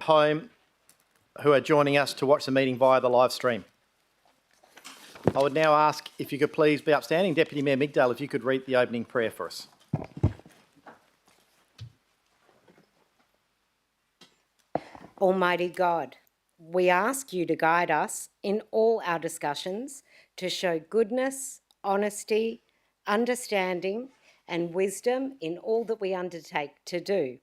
home who are joining us to watch the meeting via the live stream. I would now ask if you could please be upstanding. Deputy Mayor Migdale, if you could read the opening prayer for us. Almighty God, we ask you to guide us in all our discussions to show goodness, honesty, understanding and wisdom in all that we undertake to do.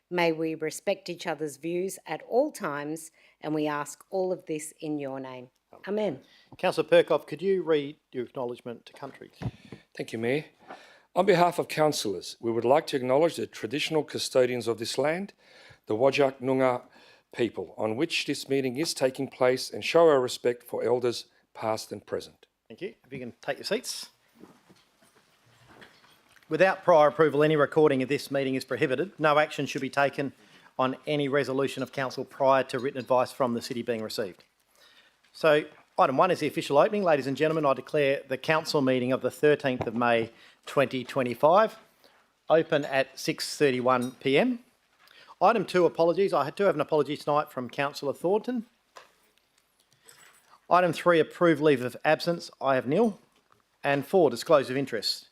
May we respect each other's views at all times, and we ask all of this in your name. Amen. Councillor Perkov, could you read your acknowledgement to country? Thank you, Mayor. On behalf of councillors, we would like to acknowledge the traditional custodians of this land, the Whadjuk Noongar people, on which this meeting is taking place, and show our respect for elders past and present. Thank you. If you can take your seats. Without prior approval, any recording of this meeting is prohibited. No action should be taken on any resolution of council prior to written advice from the city being received. So, item 1 is the official opening. Ladies and gentlemen, I declare the council meeting of the 13th of May 2025 open at 6:31 p.m. Item 2, apologies. I do have an apology tonight from Councillor Thornton. Item 3, approved leave of absence. I have nil. And 4, disclosure of interest.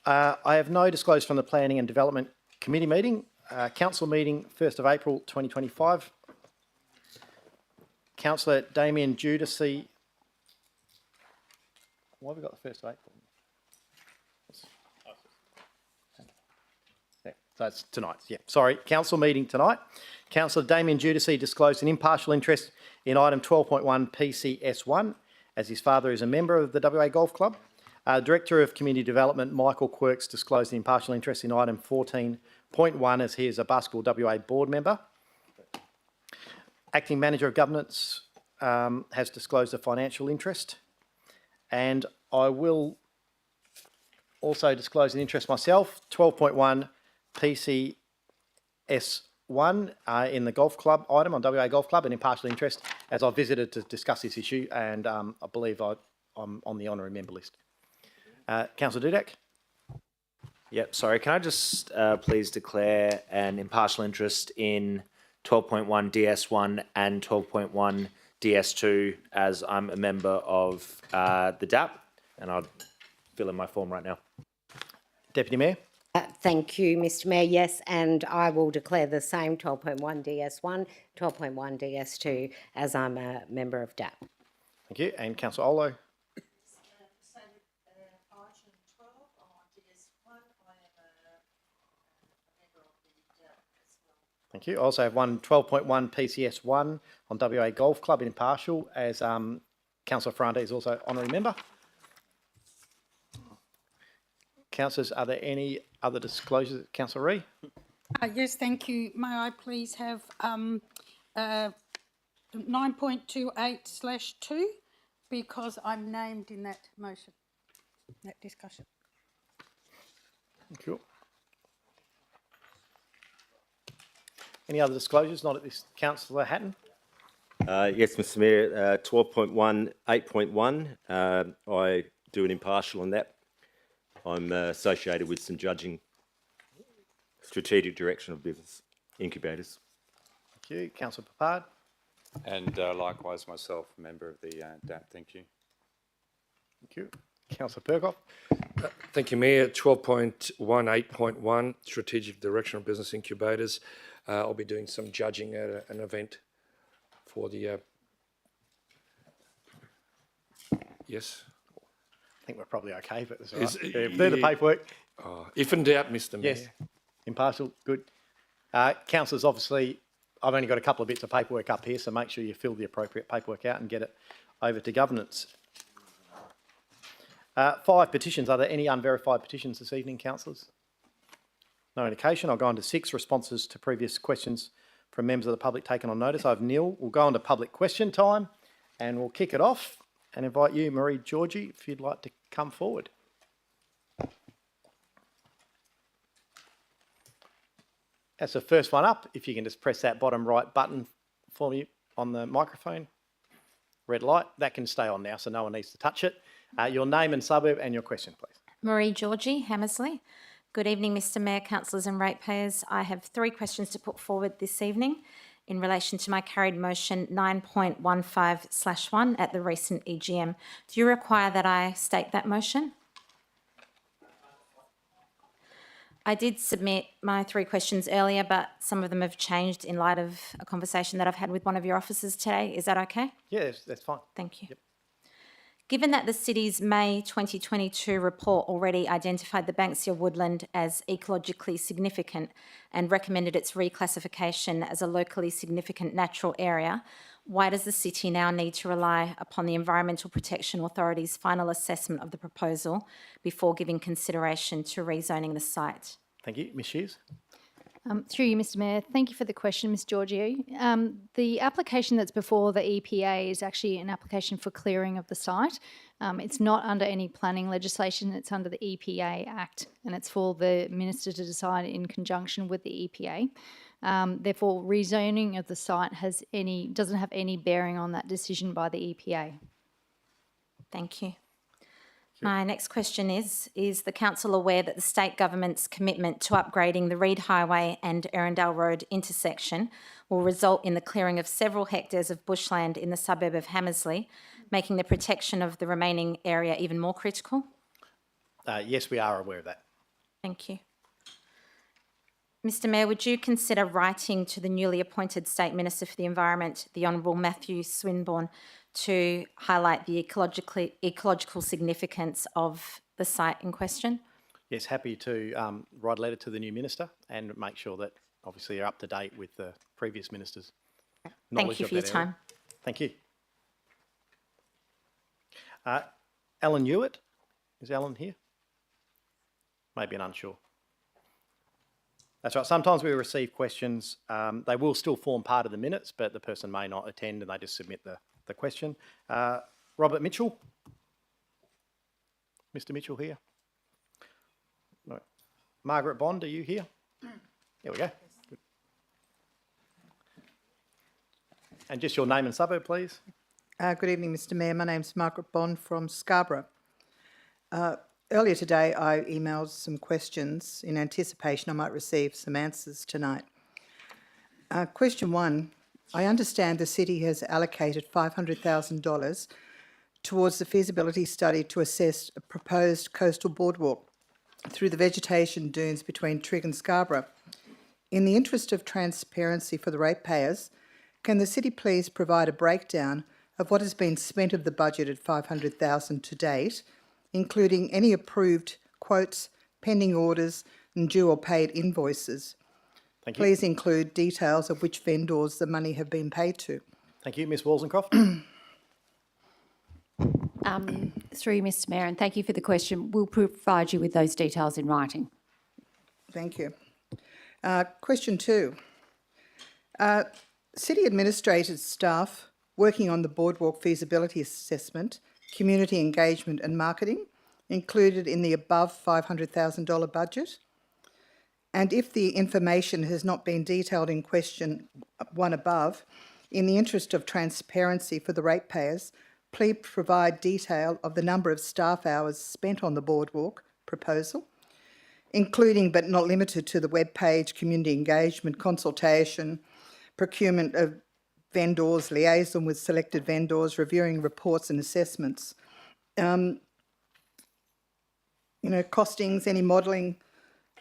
I have no disclosure from the Planning and Development Committee meeting. Council meeting 1st of April 2025. Councillor Damien Judici. Why have we got the 1st of April? Yeah, so it's tonight. Yeah, sorry. Council meeting tonight. Councillor Damien Judici disclosed an impartial interest in item 12.1 PCS1 as his father is a member of the WA Golf Club. Director of Community Development Michael Quirks disclosed an impartial interest in item 14.1 as he is a Basketball WA board member. Acting Manager of Governance has disclosed a financial interest, and I will also disclose an interest myself, 12.1 PCS1 in the golf club item on WA Golf Club, an impartial interest as I visited to discuss this issue, and I believe I'm on the honorary member list. Councillor Dudek. Yep, sorry, can I just please declare an impartial interest in 12.1 DS1 and 12.1 DS2 as I'm a member of the DAP, and I'll fill in my form right now. Deputy Mayor. Thank you, Mr Mayor. Yes, and I will declare the same 12.1 DS1, 12.1 DS2 as I'm a member of DAP. Thank you. And Councillor Olo. Thank you. I also have 12.1 PCS1 on WA Golf Club in impartial as Councillor Ferrante is also honorary member. Councillors, are there any other disclosures? Councillor Ree? Yes, thank you. May I please have 9.28/2 because I'm named in that motion, that discussion. Thank you. Any other disclosures? Not at this. Councillor Hatton? Yes, Mr Mayor, 12.1, 8.1, I do an impartial on that. I'm associated with some judging strategic direction of business incubators. Thank you. Councillor Papard? And likewise myself, a member of the DAP. Thank you. Thank you. Councillor Perkov? Thank you, Mayor. 12.1, 8.1, strategic direction of business incubators. I'll be doing some judging at an event for the... Yes? I think we're probably okay, but it's all right. Do the paperwork. If in doubt, Mr Mayor. Yes. Impartial, good. Councillors, obviously, I've only got a couple of bits of paperwork up here, so make sure you fill the appropriate paperwork out and get it over to governance. 5 petitions. Are there any unverified petitions this evening, councillors? No indication. I'll go on to 6 responses to previous questions from members of the public taken on notice. I have nil. We'll go on to public question time and we'll kick it off and invite you, Marie Georgie, if you'd like to come forward. That's the first one up. If you can just press that bottom right button for me on the microphone. Red light. That can stay on now, so no one needs to touch it. Your name and suburb and your question, please. Marie Georgie, Hammersley. Good evening, Mr Mayor, councillors and ratepayers. I have 3 questions to put forward this evening in relation to my carried motion 9.15/1 at the recent EGM. Do you require that I state that motion? I did submit my 3 questions earlier, but some of them have changed in light of a conversation that I've had with one of your officers today. Is that okay? Yeah, that's fine. Thank you. Yep. Given that the city's May 2022 report already identified the Banksia woodland as ecologically significant and recommended its reclassification as a locally significant natural area, why does the city now need to rely upon the Environmental Protection Authority's final assessment of the proposal before giving consideration to rezoning the site? Thank you. Ms Shears? Through you, Mr Mayor. Thank you for the question, Ms Georgiou. The application that's before the EPA is actually an application for clearing of the site. It's not under any planning legislation, it's under the EPA Act, and it's for the Minister to decide in conjunction with the EPA. Therefore, rezoning of the site doesn't have any bearing on that decision by the EPA. Thank you. My next question is the council aware that the state government's commitment to upgrading the Reid Highway and Erindale Road intersection will result in the clearing of several hectares of bushland in the suburb of Hammersley, making the protection of the remaining area even more critical? Yes, we are aware of that. Thank you. Mr Mayor, would you consider writing to the newly appointed State Minister for the Environment, the Honourable Matthew Swinburne, to highlight the ecological significance of the site in question? Yes, happy to write a letter to the new minister and make sure that obviously you're up to date with the previous minister's knowledge Thank you of for your that area. time. Thank you. Alan Hewitt, is Alan here? Maybe an unsure. That's right. Sometimes we receive questions. They will still form part of the minutes, but the person may not attend and they just submit the question. Robert Mitchell. Mr Mitchell here? No. Margaret Bond, are you here? There we go. Good. And just your name and suburb, please. Good evening, Mr Mayor. My name's Margaret Bond from Scarra. Earlier today, I emailed some questions in anticipation I might receive some answers tonight. Question 1. I understand the city has allocated $500,000 towards the feasibility study to assess a proposed coastal boardwalk through the vegetation dunes between Trigg and Scarborough. In the interest of transparency for the ratepayers, can the city please provide a breakdown of what has been spent of the budgeted $500,000 to date, including any approved quotes, pending orders and due or paid invoices? Thank you. Please include details of which vendors the money have been paid to. Thank you. Ms Walsencroft. Through you, Mr Mayor, and thank you for the question. We'll provide you with those details in writing. Thank you. Question 2. City administrators staff working on the boardwalk feasibility assessment, community engagement and marketing included in the above $500,000 budget? And if the information has not been detailed in question 1 above, in the interest of transparency for the ratepayers, please provide detail of the number of staff hours spent on the boardwalk proposal, including but not limited to the webpage, community engagement, consultation, procurement of vendors, liaison with selected vendors, reviewing reports and assessments. Costings, any modelling,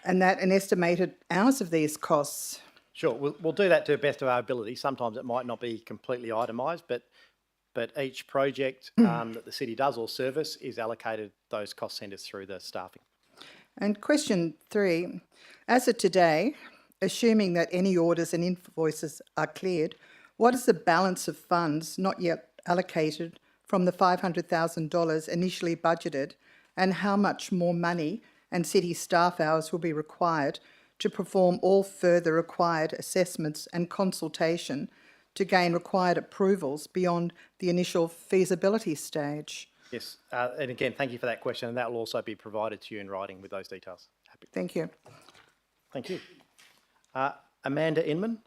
and estimated hours of these costs. Sure, we'll do that to the best of our ability. Sometimes it might not be completely itemised, but each project that the city does or service is allocated those cost centres through the staffing. And question 3, as of today, assuming that any orders and invoices are cleared, what is the balance of funds not yet allocated from the $500,000 initially budgeted, and how much more money and city staff hours will be required to perform all further required assessments and consultation to gain required approvals beyond the initial feasibility stage? Yes, and again, thank you for that question, and that will also be provided to you in writing with those details. Happy. Thank you. Thank you. Amanda Inman.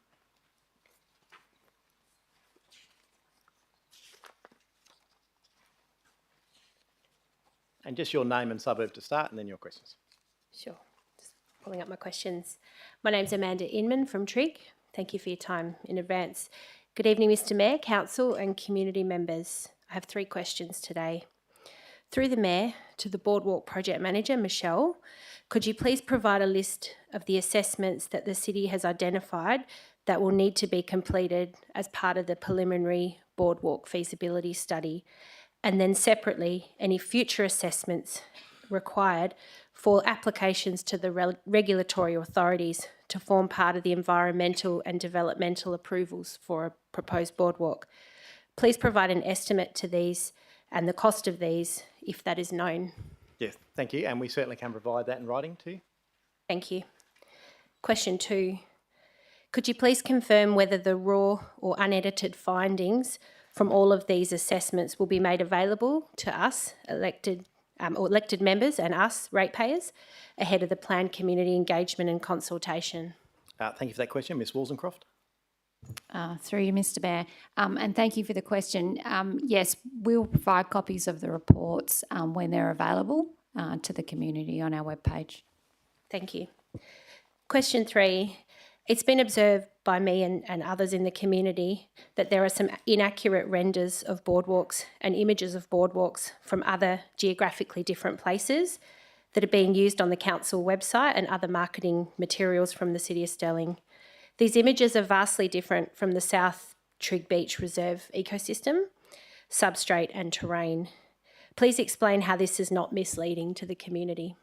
And just your name and suburb to start, and then your questions. Sure. pulling up my questions. My name's Amanda Inman from Trig. Thank you for your time in advance. Good evening, Mr Mayor, Council and community members. I have 3 questions today. Through the Mayor to the Boardwalk Project Manager, Michelle, could you please provide a list of the assessments that the City has identified that will need to be completed as part of the preliminary Boardwalk feasibility study, and then separately any future assessments required for applications to the regulatory authorities to form part of the environmental and developmental approvals for a proposed boardwalk. Please provide an estimate to these and the cost of these if that is known. Yes, thank you, and we certainly can provide that in writing to you. Thank you. Question 2. Could you please confirm whether the raw or unedited findings from all of these assessments will be made available to us, elected members and us, ratepayers, ahead of the planned community engagement and consultation? Thank you for that question. Ms Wollsonecroft. Through you, Mr Mayor, and thank you for the question. Yes, we'll provide copies of the reports when they're available to the community on our webpage. Thank you. Question 3. It's been observed by me and others in the community that there are some inaccurate renders of boardwalks and images of boardwalks from other geographically different places that are being used on the council website and other marketing materials from the City of Stirling. These images are vastly different from the South Trig Beach Reserve ecosystem, substrate and terrain. Please explain how this is not misleading to the community.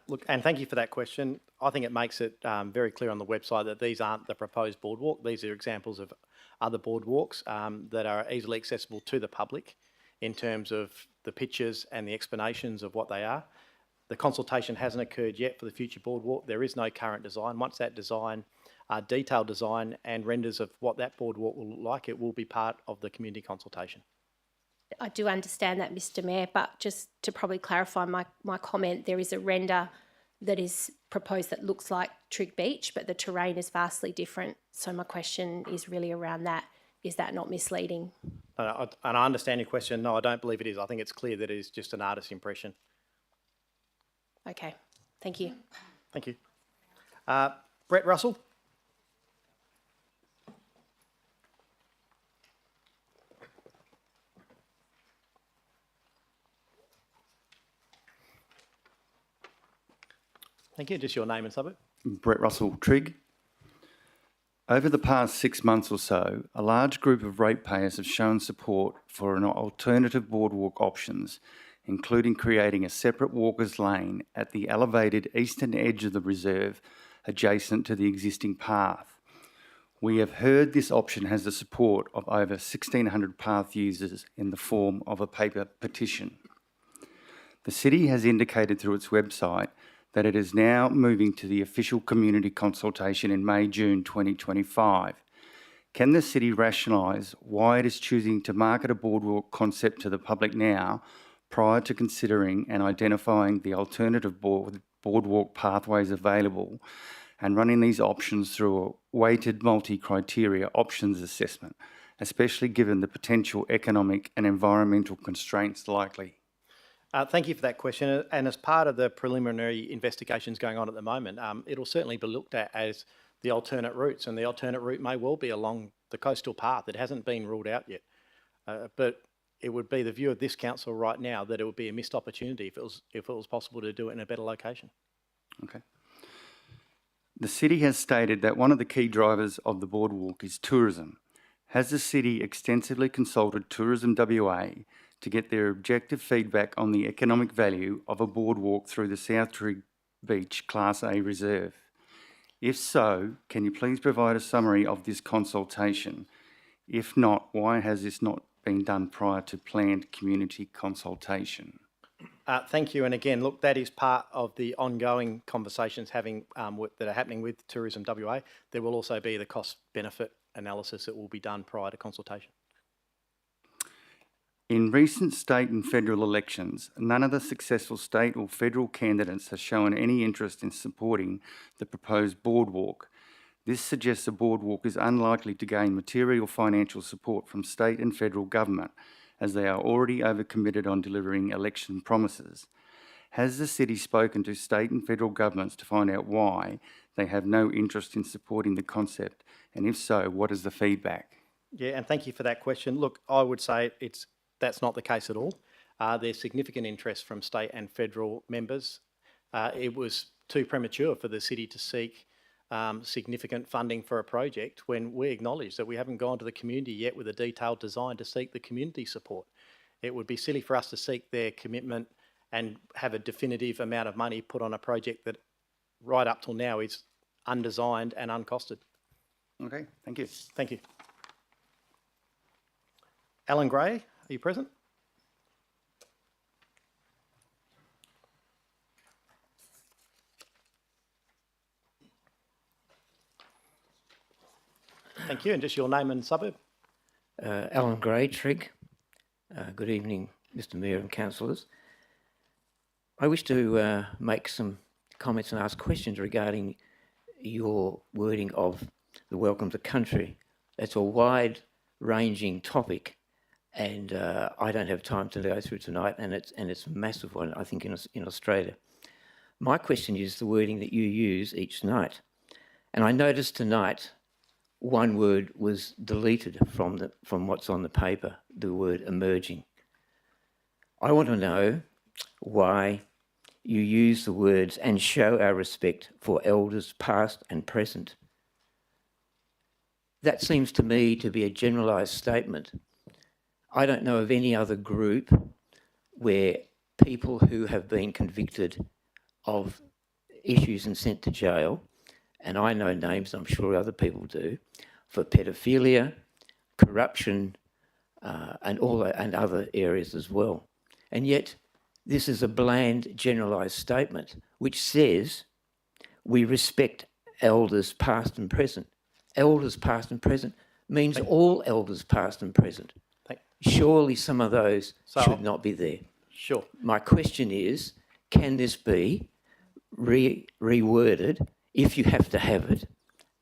Look, and thank you for that question. I think it makes it very clear on the website that these aren't the proposed boardwalk. These are examples of other boardwalks that are easily accessible to the public in terms of the pictures and the explanations of what they are. The consultation hasn't occurred yet for the future boardwalk. There is no current design. Once that design, detailed design and renders of what that boardwalk will look like, it will be part of the community consultation. I do understand that, Mr Mayor, but just to probably clarify my comment, there is a render that is proposed that looks like Trig Beach, but the terrain is vastly different. So my question is really around that. Is that not misleading? And I understand your question. No, I don't believe it is. I think it's clear that it is just an artist's impression. Okay, thank you. Thank you. Brett Russell. Thank you. Just your name and suburb. Brett Russell, Trig. Over the past 6 months or so, a large group of ratepayers have shown support for an alternative boardwalk options, including creating a separate walkers lane at the elevated eastern edge of the reserve adjacent to the existing path. We have heard this option has the support of over 1,600 path users in the form of a paper petition. The City has indicated through its website that it is now moving to the official community consultation in May-June 2025. Can the City rationalise why it is choosing to market a boardwalk concept to the public now, prior to considering and identifying the alternative boardwalk pathways available and running these options through a weighted multi-criteria options assessment, especially given the potential economic and environmental constraints likely? Thank you for that question. And as part of the preliminary investigations going on at the moment, it'll certainly be looked at as the alternate routes, and the alternate route may well be along the coastal path. It hasn't been ruled out yet. But it would be the view of this council right now that it would be a missed opportunity if it was possible to do it in a better location. Okay. The City has stated that one of the key drivers of the boardwalk is tourism. Has the City extensively consulted Tourism WA to get their objective feedback on the economic value of a boardwalk through the South Trig Beach Class A Reserve? If so, can you please provide a summary of this consultation? If not, why has this not been done prior to planned community consultation? Thank you. And again, look, that is part of the ongoing conversations that are happening with Tourism WA. There will also be the cost-benefit analysis that will be done prior to consultation. In recent state and federal elections, none of the successful state or federal candidates has shown any interest in supporting the proposed boardwalk. This suggests the boardwalk is unlikely to gain material financial support from state and federal government, as they are already overcommitted on delivering election promises. Has the city spoken to state and federal governments to find out why they have no interest in supporting the concept? And if so, what is the feedback? Yeah, and thank you for that question. Look, I would say that's not the case at all. There's significant interest from state and federal members. It was too premature for the city to seek significant funding for a project when we acknowledge that we haven't gone to the community yet with a detailed design to seek the community support. It would be silly for us to seek their commitment and have a definitive amount of money put on a project that right up till now is undesigned and uncosted. Okay, thank you. Thank you. Alan Gray, are you present? Thank you, and just your name and suburb. Alan Gray, Trig. Good evening, Mr Mayor and councillors. I wish to make some comments and ask questions regarding your wording of the Welcome to Country. It's a wide-ranging topic, and I don't have time to go through tonight, and it's a massive one, I think, in Australia. My question is the wording that you use each night, and I noticed tonight one word was deleted from what's on the paper, the word emerging. I want to know why you use the words and show our respect for elders past and present. That seems to me to be a generalised statement. I don't know of any other group where people who have been convicted of issues and sent to jail, and I know names, I'm sure other people do, for pedophilia, corruption, and other areas as well. And yet, this is a bland, generalised statement which says we respect elders past and present. Elders past and present means all elders past and present. Surely some of those should not be there. Sure. My question is, can this be reworded if you have to have it?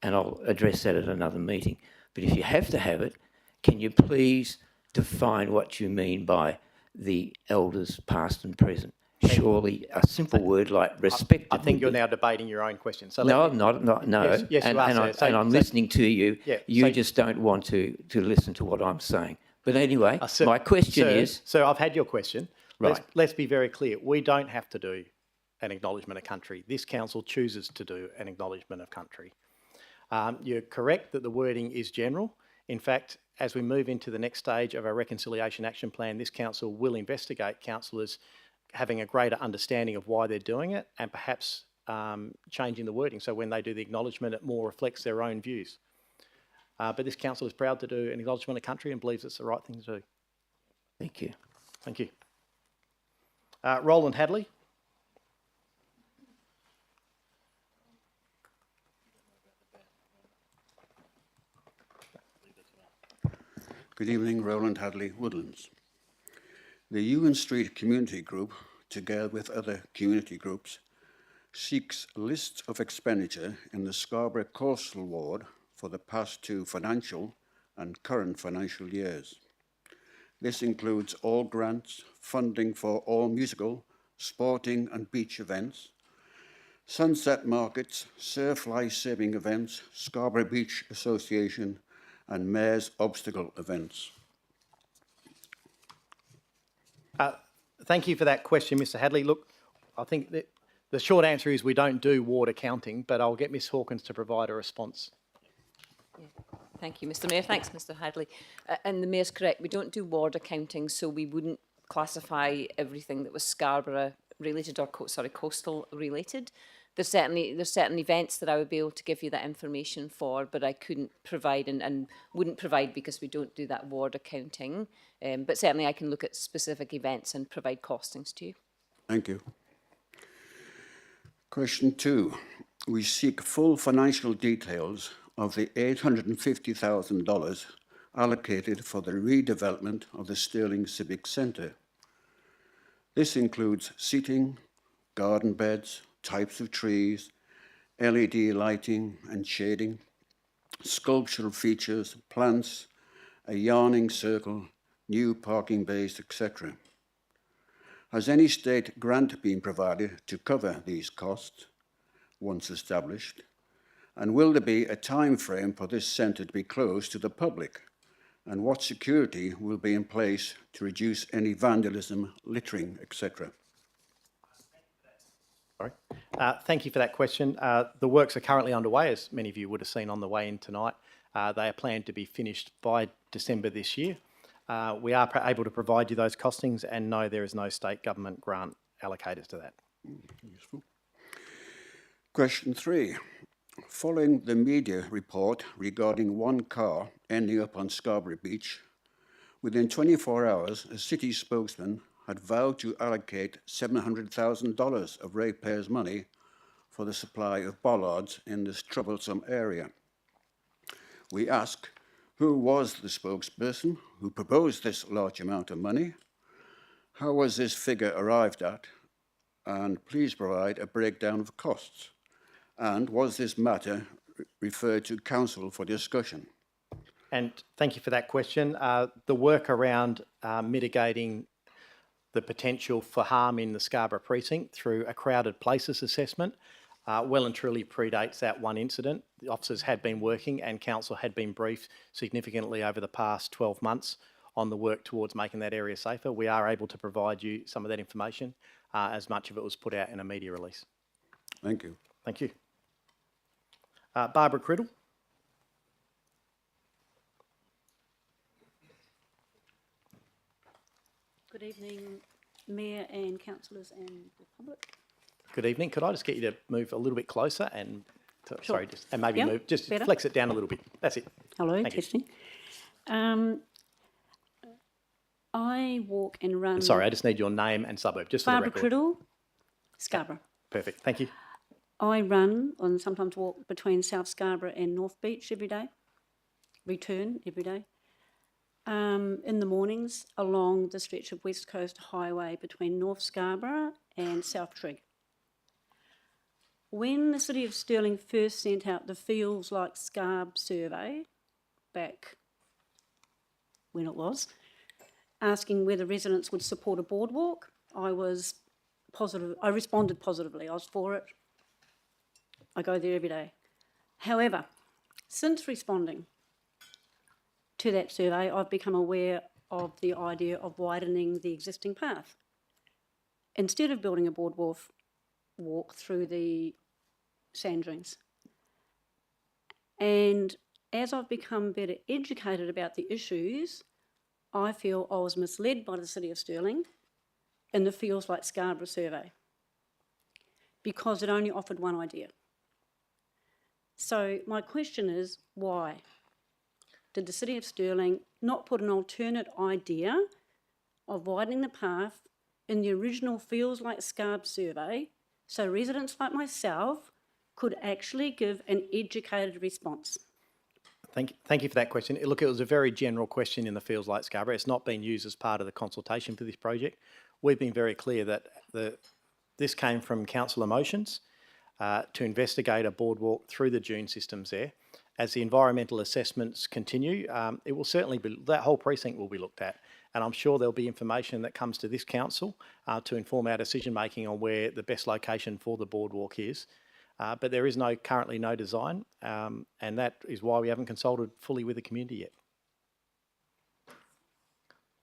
And I'll address that at another meeting. But if you have to have it, can you please define what you mean by the elders past and present? Surely a simple word like respect. I think you're now debating your own question. So no, I'm not. No. Yes, and, you are, and, sir. and I'm listening to you. Yeah, you just don't want to listen to what I'm saying. But anyway, my question is... Sir, I've had your question. Right. Let's be very clear. We don't have to do an acknowledgement of country. This council chooses to do an acknowledgement of country. You're correct that the wording is general. In fact, as we move into the next stage of our Reconciliation Action Plan, this council will investigate councillors having a greater understanding of why they're doing it and perhaps changing the wording so when they do the acknowledgement it more reflects their own views. But this council is proud to do an acknowledgement of country and believes it's the right thing to do. Thank you. Thank you. Roland Hadley. Good evening, Roland Hadley, Woodlands. The Ewan Street Community Group, together with other community groups, seeks lists of expenditure in the Scarborough Coastal Ward for the past 2 financial and current financial years. This includes all grants, funding for all musical, sporting and beach events, sunset markets, surf life-saving events, Scarborough Beach Association and Mayor's obstacle events. Thank you for that question, Mr Hadley. Look, I think that the short answer is we don't do ward accounting, but I'll get Ms Hawkins to provide a response. Thank you, Mr Mayor. Thanks, Mr Hadley. And the Mayor's correct, we don't do ward accounting, so we wouldn't classify everything that was Scarborough related or coastal related. There's certain events that I would be able to give you that information for, but I couldn't provide and wouldn't provide because we don't do that ward accounting. But certainly I can look at specific events and provide costings to you. Thank you. Question 2. We seek full financial details of the $850,000 allocated for the redevelopment of the Stirling Civic Centre. This includes seating, garden beds, types of trees, LED lighting and shading, sculptural features, plants, a yarning circle, new parking bays, etc. Has any state grant been provided to cover these costs once established? And will there be a time frame for this centre to be closed to the public? And what security will be in place to reduce any vandalism, littering, etc.? Sorry. Thank you for that question. The works are currently underway, as many of you would have seen on the way in tonight. They are planned to be finished by December this year. We are able to provide you those costings, and no, there is no state government grant allocated to that. Useful. Question 3. Following the media report regarding one car ending up on Scarborough Beach, within 24 hours, a city spokesman had vowed to allocate $700,000 of ratepayers' money for the supply of bollards in this troublesome area. We ask, who was the spokesperson who proposed this large amount of money? How was this figure arrived at? And please provide a breakdown of costs. And was this matter referred to council for discussion? And thank you for that question. The work around mitigating the potential for harm in the Scarborough precinct through a crowded places assessment well and truly predates that one incident. The officers had been working and council had been briefed significantly over the past 12 months on the work towards making that area safer. We are able to provide you some of that information as much of it was put out in a media release. Thank you. Thank you. Barbara Criddle. Good evening, Mayor and councillors and the public. Good evening. Could I just get you to move a little bit closer and, sorry, just and maybe Yep, move, just better. flex it down a little bit. That's it. Hello, Thank you. testing. I walk and run. Sorry, I just need your name and suburb, just for Barbara the record. Criddle, Scarborough. Perfect. Thank you. I run and sometimes walk between South Scarborough and North Beach every day. Return every day. In the mornings along the stretch of West Coast Highway between North Scarborough and South Trig. When the City of Stirling first sent out the Feels Like Scarb survey, back when it was, asking whether residents would support a boardwalk, I was positive. I responded positively. I was for it. I go there every day. However, since responding to that survey, I've become aware of the idea of widening the existing path. Instead of building a boardwalk through the sand dunes. And as I've become better educated about the issues, I feel I was misled by the City of Stirling in the Feels Like Scarborough survey because it only offered one idea. So my question is, why did the City of Stirling not put an alternate idea of widening the path in the original Feels Like Scarb survey so residents like myself could actually give an educated response? Thank you for that question. Look, it was a very general question in the Feels Like Scarborough. It's not been used as part of the consultation for this project. We've been very clear that this came from council motions to investigate a boardwalk through the dune systems there. As the environmental assessments continue, it will certainly be, that whole precinct will be looked at. And I'm sure there'll be information that comes to this council to inform our decision making on where the best location for the boardwalk is. But there is currently no design, and that is why we haven't consulted fully with the community yet.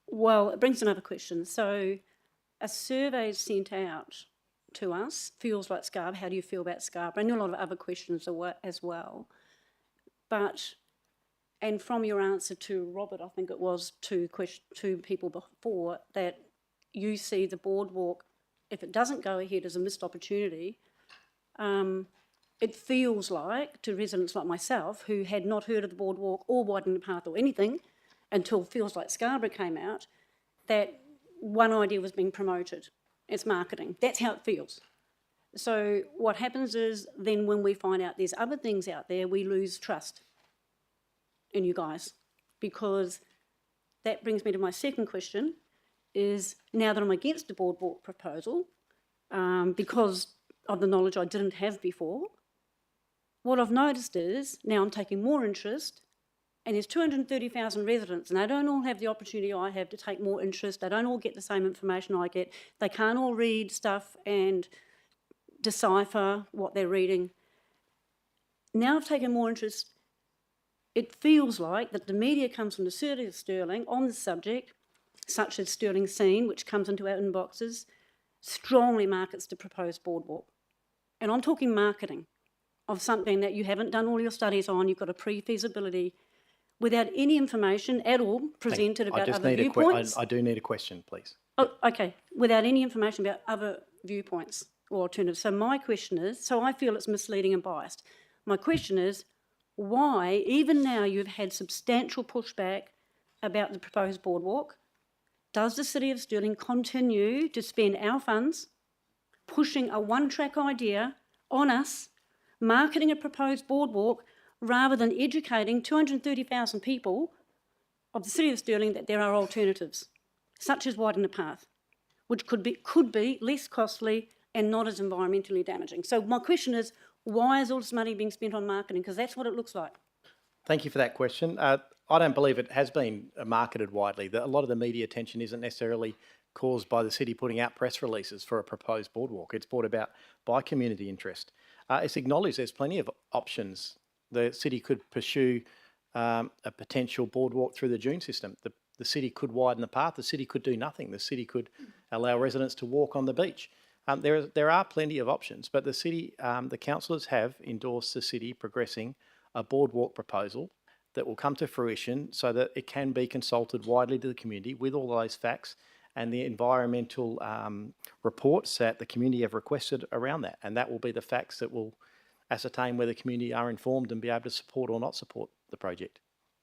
Well, it brings another question. So a survey is sent out to us, Feels Like Scarborough, how do you feel about Scarborough? And a lot of other questions as well. But, and from your answer to Robert, I think it was to people before, that you see the boardwalk, if it doesn't go ahead, as a missed opportunity. It feels like, to residents like myself, who had not heard of the boardwalk or widening the path or anything until Feels Like Scarborough came out, that one idea was being promoted. It's marketing. That's how it feels. So what happens is then when we find out there's other things out there, we lose trust in you guys, because that brings me to my second question, is now that I'm against the boardwalk proposal, because of the knowledge I didn't have before, what I've noticed is now I'm taking more interest and there's 230,000 residents, and they don't all have the opportunity I have to take more interest. They don't all get the same information I get. They can't all read stuff and decipher what they're reading. Now I've taken more interest. It feels like that the media comes from the City of Stirling on the subject, such as Stirling Scene, which comes into our inboxes, strongly markets the proposed boardwalk. And I'm talking marketing of something that you haven't done all your studies on. You've got a pre-feasibility without any information at all presented about other viewpoints. I do need a question, please. Oh, okay. Without any information about other viewpoints or alternatives. So my question is, so I feel it's misleading and biased. My question is, why, even now you've had substantial pushback about the proposed boardwalk, does the City of Stirling continue to spend our funds pushing a one-track idea on us, marketing a proposed boardwalk, rather than educating 230,000 people of the City of Stirling that there are alternatives, such as widening the path, which could be less costly and not as environmentally damaging? So my question is, why is all this money being spent on marketing? Because that's what it looks like. Thank you for that question. I don't believe it has been marketed widely. A lot of the media attention isn't necessarily caused by the city putting out press releases for a proposed boardwalk. It's brought about by community interest. It's acknowledged there's plenty of options. The city could pursue a potential boardwalk through the dune system. The city could widen the path. The city could do nothing. The city could allow residents to walk on the beach. There are plenty of options, but the city, the councillors have endorsed the city progressing a boardwalk proposal that will come to fruition so that it can be consulted widely to the community with all those facts and the environmental reports that the community have requested around that. And that will be the facts that will ascertain whether the community are informed and be able to support or not support the project.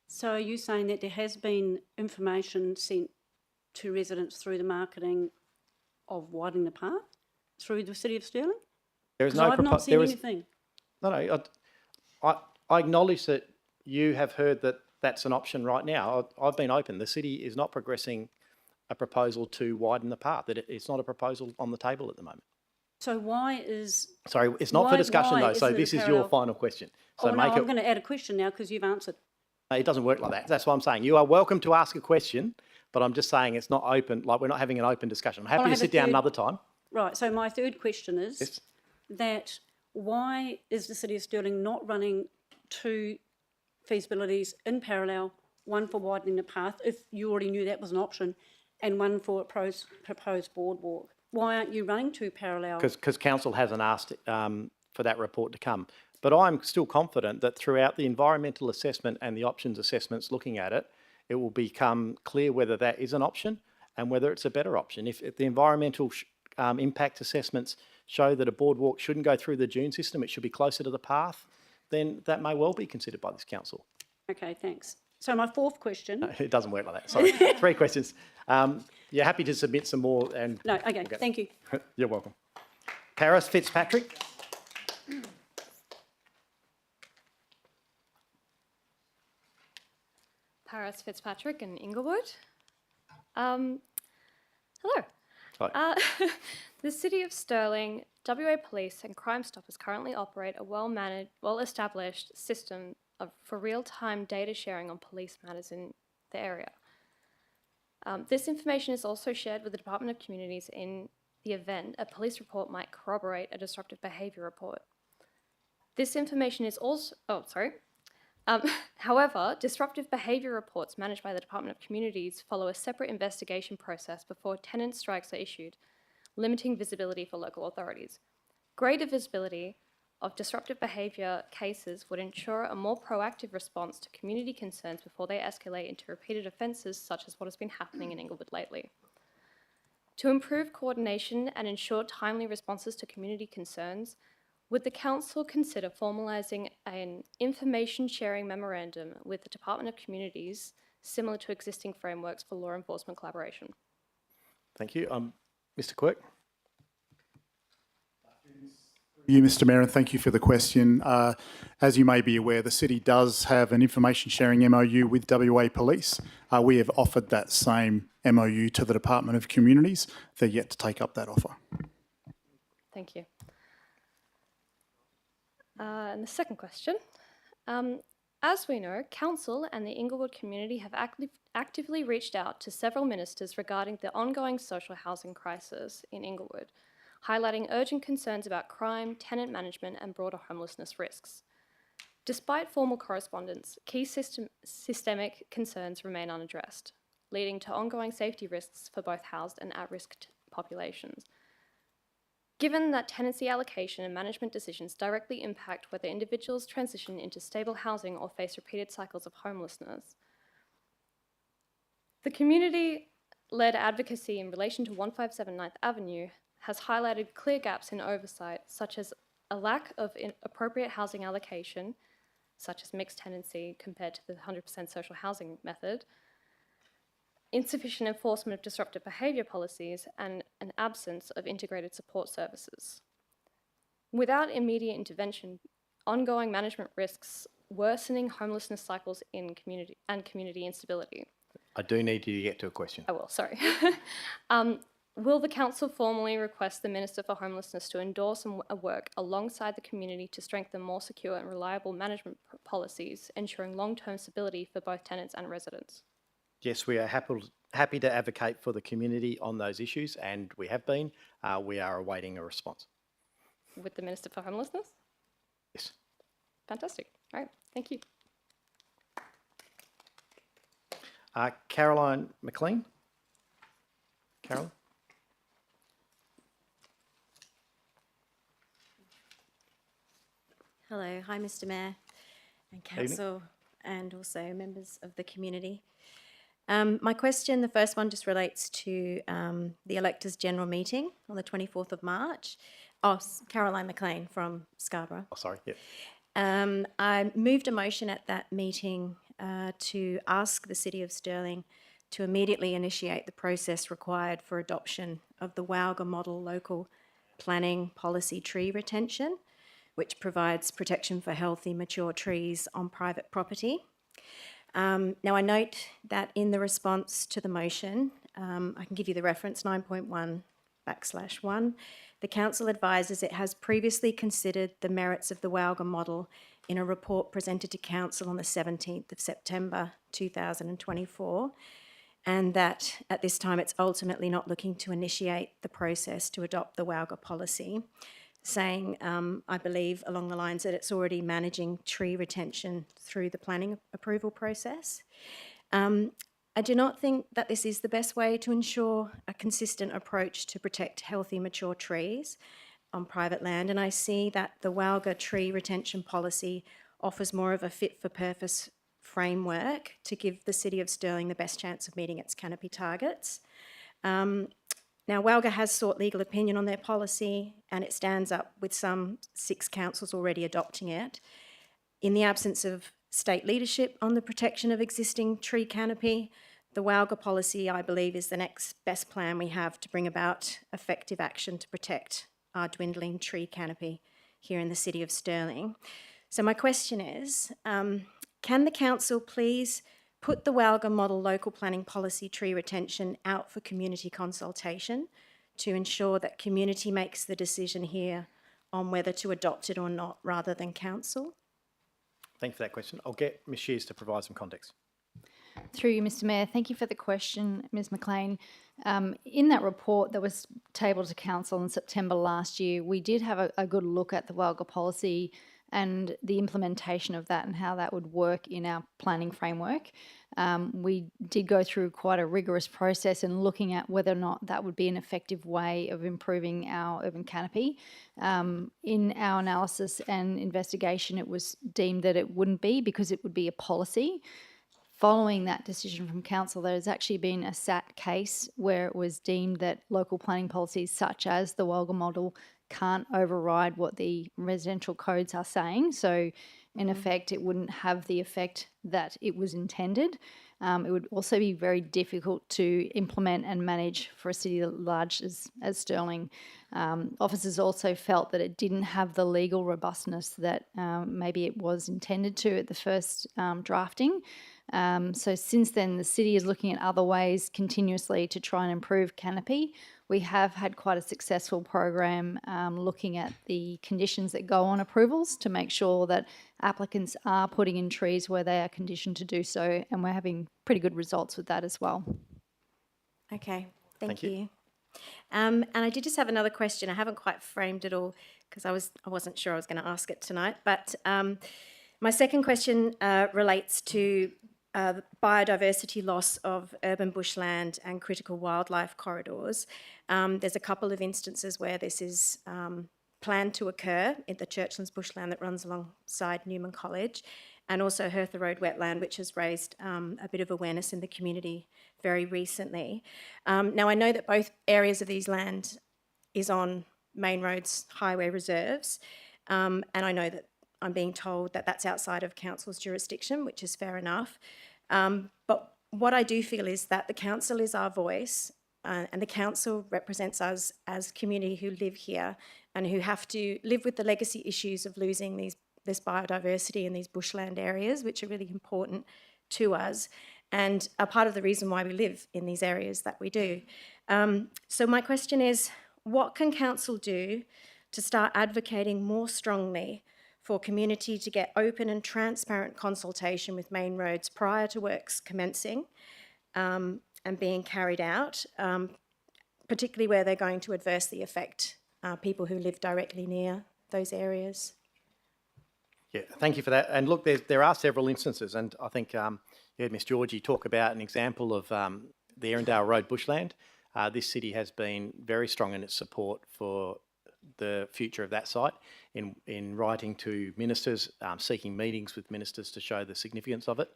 So are you saying that there has been information sent to residents through the marketing of widening the path through the City of Stirling? There is 'Cause no I've not seen anything. No, I acknowledge that you have heard that that's an option right now. I've been open. The city is not progressing a proposal to widen the path. It's not a proposal on the table at the moment. So why is... Sorry, it's not for discussion though, so this is your final question. So I'm going to add a question now because you've answered. It doesn't work like that. That's what I'm saying. You are welcome to ask a question, but I'm just saying it's not open, like we're not having an open discussion. I'm happy to sit down another time. Right, so my third question is that why is the City of Stirling not running two feasibilities in parallel, one for widening the path, if you already knew that was an option, and one for a proposed boardwalk? Why aren't you running two parallel? Because council hasn't asked for that report to come. But I'm still confident that throughout the environmental assessment and the options assessments looking at it, it will become clear whether that is an option and whether it's a better option. If the environmental impact assessments show that a boardwalk shouldn't go through the dune system, it should be closer to the path, then that may well be considered by this council. Okay, thanks. So my fourth question... No, it doesn't work like that. Sorry, 3 questions. You're happy to submit some more and... No, okay, thank you. You're welcome. Paris Fitzpatrick. Paris Fitzpatrick in Inglewood. Hello. Hi. The City of Stirling, WA Police and Crime Stoppers currently operate a well-managed, well-established system for real-time data sharing on police matters in the area. This information is also shared with the Department of Communities in the event a police report might corroborate a disruptive behaviour report. This information is also... however, disruptive behaviour reports managed by the Department of Communities follow a separate investigation process before tenant strikes are issued, limiting visibility for local authorities. Greater visibility of disruptive behaviour cases would ensure a more proactive response to community concerns before they escalate into repeated offences such as what has been happening in Inglewood lately. To improve coordination and ensure timely responses to community concerns, would the Council consider formalising an information sharing memorandum with the Department of Communities similar to existing frameworks for law enforcement collaboration? Thank you. Mr. Quirk. You, Mr. Mayor, and thank you for the question. As you may be aware, the City does have an information sharing MOU with WA Police. We have offered that same MOU to the Department of Communities. They're yet to take up that offer. Thank you. And the second question, As we know, Council and the Inglewood community have actively reached out to several ministers regarding the ongoing social housing crisis in Inglewood, highlighting urgent concerns about crime, tenant management and broader homelessness risks. Despite formal correspondence, key systemic concerns remain unaddressed, leading to ongoing safety risks for both housed and at-risk populations. Given that tenancy allocation and management decisions directly impact whether individuals transition into stable housing or face repeated cycles of homelessness, the community-led advocacy in relation to 157 9th Avenue has highlighted clear gaps in oversight, such as a lack of appropriate housing allocation, such as mixed tenancy compared to the 100% social housing method, insufficient enforcement of disruptive behaviour policies, and an absence of integrated support services. Without immediate intervention, ongoing management risks worsening homelessness cycles in community instability. I do need you to get to a question. I will, sorry. Will the council formally request the Minister for Homelessness to endorse and work alongside the community to strengthen more secure and reliable management policies, ensuring long-term stability for both tenants and residents? Yes, we are happy to advocate for the community on those issues, and we have been. We are awaiting a response. With the Minister for Homelessness? Yes. Fantastic. All right, thank you. Caroline McLean. Carol? Hello. Hi, Mr. Mayor and Council, and also members of the community. My question, the first one, just relates to the Electors' General Meeting on the 24th of March. Oh, Caroline McLean from Scarra. Oh, sorry, yeah. I moved a motion at that meeting to ask the City of Stirling to immediately initiate the process required for adoption of the Wowga Model Local Planning Policy Tree Retention, which provides protection for healthy, mature trees on private property. Now, I note that in the response to the motion, I can give you the reference 9.1/1, the Council advises it has previously considered the merits of the Wowga model in a report presented to Council on the 17th of September 2024, and that at this time it's ultimately not looking to initiate the process to adopt the Wowga policy, saying, I believe, along the lines that it's already managing tree retention through the planning approval process. I do not think that this is the best way to ensure a consistent approach to protect healthy, mature trees on private land, and I see that the Wowga tree retention policy offers more of a fit-for-purpose framework to give the City of Stirling the best chance of meeting its canopy targets. Now, Wowga has sought legal opinion on their policy, and it stands up with some 6 councils already adopting it. In the absence of state leadership on the protection of existing tree canopy, the Wowga policy, I believe, is the next best plan we have to bring about effective action to protect our dwindling tree canopy here in the City of Stirling. So my question is, can the council please put the Wowga Model Local Planning Policy Tree Retention out for community consultation to ensure that community makes the decision here on whether to adopt it or not, rather than council? Thank you for that question. I'll get Ms Shears to provide some context. Through you, Mr. Mayor, thank you for the question, Ms McLean. In that report that was tabled to Council in September last year, we did have a good look at the Wowga policy and the implementation of that and how that would work in our planning framework. We did go through quite a rigorous process in looking at whether or not that would be an effective way of improving our urban canopy. In our analysis and investigation, it was deemed that it wouldn't be because it would be a policy. Following that decision from Council, there has actually been a SAT case where it was deemed that local planning policies such as the Wowga model can't override what the residential codes are saying. So in effect, it wouldn't have the effect that it was intended. It would also be very difficult to implement and manage for a city large as Stirling. Officers also felt that it didn't have the legal robustness that maybe it was intended to at the first drafting. So since then, the city is looking at other ways continuously to try and improve canopy. We have had quite a successful program looking at the conditions that go on approvals to make sure that applicants are putting in trees where they are conditioned to do so, and we're having pretty good results with that as well. Okay, Thank thank you. you. And I did just have another question. I haven't quite framed it all because I wasn't sure I was going to ask it tonight. But my second question relates to the biodiversity loss of urban bushland and critical wildlife corridors. There's a couple of instances where this is planned to occur in the Churchlands bushland that runs alongside Newman College, and also Hertha Road wetland, which has raised a bit of awareness in the community very recently. Now, I know that both areas of these land is on main roads, highway reserves, and I know that I'm being told that that's outside of council's jurisdiction, which is fair enough. But what I do feel is that the council is our voice, and the council represents us as community who live here and who have to live with the legacy issues of losing this biodiversity in these bushland areas, which are really important to us and are part of the reason why we live in these areas that we do. So my question is, what can council do to start advocating more strongly for community to get open and transparent consultation with main roads prior to works commencing and being carried out, particularly where they're going to adversely affect people who live directly near those areas? Yeah, thank you for that. And look, there are several instances, and I think you heard Ms Georgie talk about an example of the Erindale Road bushland. This city has been very strong in its support for the future of that site in writing to ministers, seeking meetings with ministers to show the significance of it.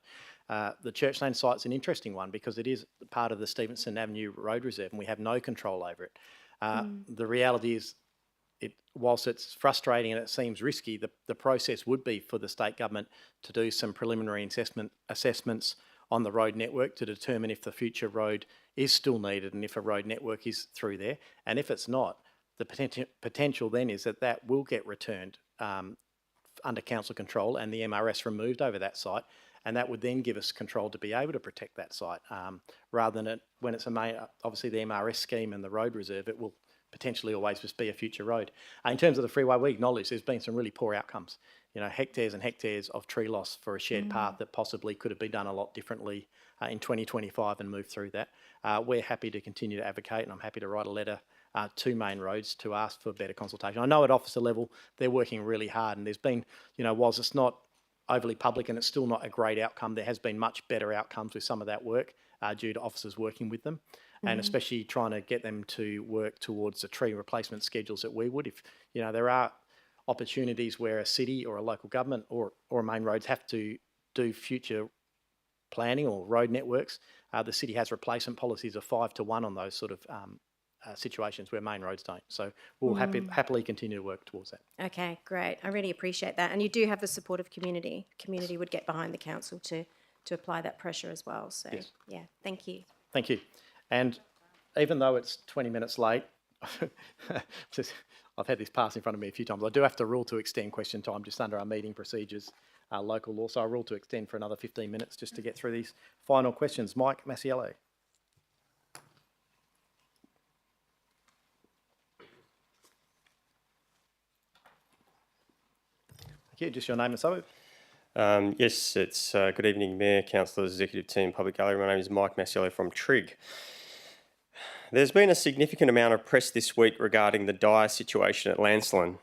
The Churchland site's an interesting one because it is part of the Stevenson Avenue Road Reserve and we have no control over it. The reality is, whilst it's frustrating and it seems risky, the process would be for the state government to do some preliminary assessments on the road network to determine if the future road is still needed and if a road network is through there. And if it's not, the potential then is that will get returned under council control and the MRS removed over that site, and that would then give us control to be able to protect that site rather than when it's obviously the MRS scheme and the road reserve, it will potentially always just be a future road. In terms of the freeway, we acknowledge there's been some really poor outcomes. You know, hectares and hectares of tree loss for a shared path that possibly could have been done a lot differently in 2025 and move through that. We're happy to continue to advocate, and I'm happy to write a letter to main roads to ask for better consultation. I know at officer level they're working really hard, and there's been, whilst it's not overly public and it's still not a great outcome, there has been much better outcomes with some of that work due to officers working with them. And especially trying to get them to work towards the tree replacement schedules that we would. If, there are opportunities where a city or a local government or main roads have to do future planning or road networks, the city has replacement policies of 5 to 1 on those sort of situations where main roads don't. So we'll happily continue to work towards that. Okay, great. I really appreciate that. And you do have the support of community. Community would get behind the council to apply that pressure as well. So, yes. Yeah, thank you. Thank you. And even though it's 20 minutes late, I've had this pass in front of me a few times. I do have to rule to extend question time just under our meeting procedures, local law. So I rule to extend for another 15 minutes just to get through these final questions. Mike Masello. Thank you. Just your name and suburb. Yes, it's good evening, Mayor, Councillors, Executive Team, Public Gallery. My name is Mike Masello from Trigg. There's been a significant amount of press this week regarding the dire situation at Lancelin.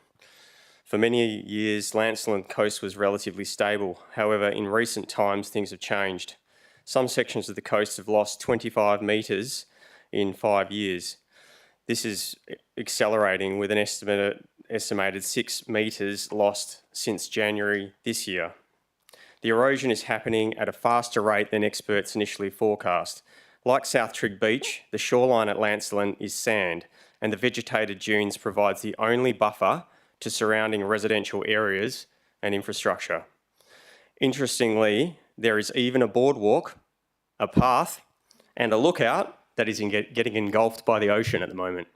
For many years, Lancelin coast was relatively stable. However, in recent times, things have changed. Some sections of the coast have lost 25 metres in 5 years. This is accelerating with an estimated 6 metres lost since January this year. The erosion is happening at a faster rate than experts initially forecast. Like South Trigg Beach, the shoreline at Lancelin is sand, and the vegetated dunes provides the only buffer to surrounding residential areas and infrastructure. Interestingly, there is even a boardwalk, a path, and a lookout that is getting engulfed by the ocean at the moment.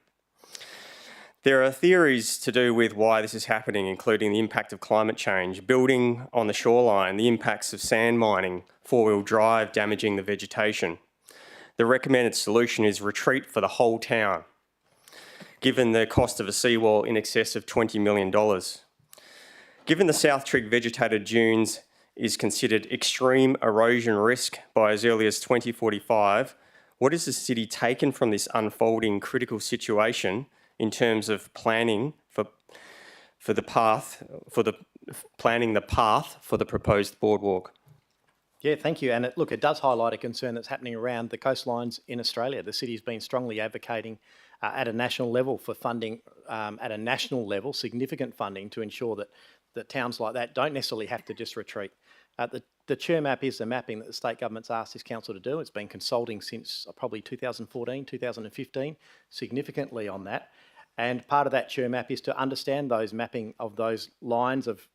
There are theories to do with why this is happening, including the impact of climate change, building on the shoreline, the impacts of sand mining, four-wheel drive damaging the vegetation. The recommended solution is retreat for the whole town, given the cost of a seawall in excess of $20 million. Given the South Trigg vegetated dunes is considered extreme erosion risk by as early as 2045, what is the city taken from this unfolding critical situation in terms of planning for the path for the proposed boardwalk? Yeah, thank you. And it does highlight a concern that's happening around the coastlines in Australia. The city's been strongly advocating at a national level for funding, significant funding to ensure that towns like that don't necessarily have to just retreat. The chair map is the mapping that the state government's asked this council to do. It's been consulting since probably 2014, 2015, significantly on that. And part of that chair map is to understand those mapping of those lines of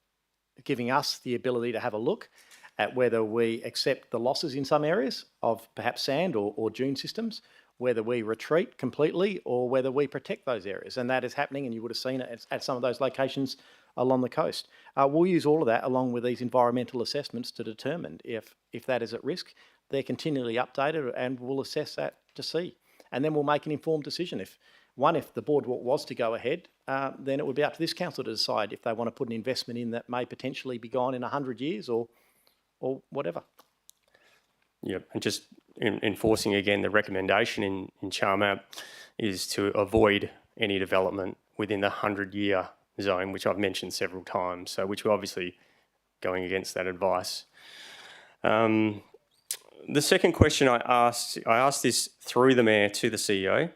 giving us the ability to have a look at whether we accept the losses in some areas of perhaps sand or dune systems, whether we retreat completely or whether we protect those areas. And that is happening, and you would have seen it at some of those locations along the coast. We'll use all of that along with these environmental assessments to determine if that is at risk. They're continually updated and we'll assess that to see. And then we'll make an informed decision. If the boardwalk was to go ahead, then it would be up to this council to decide if they want to put an investment in that may potentially be gone in 100 years or whatever. Yeah, and just enforcing again the recommendation in CharMap is to avoid any development within the 100-year zone, which I've mentioned several times, so which we're obviously going against that advice. The second question I asked this through the Mayor to the CEO.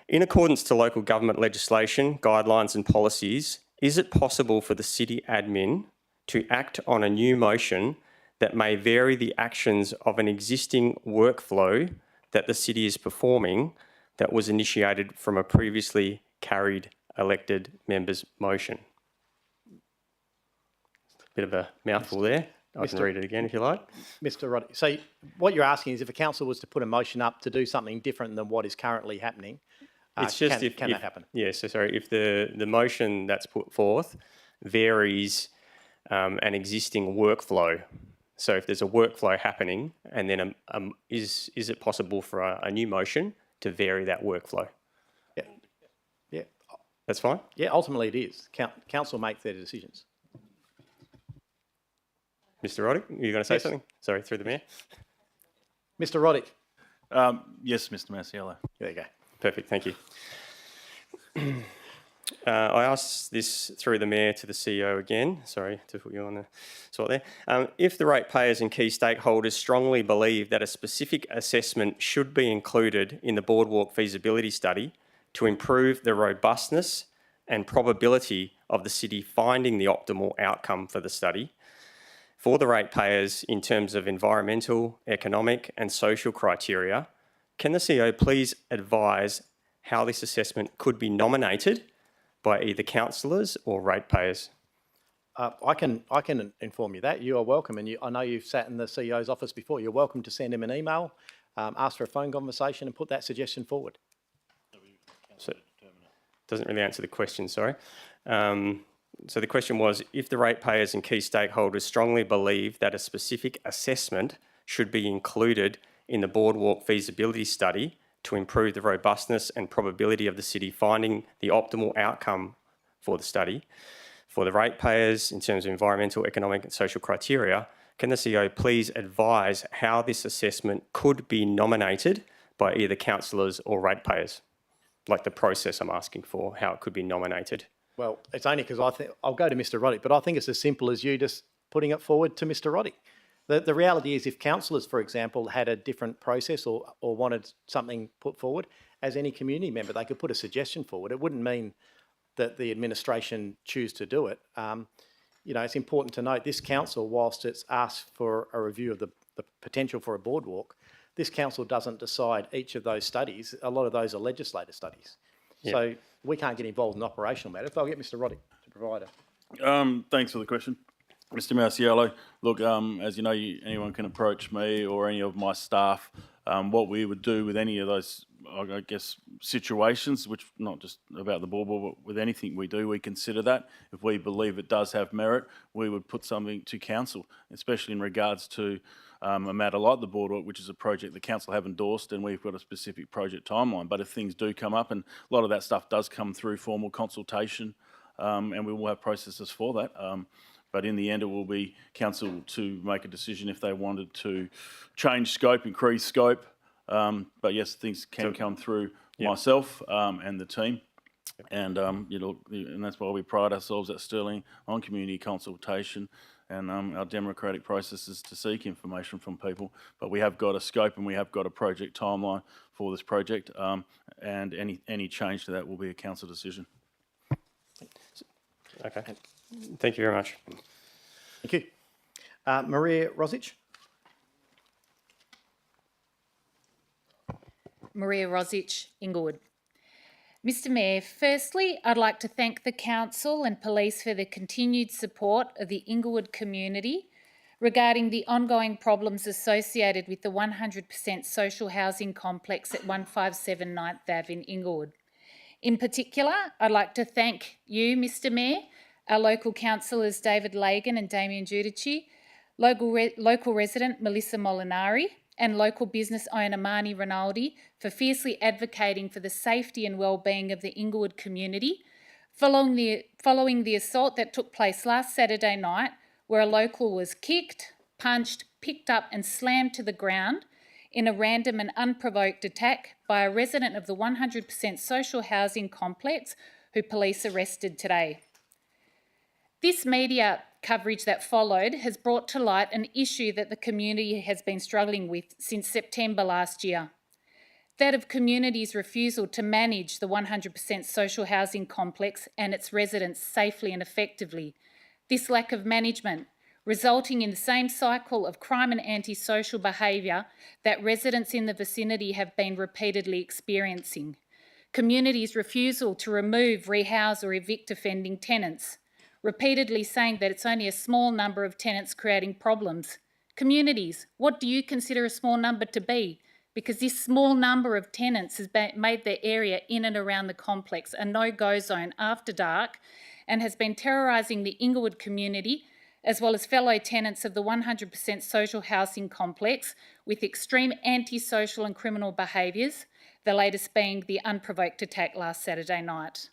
In accordance to local government legislation, guidelines and policies, is it possible for the city admin to act on a new motion that may vary the actions of an existing workflow that the city is performing that was initiated from a previously carried elected member's motion? Bit of a mouthful there. I can read it again if you like. Mr. Roddy, so what you're asking is if a council was to put a motion up to do something different than what is currently happening, it's just can that happen? Yeah, so sorry, if the motion that's put forth varies an existing workflow. So if there's a workflow happening, and then is it possible for a new motion to vary that workflow? Yeah. That's fine? Yeah, ultimately it is. Council make their decisions. Mr. Roddick, you going to say something? Sorry, through the Mayor. Mr. Roddick. Yes, Mr. Masello. There you go. Perfect, thank you. I asked this through the Mayor to the CEO again. Sorry to put you on the spot there. If the ratepayers and key stakeholders strongly believe that a specific assessment should be included in the boardwalk feasibility study to improve the robustness and probability of the city finding the optimal outcome for the study, for the ratepayers in terms of environmental, economic and social criteria, can the CEO please advise how this assessment could be nominated by either councillors or ratepayers? I can inform you that. You are welcome, and I know you've sat in the CEO's office before. You're welcome to send him an email, ask for a phone conversation and put that suggestion forward. So it doesn't really answer the question, sorry. So the question was, if the ratepayers and key stakeholders strongly believe that a specific assessment should be included in the boardwalk feasibility study to improve the robustness and probability of the city finding the optimal outcome for the study, for the ratepayers in terms of environmental, economic and social criteria, can the CEO please advise how this assessment could be nominated by either councillors or ratepayers? Like the process I'm asking for, how it could be nominated. Well, it's only because I'll go to Mr. Roddick, but I think it's as simple as you just putting it forward to Mr. Roddick. The reality is if councillors, for example, had a different process or wanted something put forward, as any community member, they could put a suggestion forward. It wouldn't mean that the administration choose to do it. It's important to note this council, whilst it's asked for a review of the potential for a boardwalk, this council doesn't decide each of those studies. A lot of those are legislative studies. Yeah. So we can't get involved in operational matters. I'll get Mr. Roddick to provide it. Thanks for the question. Mr. Masello, look, as you know, anyone can approach me or any of my staff. What we would do with any of those, I guess, situations, which not just about the board, but with anything we do, we consider that. If we believe it does have merit, we would put something to council, especially in regards to a matter like the boardwalk, which is a project the council have endorsed, and we've got a specific project timeline. But if things do come up, and a lot of that stuff does come through formal consultation, and we will have processes for that. But in the end, it will be council to make a decision if they wanted to change scope, increase scope. But yes, things can come through myself and the team. And, and that's why we pride ourselves at Stirling on community consultation and our democratic processes to seek information from people. But we have got a scope and we have got a project timeline for this project, and any change to that will be a council decision. Okay. Thank you very much. Thank you. Maria Rosich. Maria Rosich, Inglewood. Mr Mayor, firstly, I'd like to thank the Council and Police for the continued support of the Inglewood community regarding the ongoing problems associated with the 100% social housing complex at 157 9th Ave in Inglewood. In particular, I'd like to thank you, Mr Mayor, our local councillors David Lagan and Damien Giudici, local resident Melissa Molinari, and local business owner Marnie Rinaldi for fiercely advocating for the safety and well-being of the Inglewood community following the assault that took place last Saturday night, where a local was kicked, punched, picked up and slammed to the ground in a random and unprovoked attack by a resident of the 100% social housing complex who police arrested today. This media coverage that followed has brought to light an issue that the community has been struggling with since September last year, that of communities' refusal to manage the 100% social housing complex and its residents safely and effectively. This lack of management resulting in the same cycle of crime and antisocial behaviour that residents in the vicinity have been repeatedly experiencing. Communities' refusal to remove, rehouse or evict offending tenants, repeatedly saying that it's only a small number of tenants creating problems. Communities, what do you consider a small number to be? Because this small number of tenants has made their area in and around the complex a no-go zone after dark and has been terrorising the Inglewood community as well as fellow tenants of the 100% social housing complex with extreme antisocial and criminal behaviours, the latest being the unprovoked attack last Saturday night.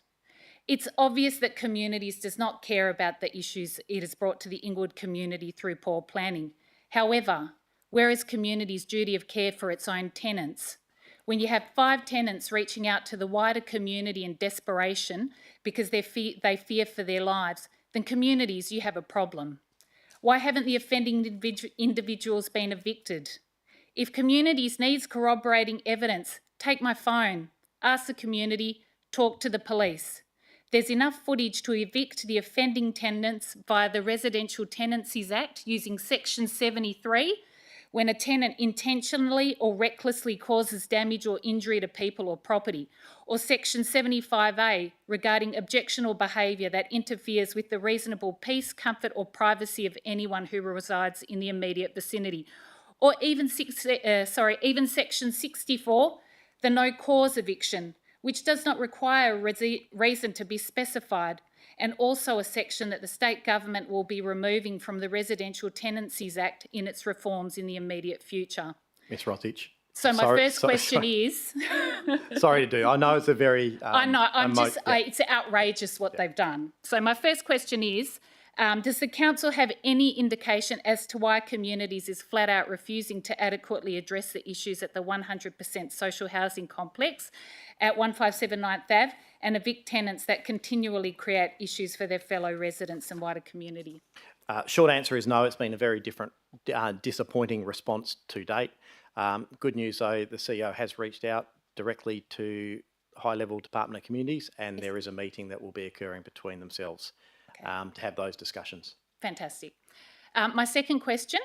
It's obvious that communities does not care about the issues it has brought to the Inglewood community through poor planning. However, where is community's duty of care for its own tenants? When you have 5 tenants reaching out to the wider community in desperation because they fear for their lives, then communities, you have a problem. Why haven't the offending individuals been evicted? If communities needs corroborating evidence, take my phone, ask the community, talk to the police. There's enough footage to evict the offending tenants via the Residential Tenancies Act using Section 73 when a tenant intentionally or recklessly causes damage or injury to people or property, or Section 75A regarding objectionable behaviour that interferes with the reasonable peace, comfort or privacy of anyone who resides in the immediate vicinity, or even Section 64, the no cause eviction, which does not require a reason to be specified, and also a section that the state government will be removing from the Residential Tenancies Act in its reforms in the immediate future. Ms Rosich. So my first question is... Sorry to do. I know it's a very... I know, it's outrageous what they've done. So my first question is, does the council have any indication as to why communities is flat out refusing to adequately address the issues at the 100% social housing complex at 157 9th Ave and evict tenants that continually create issues for their fellow residents and wider community? Short answer is no. It's been a very disappointing response to date. Good news though, the CEO has reached out directly to high-level Department of Communities, and there is a meeting that will be occurring between themselves to have those discussions. Fantastic. My second question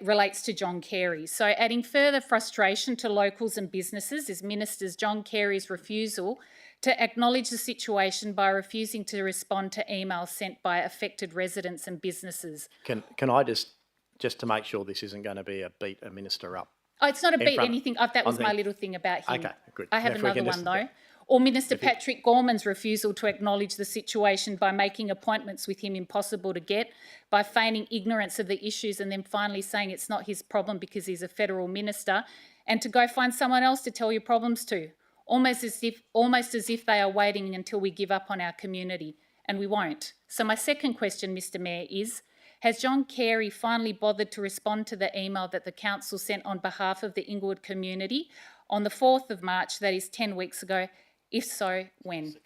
relates to John Carey. So adding further frustration to locals and businesses is Minister John Carey's refusal to acknowledge the situation by refusing to respond to emails sent by affected residents and businesses. Can I just to make sure this isn't going to be a beat a minister up Oh, it's not a in beat front- anything. That was on my the- little thing about him. Okay, good. I have If we another can one just- though. Or Minister Patrick Gorman's refusal to acknowledge the situation by making appointments with him impossible to get, by feigning ignorance of the issues and then finally saying it's not his problem because he's a federal minister, and to go find someone else to tell your problems to, almost as if they are waiting until we give up on our community, and we won't. So my second question, Mr Mayor, is, has John Carey finally bothered to respond to the email that the council sent on behalf of the Inglewood community on the 4th of March, that is 10 weeks ago? If so, when?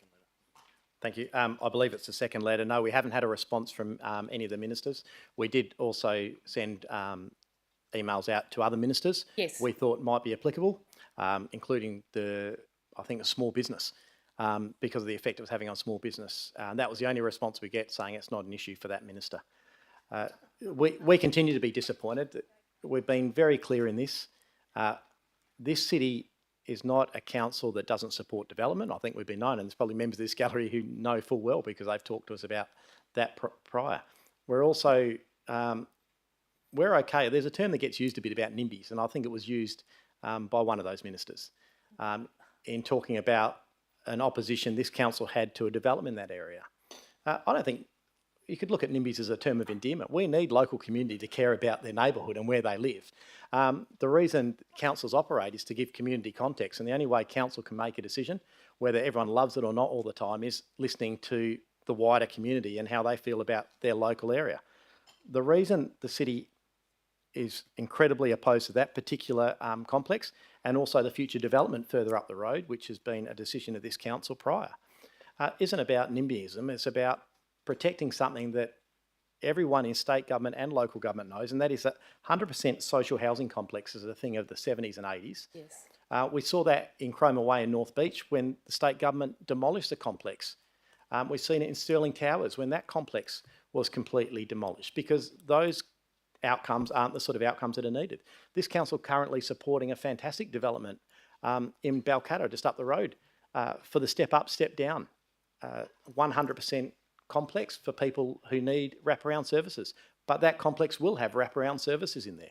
Thank you. I believe it's the second letter. No, we haven't had a response from any of the ministers. We did also send emails out to other ministers Yes. we thought might be applicable, including the small business, because of the effect it was having on small business. That was the only response we get, saying it's not an issue for that minister. We continue to be disappointed. We've been very clear in this. This city is not a council that doesn't support development. I think we've been known, and there's probably members of this gallery who know full well because they've talked to us about that prior. We're also, we're okay. There's a term that gets used a bit about NIMBYs, and I think it was used by one of those ministers in talking about an opposition this council had to a development in that area. I don't think you could look at NIMBYs as a term of endearment. We need local community to care about their neighbourhood and where they live. The reason councils operate is to give community context, and the only way council can make a decision, whether everyone loves it or not all the time, is listening to the wider community and how they feel about their local area. The reason the city is incredibly opposed to that particular complex, and also the future development further up the road, which has been a decision of this council prior, isn't about NIMBYism. It's about protecting something that everyone in state government and local government knows, and that is that 100% social housing complex is a thing of the 70s and 80s. Yes. We saw that in Cromer Way in North Beach when the state government demolished the complex. We've seen it in Stirling Towers when that complex was completely demolished, because those outcomes aren't the sort of outcomes that are needed. This council currently supporting a fantastic development in Balcatta, just up the road, for the step up, step down, 100% complex for people who need wraparound services. But that complex will have wraparound services in there.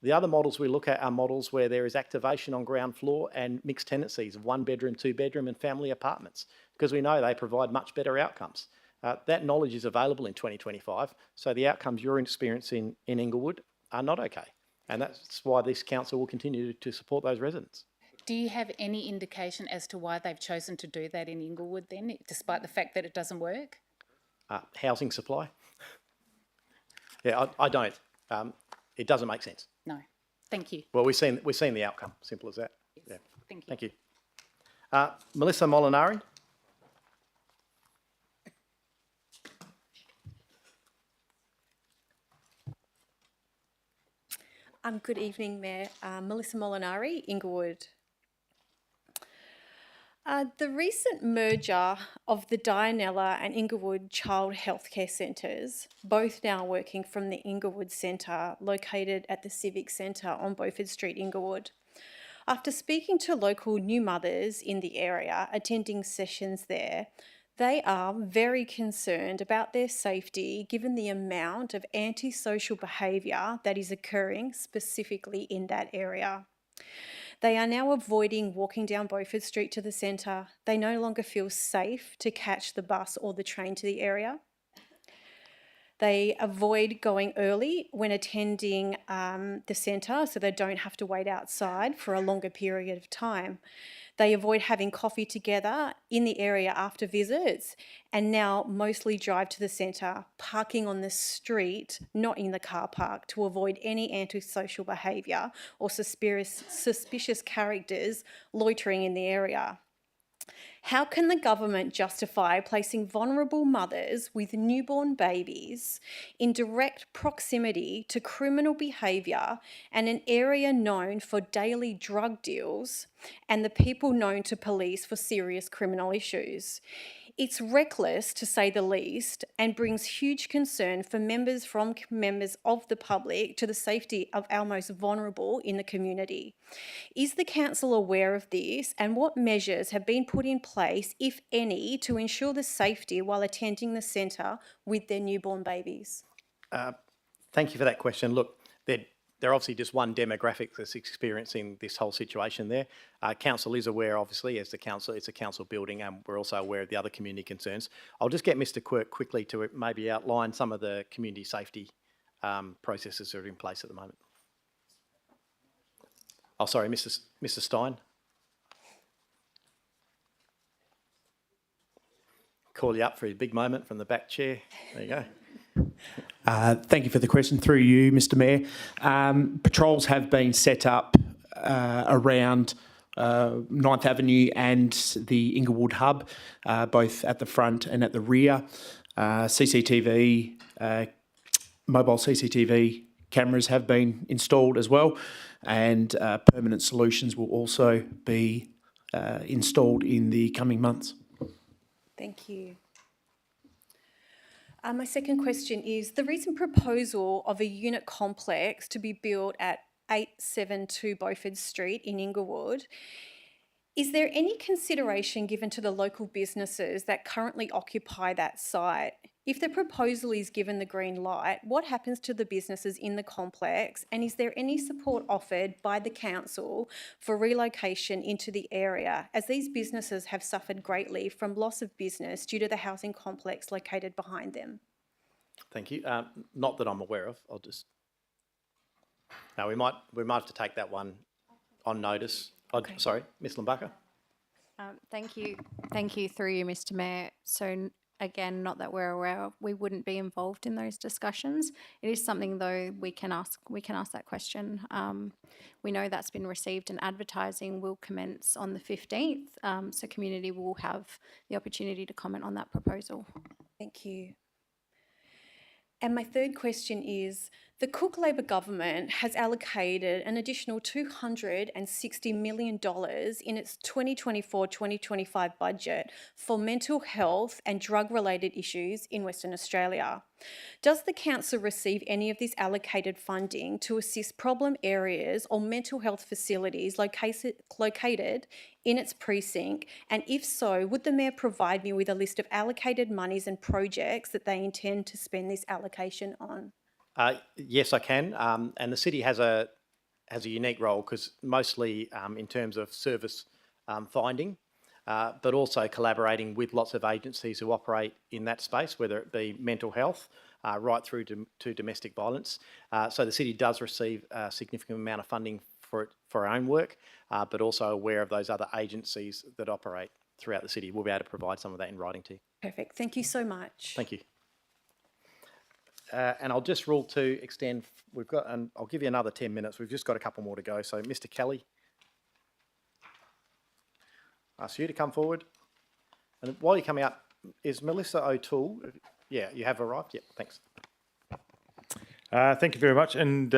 The other models we look at are models where there is activation on ground floor and mixed tenancies of 1 bedroom, 2 bedroom and family apartments, because we know they provide much better outcomes. That knowledge is available in 2025, so the outcomes you're experiencing in Inglewood are not okay. And that's why this council will continue to support those residents. Do you have any indication as to why they've chosen to do that in Inglewood then, despite the fact that it doesn't work? Housing supply? Yeah, I don't. It doesn't make sense. No. Thank you. Well, we've seen the outcome. Simple as that. Yes. Yeah. Thank you. Thank you. Melissa Molinari. Good evening, Mayor. Melissa Molinari, Inglewood. The recent merger of the Dianella and Inglewood Child Healthcare Centres, both now working from the Inglewood Centre, located at the Civic Centre on Beaufort Street, Inglewood. After speaking to local new mothers in the area, attending sessions there, they are very concerned about their safety given the amount of antisocial behaviour that is occurring specifically in that area. They are now avoiding walking down Beaufort Street to the centre. They no longer feel safe to catch the bus or the train to the area. They avoid going early when attending the centre so they don't have to wait outside for a longer period of time. They avoid having coffee together in the area after visits, and now mostly drive to the centre, parking on the street, not in the car park, to avoid any antisocial behaviour or suspicious characters loitering in the area. How can the government justify placing vulnerable mothers with newborn babies in direct proximity to criminal behaviour and an area known for daily drug deals and the people known to police for serious criminal issues? It's reckless, to say the least, and brings huge concern for members of the public to the safety of our most vulnerable in the community. Is the council aware of this, and what measures have been put in place, if any, to ensure the safety while attending the centre with their newborn babies? Thank you for that question. Look, there they're obviously just one demographic that's experiencing this whole situation there. Council is aware, obviously, as the council, it's a council building, and we're also aware of the other community concerns. I'll just get Mr Quirk quickly to maybe outline some of the community safety processes that are in place at the moment. Oh, sorry, Mr Stein. Call you up for a big moment from the back chair. There you go. Thank you for the question. Through you, Mr Mayor. Patrols have been set up around 9th Avenue and the Inglewood Hub, both at the front and at the rear. CCTV, mobile CCTV cameras have been installed as well, and permanent solutions will also be installed in the coming months. Thank you. My second question is, the recent proposal of a unit complex to be built at 872 Beaufort Street in Inglewood, is there any consideration given to the local businesses that currently occupy that site? If the proposal is given the green light, what happens to the businesses in the complex, and is there any support offered by the council for relocation into the area, as these businesses have suffered greatly from loss of business due to the housing complex located behind them? Thank you. Not that I'm aware of. I'll just... No, we might have to take that one on notice. Okay. Sorry, Ms Lumbacher. Thank you. Thank you, through you, Mr Mayor. So again, not that we're aware of, we wouldn't be involved in those discussions. It is something, though, we can ask that question. We know that's been received, and advertising will commence on the 15th, so community will have the opportunity to comment on that proposal. Thank you. And my third question is, the Cook Labor government has allocated an additional $260 million in its 2024-2025 budget for mental health and drug-related issues in Western Australia. Does the council receive any of this allocated funding to assist problem areas or mental health facilities located in its precinct? And if so, would the Mayor provide me with a list of allocated monies and projects that they intend to spend this allocation on? Yes, I can. And the city has a unique role, because mostly in terms of service finding, but also collaborating with lots of agencies who operate in that space, whether it be mental health, right through to domestic violence. So the city does receive a significant amount of funding for our own work, but also aware of those other agencies that operate throughout the city. We'll be able to provide some of that in writing to you. Perfect. Thank you so much. Thank you. And I'll just rule to extend, we've got, and I'll give you another 10 minutes. We've just got a couple more to go. So Mr Kelly, ask you to come forward. And while you're coming up, is Melissa O'Toole? Yeah, you have arrived? Yeah, thanks. Thank you very much, and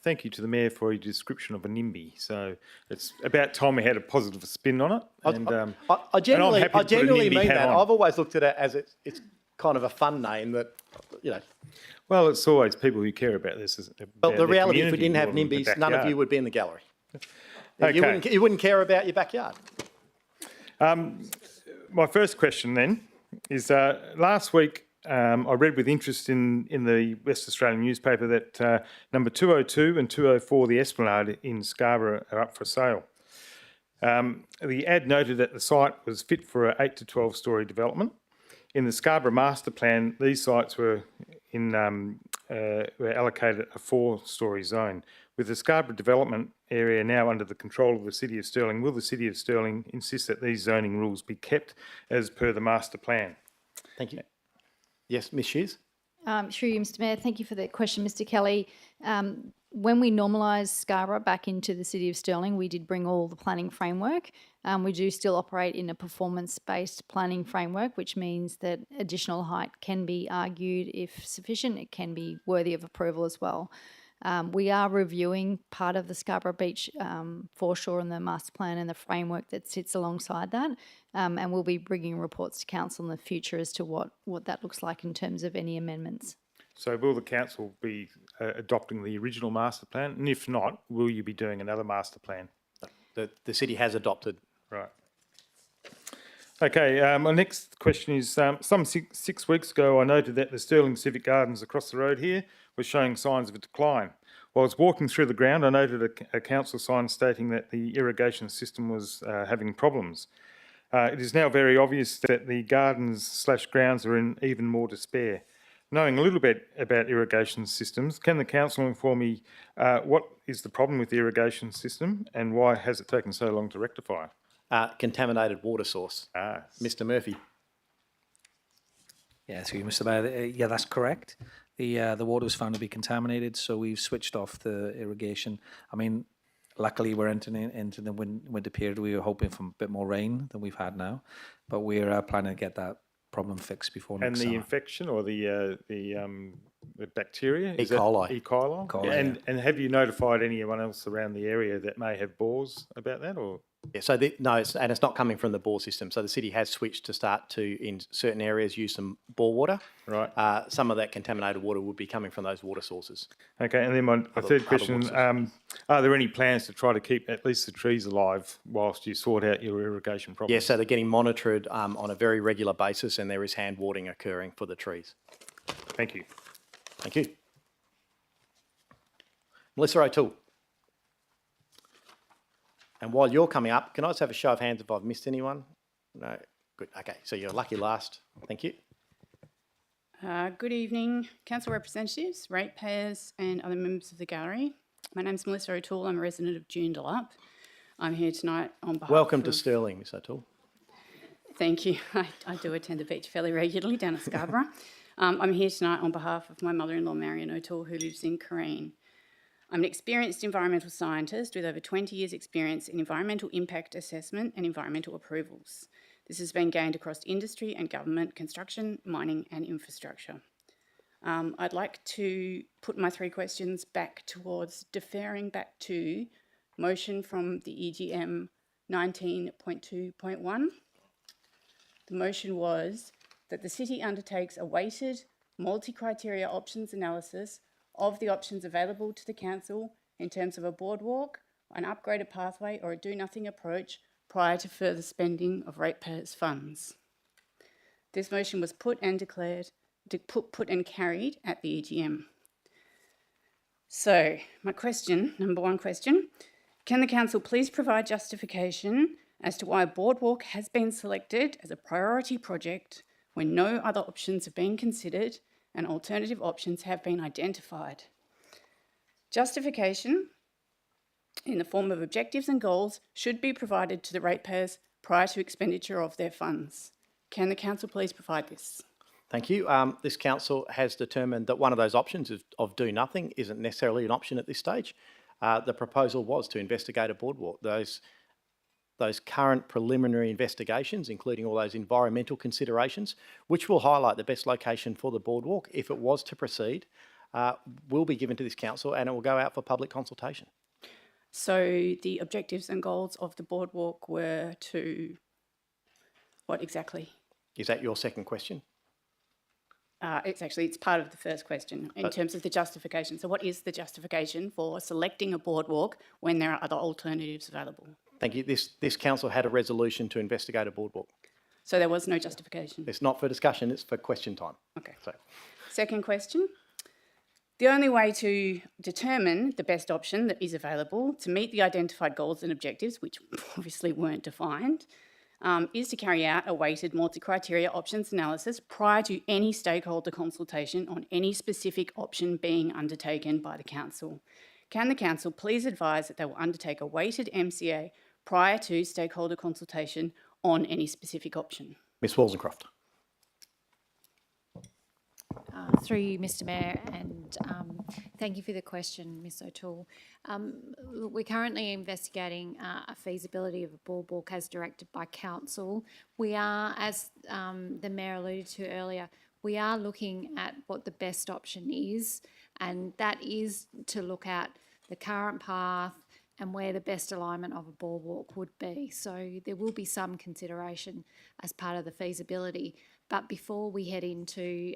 thank you to the Mayor for your description of a NIMBY. So it's about time we had a positive spin on it. And, I genuinely mean that. On. I've always looked at it as it's kind of a fun name that, you know. Well, it's always people who care about this. But the reality, if we didn't have NIMBYs, none of you would be in the gallery. Okay. You wouldn't care about your backyard. My first question then is, last week I read with interest in the West Australian newspaper that number 202 and 204, the Esplanade in Scarra, are up for sale. The ad noted that the site was fit for an 8 to 12 storey development. In the Scarborough Master Plan, these sites were allocated a 4-storey zone. With the Scarborough development area now under the control of the City of Stirling, will the City of Stirling insist that these zoning rules be kept as per the Master Plan? Thank you. Yes, Ms Shears. Through you, Mr Mayor. Thank you for that question, Mr Kelly. When we normalised Scarra back into the City of Stirling, we did bring all the planning framework. We do still operate in a performance-based planning framework, which means that additional height can be argued if sufficient. It can be worthy of approval as well. We are reviewing part of the Scarborough Beach foreshore and the master plan and the framework that sits alongside that, and we'll be bringing reports to council in the future as to what that looks like in terms of any amendments. So will the council be adopting the original master plan? And if not, will you be doing another master plan? The city has adopted. Right. Okay, my next question is, some 6 weeks ago I noted that the Stirling Civic Gardens across the road here was showing signs of a decline. While I was walking through the ground, I noted a council sign stating that the irrigation system was having problems. It is now very obvious that the gardens/grounds are in even more despair. Knowing a little bit about irrigation systems, can the council inform me what is the problem with the irrigation system and why has it taken so long to rectify? Contaminated water source. Mr Murphy. Yeah, through you, Mr. Mayor. Yeah, that's correct. The water was found to be contaminated, so we've switched off the irrigation. I mean, luckily we're entering into the winter period. We were hoping for a bit more rain than we've had now, but we're planning to get that problem fixed before next summer. And the infection or the bacteria? E. coli. E. coli. coli, and have you notified anyone else around the area that may have bores about that, or? Yeah, so it's not coming from the bore system. So the city has switched to start to, in certain areas, use some bore water. Right. Some of that contaminated water would be coming from those water sources. Okay, and then my third question, are there any plans to try to keep at least the trees alive whilst you sort out your irrigation problem? Yes, so they're getting monitored on a very regular basis, and there is hand watering occurring for the trees. Thank you. Thank you. Melissa O'Toole. And while you're coming up, can I just have a show of hands if I've missed anyone? No? Good. Okay, so you're lucky last. Thank you. Good evening, council representatives, ratepayers and other members of the gallery. My name's Melissa O'Toole. I'm a resident of Joondalup. I'm here tonight on behalf Welcome to Stirling, Miss O'Toole. Thank you. I do attend the beach fairly regularly down at Scarra. I'm here tonight on behalf of my mother-in-law, Marion O'Toole, who lives in Careen. I'm an experienced environmental scientist with over 20 years' experience in environmental impact assessment and environmental approvals. This has been gained across industry and government, construction, mining and infrastructure. I'd like to put my three questions back towards deferring back to motion from the EGM 19.2.1. The motion was that the city undertakes a weighted multi-criteria options analysis of the options available to the council in terms of a boardwalk, an upgraded pathway or a do-nothing approach prior to further spending of ratepayers' funds. This motion was put and carried at the EGM. So, my question, number one question, can the council please provide justification as to why a boardwalk has been selected as a priority project when no other options have been considered and alternative options have been identified? Justification in the form of objectives and goals should be provided to the ratepayers prior to expenditure of their funds. Can the council please provide this? Thank you. This council has determined that one of those options of do nothing isn't necessarily an option at this stage. The proposal was to investigate a boardwalk. Those current preliminary investigations, including all those environmental considerations, which will highlight the best location for the boardwalk, if it was to proceed, will be given to this council and it will go out for public consultation. So the objectives and goals of the boardwalk were to what exactly? Is that your second question? It's part of the first question in terms of the justification. So what is the justification for selecting a boardwalk when there are other alternatives available? Thank you. This council had a resolution to investigate a boardwalk. So there was no justification? It's not for discussion, it's for question time. Okay. So, second question. The only way to determine the best option that is available to meet the identified goals and objectives, which obviously weren't defined, is to carry out a weighted multi-criteria options analysis prior to any stakeholder consultation on any specific option being undertaken by the council. Can the council please advise that they will undertake a weighted MCA prior to stakeholder consultation on any specific option? Ms Walsencroft. Through you, Mr Mayor, and thank you for the question, Ms O'Toole. We're currently investigating a feasibility of a boardwalk as directed by council. We are, as the Mayor alluded to earlier, we are looking at what the best option is, and that is to look at the current path and where the best alignment of a boardwalk would be. So there will be some consideration as part of the feasibility. But before we head into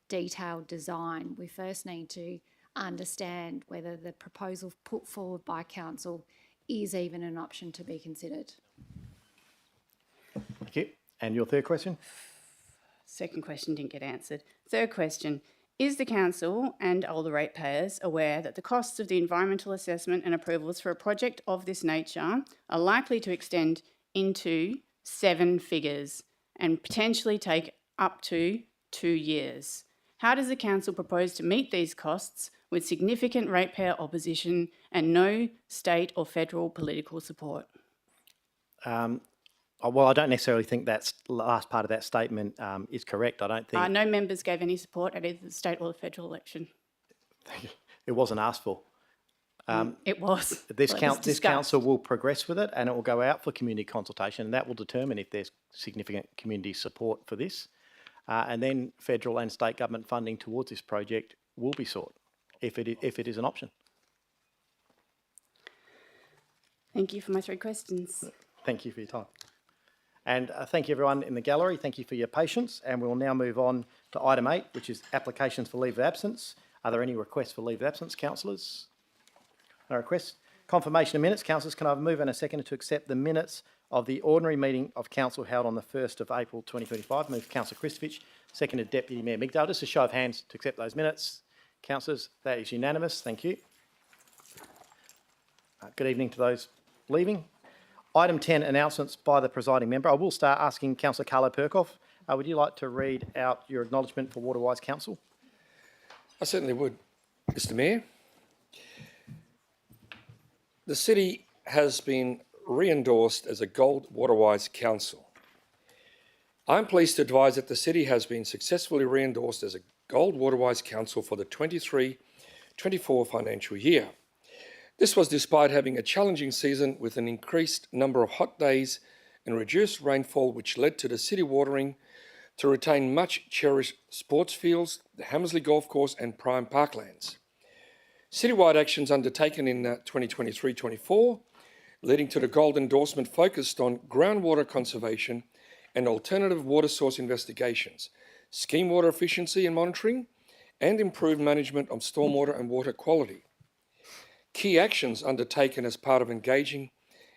detailed design, we first need to understand whether the proposal put forward by council is even an option to be considered. Thank you. And your third question? Second question didn't get answered. Third question. Is the council and older ratepayers aware that the costs of the environmental assessment and approvals for a project of this nature are likely to extend into 7 figures and potentially take up to 2 years? How does the council propose to meet these costs with significant ratepayer opposition and no state or federal political support? Well, I don't necessarily think that last part of that statement is correct. I don't think No members gave any support at either the state or the federal election. it wasn't asked for. It was. This Well, it was this council will progress with it, and it will go out for community consultation, and that will determine if there's significant community support for this. And then federal and state government funding towards this project will be sought if it is an option. Thank you for my 3 questions. Thank you for your time. And thank you everyone in the gallery. Thank you for your patience. And we'll now move on to item 8, which is applications for leave of absence. Are there any requests for leave of absence, councillors? No requests. Confirmation of minutes. Councillors, can I have a move and a second to accept the minutes of the ordinary meeting of council held on the 1st of April 2025? Move Councillor Christovich, seconded Deputy Mayor Migdale. Just a show of hands to accept those minutes. Councillors, that is unanimous. Thank you. Good evening to those leaving. Item 10, announcements by the presiding member. I will start asking Councillor Carlo Perkoff. Would you like to read out your acknowledgement for Waterwise Council? I certainly would, Mr Mayor. The city has been re-endorsed as a Gold Waterwise Council. I'm pleased to advise that the city has been successfully re-endorsed as a Gold Waterwise Council for the 23-24 financial year. This was despite having a challenging season with an increased number of hot days and reduced rainfall, which led to the city watering to retain much cherished sports fields, the Hammersley Golf Course and prime parklands. Citywide actions undertaken in 2023-24, leading to the gold endorsement, focused on groundwater conservation and alternative water source investigations, scheme water efficiency and monitoring, and improved management of stormwater and water quality. Key actions undertaken as part of engaging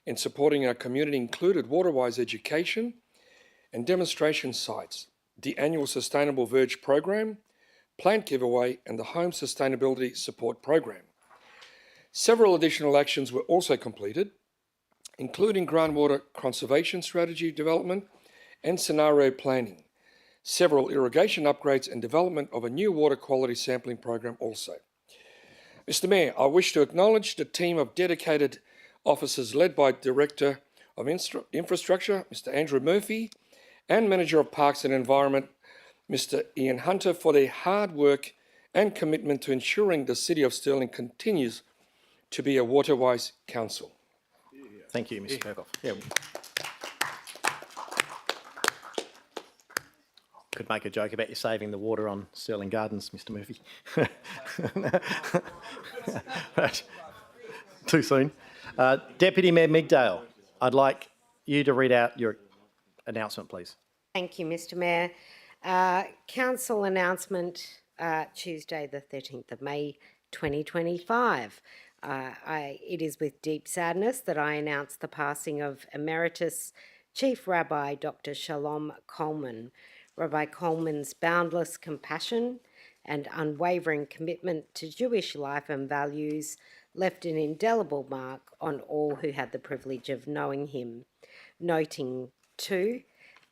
and supporting our community included Waterwise education and demonstration sites, the annual Sustainable Verge program, plant giveaway, and the Home Sustainability Support Program. Several additional actions were also completed, including groundwater conservation strategy development and scenario planning, several irrigation upgrades and development of a new water quality sampling program also. Mr Mayor, I wish to acknowledge the team of dedicated officers led by Director of Infrastructure, Mr Andrew Murphy, and Manager of Parks and Environment, Mr Ian Hunter, for their hard work and commitment to ensuring the City of Stirling continues to be a Waterwise Council. Thank you, Mr Perkoff. Yeah. Could make a joke about you saving the water on Stirling Gardens, Mr Murphy. Too soon. Deputy Mayor Migdale, I'd like you to read out your announcement, please. Thank you, Mr Mayor. Council announcement, Tuesday the 13th of May 2025. It is with deep sadness that I announce the passing of Emeritus Chief Rabbi Dr. Shalom Coleman. Rabbi Coleman's boundless compassion and unwavering commitment to Jewish life and values left an indelible mark on all who had the privilege of knowing him. Noting, too,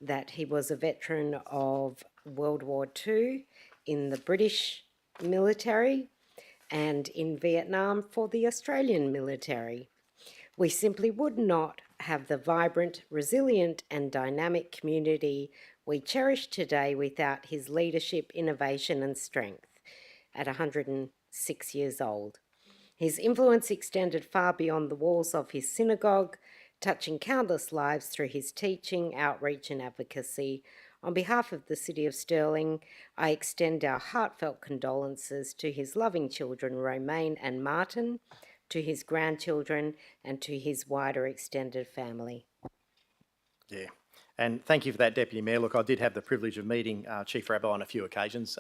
that he was a veteran of World War II in the British military and in Vietnam for the Australian military. We simply would not have the vibrant, resilient and dynamic community we cherish today without his leadership, innovation and strength at 106 years old. His influence extended far beyond the walls of his synagogue, touching countless lives through his teaching, outreach and advocacy. On behalf of the City of Stirling, I extend our heartfelt condolences to his loving children, Romaine and Martin, to his grandchildren and to his wider extended family. Yeah. And thank you for that, Deputy Mayor. Look, I did have the privilege of meeting Chief Rabbi on a few occasions,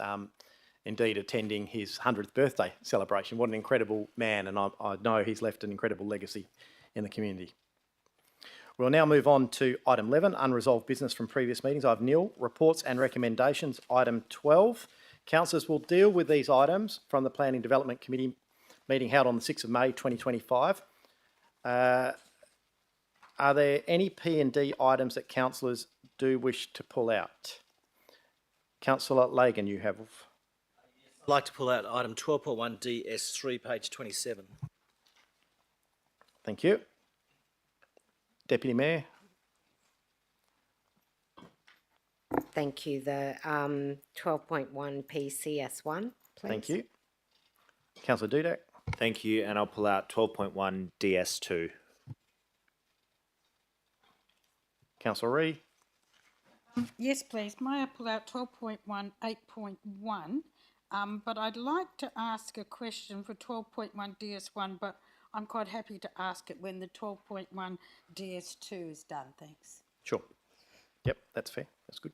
indeed attending his 100th birthday celebration. What an incredible man, and I know he's left an incredible legacy in the community. We'll now move on to item 11, unresolved business from previous meetings. I have nil, reports and recommendations. Item 12, Councillors will deal with these items from the Planning Development Committee meeting held on the 6th of May 2025. Are there any P&D items that councillors do wish to pull out? Councillor Lagan, you have. I'd like to pull out item 12.1 DS3, page 27. Thank you. Deputy Mayor. Thank you. The 12.1 PCS1, please. Thank you. Councillor Dudek. Thank you, and I'll pull out 12.1 DS2. Councillor Ree. Yes, please. May I pull out 12.1, 8.1? But I'd like to ask a question for 12.1 DS1, but I'm quite happy to ask it when the 12.1 DS2 is done. Thanks. Sure. Yep, that's fair. That's good.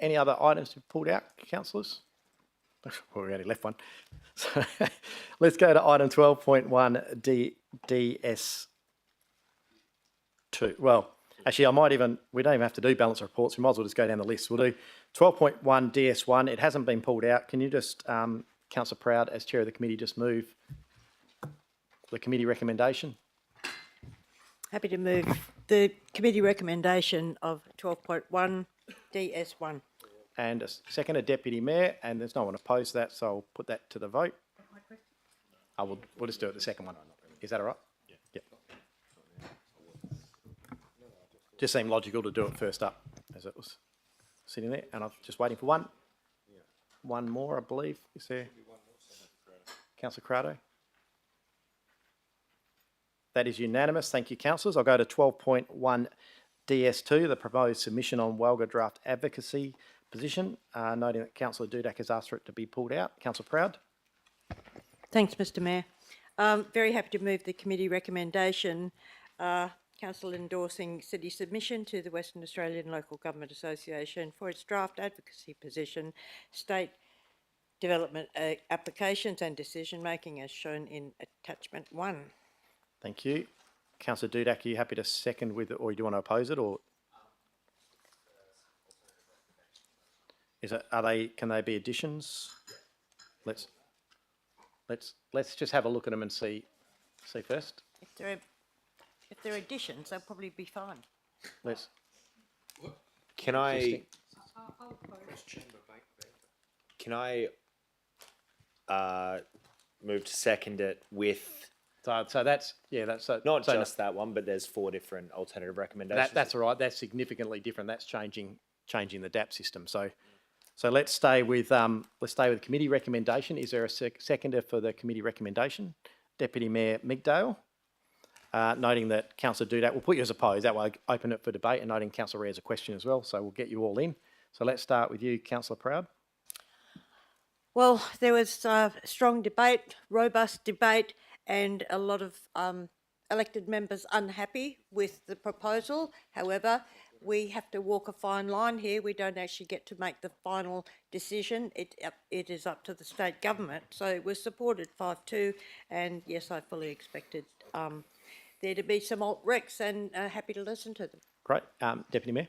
Any other items to be pulled out, councillors? Well, we only left one. So let's go to item 12.1 DS2. Well, actually, we don't even have to do balance reports. We might as well just go down the list. We'll do 12.1 DS1. It hasn't been pulled out. Can you just, Councillor Proud, as Chair of the committee, just move the committee recommendation? Happy to move the committee recommendation of 12.1 DS1. And a second, Deputy Mayor, and there's no one opposed to that, so I'll put that to the vote. We'll just do it the second one. Is that all right? Yeah. Yep. Just seemed logical to do it first up, as it was sitting there, and I'm just waiting for one. One more, I believe. Is there? Councillor Crowdo? That is unanimous. Thank you, councillors. I'll go to 12.1 DS2, the proposed submission on Walga draft advocacy position, noting that Councillor Dudek has asked for it to be pulled out. Councillor Proud? Thanks, Mr Mayor. Very happy to move the committee recommendation. Council endorsing city submission to the Western Australian Local Government Association for its draft advocacy position, state development applications and decision making as shown in attachment 1. Thank you. Councillor Dudek, are you happy to second with it, or do you want to oppose it, or can they be additions? Let's just have a look at them and see first. If they're additions, they'll probably be fine. Can I move to second it with? So that's not just that one, but there's 4 different alternative recommendations. That's all right. That's significantly different. That's changing the DAP system. So let's stay with committee recommendation. Is there a seconder for the committee recommendation? Deputy Mayor Migdale. Noting that Councillor Dudek, we'll put you as opposed. That way, I open it for debate, and noting Councillor Ree has a question as well. So we'll get you all in. So let's start with you, Councillor Proud. Well, there was strong debate, robust debate, and a lot of elected members unhappy with the proposal. However, we have to walk a fine line here. We don't actually get to make the final decision. It is up to the state government. So it was supported 5-2, and yes, I fully expected there to be some alt-recs, and happy to listen to them. Great. Deputy Mayor?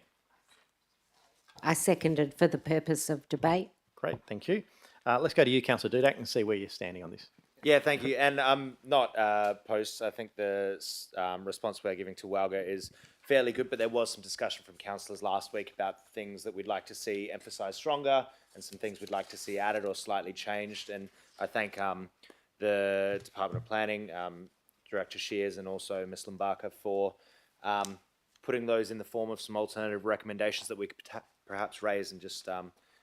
I seconded for the purpose of debate. Great, thank you. Let's go to you, Councillor Dudek, and see where you're standing on this. Yeah, thank you. And I'm not opposed. I think the response we're giving to Walga is fairly good, but there was some discussion from councillors last week about things that we'd like to see emphasised stronger and some things we'd like to see added or slightly changed. And I thank the Department of Planning, Director Shears, and also Ms Limbaka for putting those in the form of some alternative recommendations that we could perhaps raise and just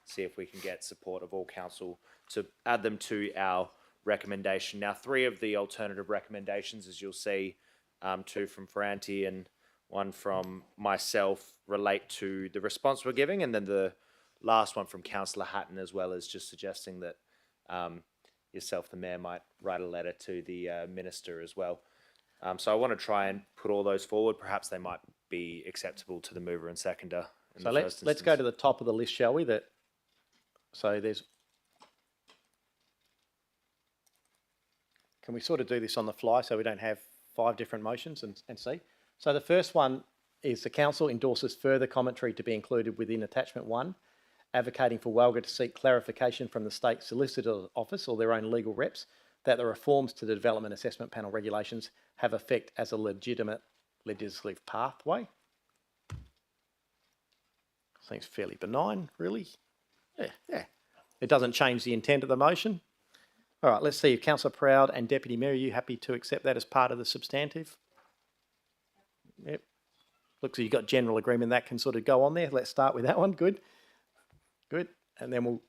see if we can get support of all council to add them to our recommendation. Now, 3 of the alternative recommendations, as you'll see, 2 from Ferranti and 1 from myself, relate to the response we're giving, and then the last one from Councillor Hatton as well, is just suggesting that yourself, the Mayor, might write a letter to the Minister as well. So I want to try and put all those forward. Perhaps they might be acceptable to the mover and seconder. So let's go to the top of the list, shall we? Can we sort of do this on the fly so we don't have 5 different motions and see? So the first one is the council endorses further commentary to be included within attachment 1 advocating for Walga to seek clarification from the State Solicitor's Office or their own legal reps that the reforms to the Development Assessment Panel regulations have effect as a legitimate legislative pathway. Seems fairly benign, really. Yeah. It doesn't change the intent of the motion. All right, let's see if Councillor Proud and Deputy Mayor, are you happy to accept that as part of the substantive? Yep. Looks like you've got general agreement that can sort of go on there. Let's start with that one. Good. And then we'll...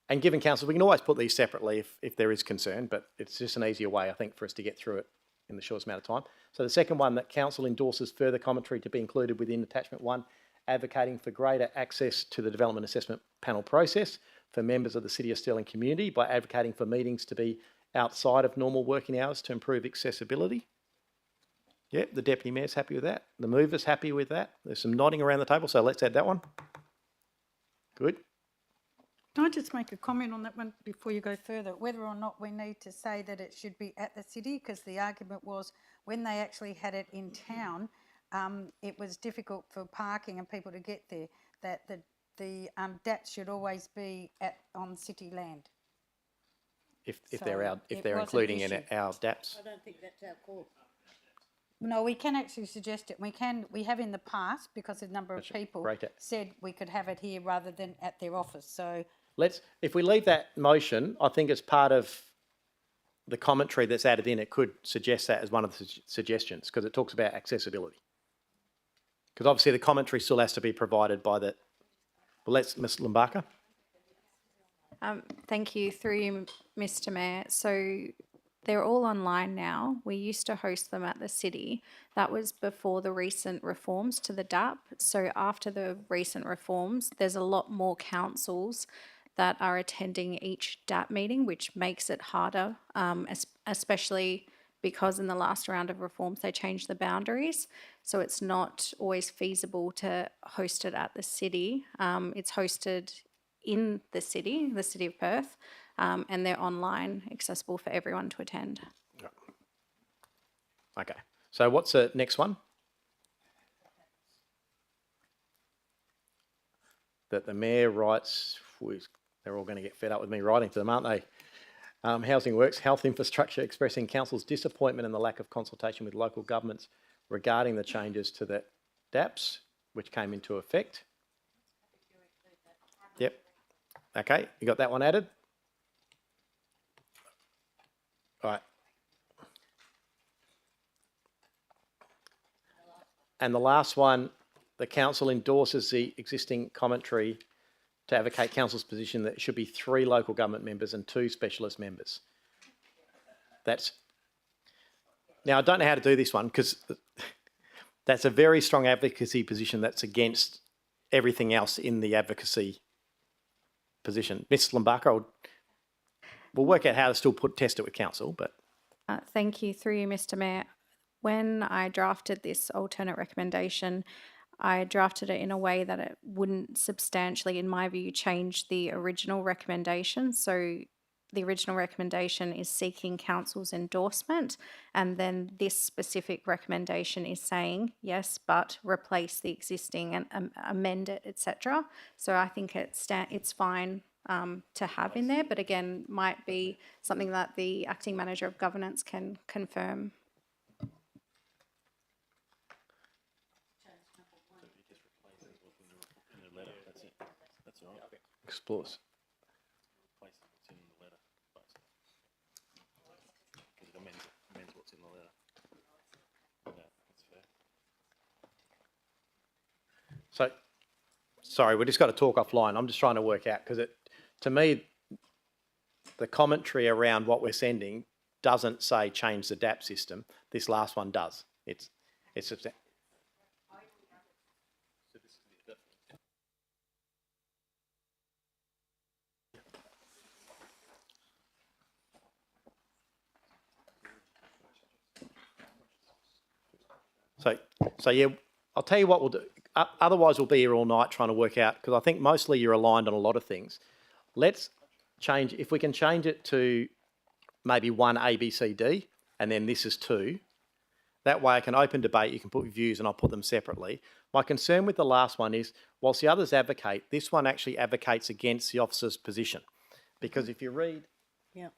And given council, we can always put these separately if there is concern, but it's just an easier way, I think, for us to get through it in the shortest amount of time. So the second one, that council endorses further commentary to be included within attachment 1, advocating for greater access to the Development Assessment Panel process for members of the City of Stirling community by advocating for meetings to be outside of normal working hours to improve accessibility. Yep, the Deputy Mayor's happy with that. The mover's happy with that. There's some nodding around the table, so let's add that one. Good. Can I just make a comment on that one before you go further? Whether or not we need to say that it should be at the city, because the argument was when they actually had it in town, it was difficult for parking and people to get there, that the DAPs should always be on city land. If they're including in our DAPs. I don't think that's our call. No, we can actually suggest it. We have in the past, because a number of people said we could have it here rather than at their office. So if we leave that motion, I think as part of the commentary that's added in, it could suggest that as one of the suggestions, because it talks about accessibility. Because obviously the commentary still has to be provided by the... Well, let's, Ms Lumbaka. Thank you, through you, Mr Mayor. So they're all online now. We used to host them at the city. That was before the recent reforms to the DAP. So after the recent reforms, there's a lot more councils that are attending each DAP meeting, which makes it harder, especially because in the last round of reforms, they changed the boundaries. So it's not always feasible to host it at the city. It's hosted in the city of Perth, and they're online, accessible for everyone to attend. Okay. So what's the next one? That the Mayor writes, they're all going to get fed up with me writing to them, aren't they? Housing Works, Health Infrastructure, expressing Council's disappointment in the lack of consultation with local governments regarding the changes to the DAPs, which came into effect. Yep. Okay, you got that one added? All right. And the last one, the Council endorses the existing commentary to advocate Council's position that it should be 3 local government members and 2 specialist members. Now, I don't know how to do this one because that's a very strong advocacy position that's against everything else in the advocacy position. Ms Lumbaka, we'll work out how to still test it with Council, but... Thank you, through you, Mr Mayor. When I drafted this alternate recommendation, I drafted it in a way that it wouldn't substantially, in my view, change the original recommendation. So the original recommendation is seeking Council's endorsement, and then this specific recommendation is saying, yes, but replace the existing and amend it, etc. So I think it's fine to have in there, but again, might be something that the Acting Manager of Governance can confirm. Explores. So, sorry, we just got to talk offline. I'm just trying to work out because to me, the commentary around what we're sending doesn't say change the DAP system. This last one does. It's So yeah, I'll tell you what we'll do. Otherwise, we'll be here all night trying to work out, because I think mostly you're aligned on a lot of things. Let's change, if we can change it to maybe 1 A, B, C, D, and then this is 2. That way I can open debate, you can put your views and I'll put them separately. My concern with the last one is, whilst the others advocate, this one actually advocates against the officer's position. Because if you read Yeah.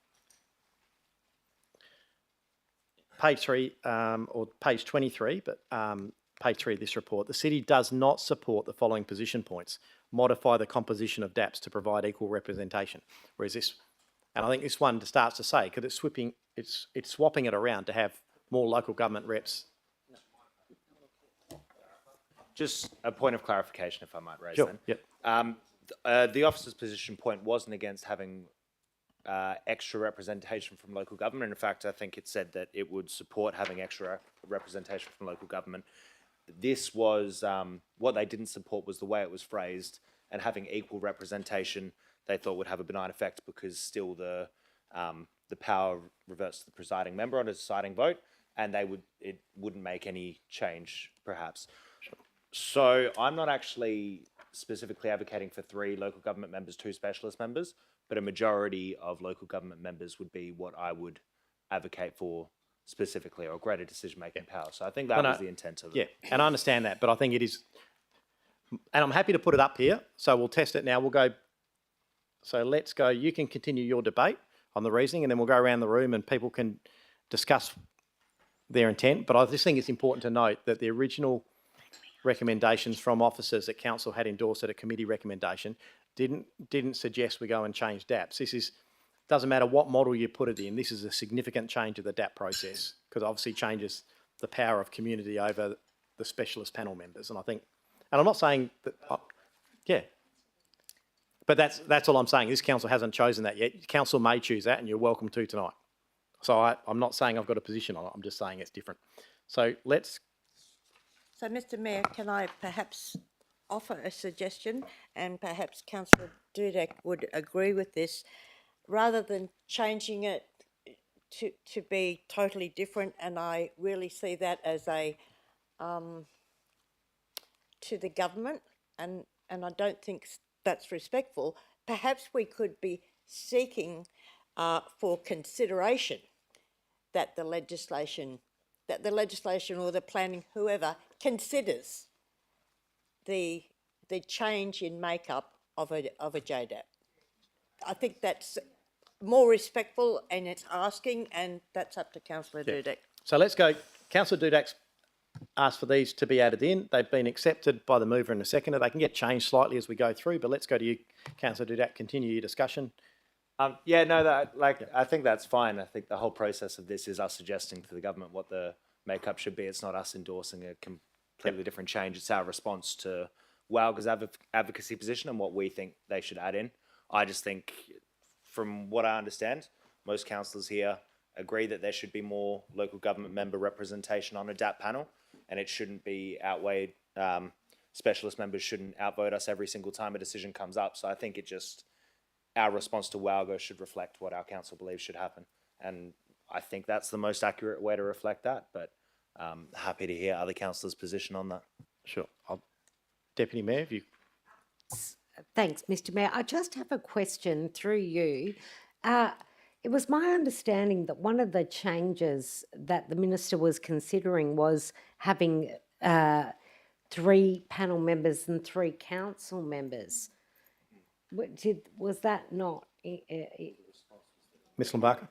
page 3, or page 23, but page 3 of this report, the city does not support the following position points. Modify the composition of DAPs to provide equal representation. Whereas this, and I think this one starts to say, because it's swapping it around to have more local government reps. Just a point of clarification, if I might raise Sure, then. yep. The officer's position point wasn't against having extra representation from local government. In fact, I think it said that it would support having extra representation from local government. This was, what they didn't support was the way it was phrased, and having equal representation they thought would have a benign effect because still the power reverts to the presiding member on a deciding vote, and it wouldn't make any change, perhaps. So I'm not actually specifically advocating for 3 local government members, 2 specialist members, but a majority of local government members would be what I would advocate for specifically, or greater decision-making power. So I think that was the intent of it. Yeah, and I understand that, but I think it is, and I'm happy to put it up here, so we'll test it now. We'll go, so let's go, you can continue your debate on the reasoning, and then we'll go around the room and people can discuss their intent. But I just think it's important to note that the original recommendations from officers that council had endorsed at a committee recommendation didn't suggest we go and change DAPs. This doesn't matter what model you put it in, this is a significant change of the DAP process, because obviously changes the power of community over the specialist panel members. And I think, and I'm not saying that, yeah, but that's all I'm saying. This council hasn't chosen that yet. Council may choose that, and you're welcome to tonight. So I'm not saying I've got a position on it, I'm just saying it's different. So let's. So, Mr Mayor, can I perhaps offer a suggestion, and perhaps Councillor Dudek would agree with this, rather than changing it to be totally different, and I really see that as a to the government, and I don't think that's respectful. Perhaps we could be seeking for consideration that the legislation or the planning, whoever, considers the change in makeup of a JDAP. I think that's more respectful, and it's asking, and that's up to Councillor Dudek. So let's go. Councillor Dudek's asked for these to be added in. They've been accepted by the mover and the seconder. They can get changed slightly as we go through, but let's go to you, Councillor Dudek. Continue your discussion. Yeah, no, I think that's fine. I think the whole process of this is us suggesting to the government what the makeup should be. It's not us endorsing a completely different change. It's our response to WALGA's advocacy position and what we think they should add in. I just think, from what I understand, most councillors here agree that there should be more local government member representation on a DAP panel, and it shouldn't be outweighed. Specialist members shouldn't outvote us every single time a decision comes up. So I think our response to WALGA should reflect what our council believes should happen. And I think that's the most accurate way to reflect that, but happy to hear other councillors' position on that. Sure. Deputy Mayor, if you... Thanks, Mr Mayor. I just have a question through you. It was my understanding that one of the changes that the Minister was considering was having 3 panel members and 3 council members. Was that not? Ms Lombardo?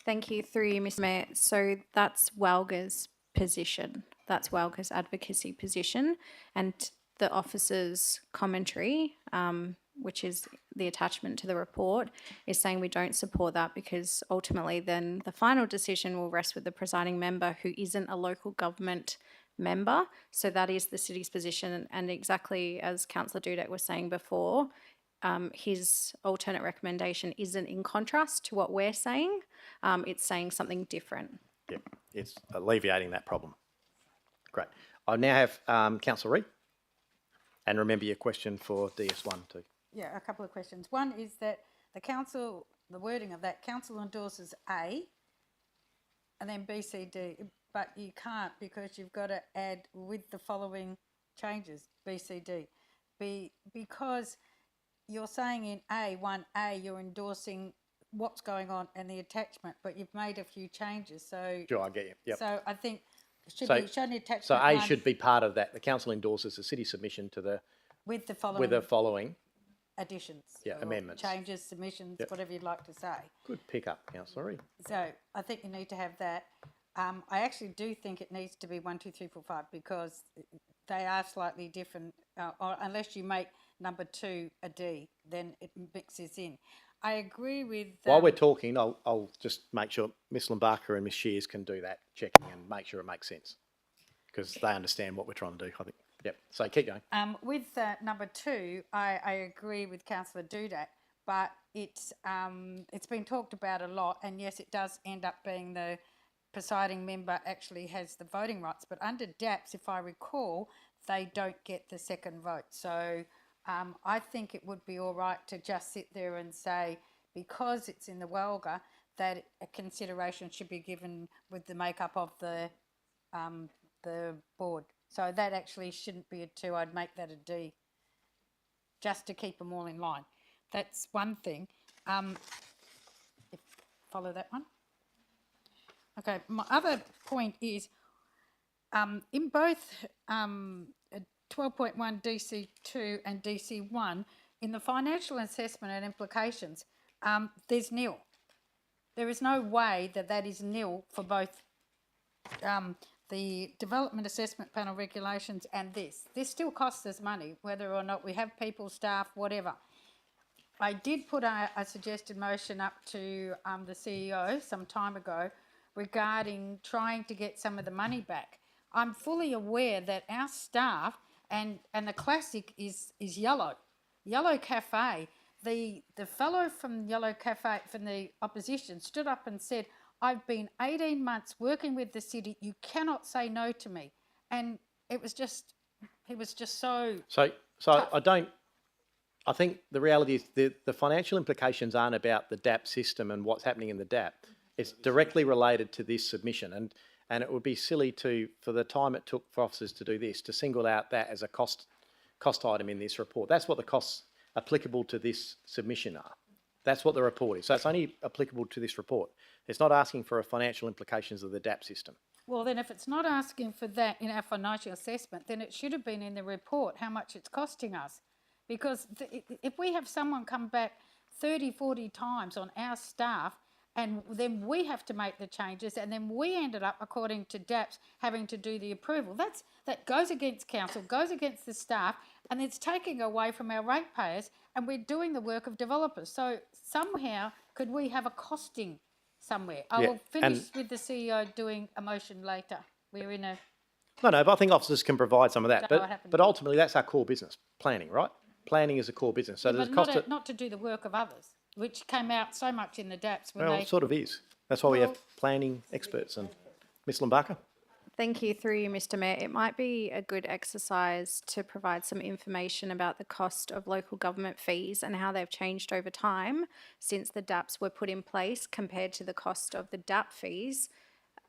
Thank you, through you, Mr Mayor. So that's WALGA's position. That's WALGA's advocacy position. And the officer's commentary, which is the attachment to the report, is saying we don't support that because ultimately then the final decision will rest with the presiding member who isn't a local government member. So that is the city's position. And exactly as Councillor Dudek was saying before, his alternate recommendation isn't in contrast to what we're saying. It's saying something different. Yeah, it's alleviating that problem. Great. I now have Councillor Reid. And remember your question for DS1 too. Yeah, a couple of questions. One is that the wording of that, council endorses A and then B, C, D, but you can't because you've got to add with the following changes, B, C, D. Because you're saying in A, 1A, you're endorsing what's going on and the attachment, but you've made a few changes. So Sure, I get you. Yep. So I think should be attachment So A one should be part of that. The council endorses the city submission to the with the following with the following additions. Yeah, or amendments. Changes, submissions, Yep. whatever you'd like to say. Good pick-up, Councillor Reid. So I think you need to have that. I actually do think it needs to be 1, 2, 3, 4, 5 because they are slightly different. Or unless you make number 2 a D, then it mixes in. I agree with. While we're talking, I'll just make sure Miss Lombarca and Miss Shears can do that checking and make sure it makes sense because they understand what we're trying to do, I think. Yep. So keep going. With number 2, I agree with Councillor Dudat, but it's been talked about a lot, and yes, it does end up being the presiding member actually has the voting rights, but under DAPS, if I recall, they don't get the second vote. So I think it would be all right to just sit there and say, because it's in the Welga, that a consideration should be given with the makeup of the board. So that actually shouldn't be a 2, I'd make that a D, just to keep them all in line. That's one thing. Follow that one. Okay, my other point is, in both 12.1 DC2 and DC1, in the financial assessment and implications, there's nil. There is no way that is nil for both the Development Assessment Panel regulations and this. This still costs us money, whether or not we have people, staff, whatever. I did put a suggested motion up to the CEO some time ago regarding trying to get some of the money back. I'm fully aware that our staff, and the classic is Yellow Cafe. The fellow from Yellow Cafe, from the opposition, stood up and said, I've been 18 months working with the city, you cannot say no to me. And it was just, he was just so So tough. I think the reality is the financial implications aren't about the DAP system and what's happening in the DAP. It's directly related to this submission, and it would be silly for the time it took for officers to do this, to single out that as a cost item in this report. That's what the costs applicable to this submission are. That's what the report is. So it's only applicable to this report. It's not asking for financial implications of the DAP system. Well, then if it's not asking for that in our financial assessment, then it should have been in the report how much it's costing us. Because if we have someone come back 30, 40 times on our staff, and then we have to make the changes, and then we ended up, according to DAPS, having to do the approval. That goes against council, goes against the staff, and it's taking away from our ratepayers, and we're doing the work of developers. So somehow, could we have a costing somewhere? I will finish with the CEO doing a motion later. We're in a... No, but I think officers can provide some of that. Don't know what happened. But ultimately, that's our core business, planning, right? Planning is a core business. So there's a cost not to do the work of others, which came out so much in the DAPS. When it sort of is. That's why we have planning experts. And Ms Lombarca? Thank you. Through you, Mr. Mayor. It might be a good exercise to provide some information about the cost of local government fees and how they've changed over time since the DAPs were put in place compared to the cost of the DAP fees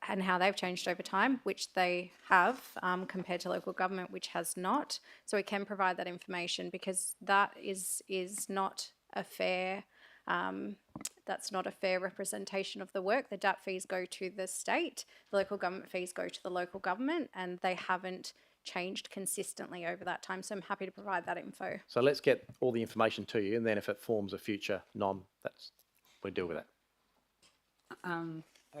and how they've changed over time, which they have compared to local government, which has not. So we can provide that information because that is not a fair that's not a fair representation of the work. The DAP fees go to the state, the local government fees go to the local government, and they haven't changed consistently over that time. So I'm happy to provide that info. So let's get all the information to you, and then if it forms a future we'll deal with that.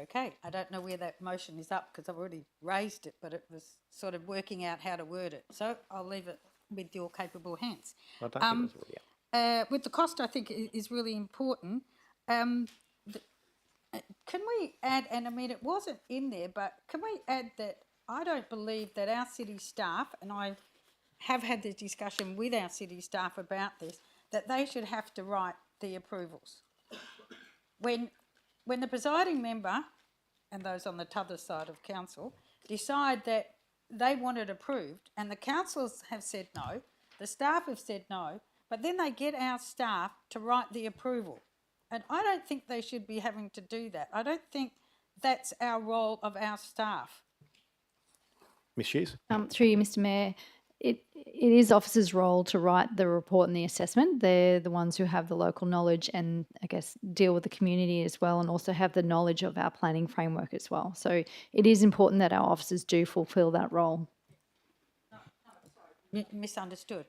Okay, I don't know where that motion is up because I've already raised it, but it was sort of working out how to word it. So I'll leave it with your capable hands. I don't think it's already up. With the cost, I think is really important. Can we add, and I mean it wasn't in there, but can we add that I don't believe that our city staff, and I have had this discussion with our city staff about this, that they should have to write the approvals. When the presiding member and those on the t'other side of council decide that they want it approved and the councils have said no, the staff have said no, but then they get our staff to write the approval. And I don't think they should be having to do that. I don't think that's our role of our staff. Ms Hughes? Through you, Mr. Mayor. It is officers' role to write the report and the assessment. They're the ones who have the local knowledge and I guess deal with the community as well, and also have the knowledge of our planning framework as well. So it is important that our officers do fulfil that role. Misunderstood.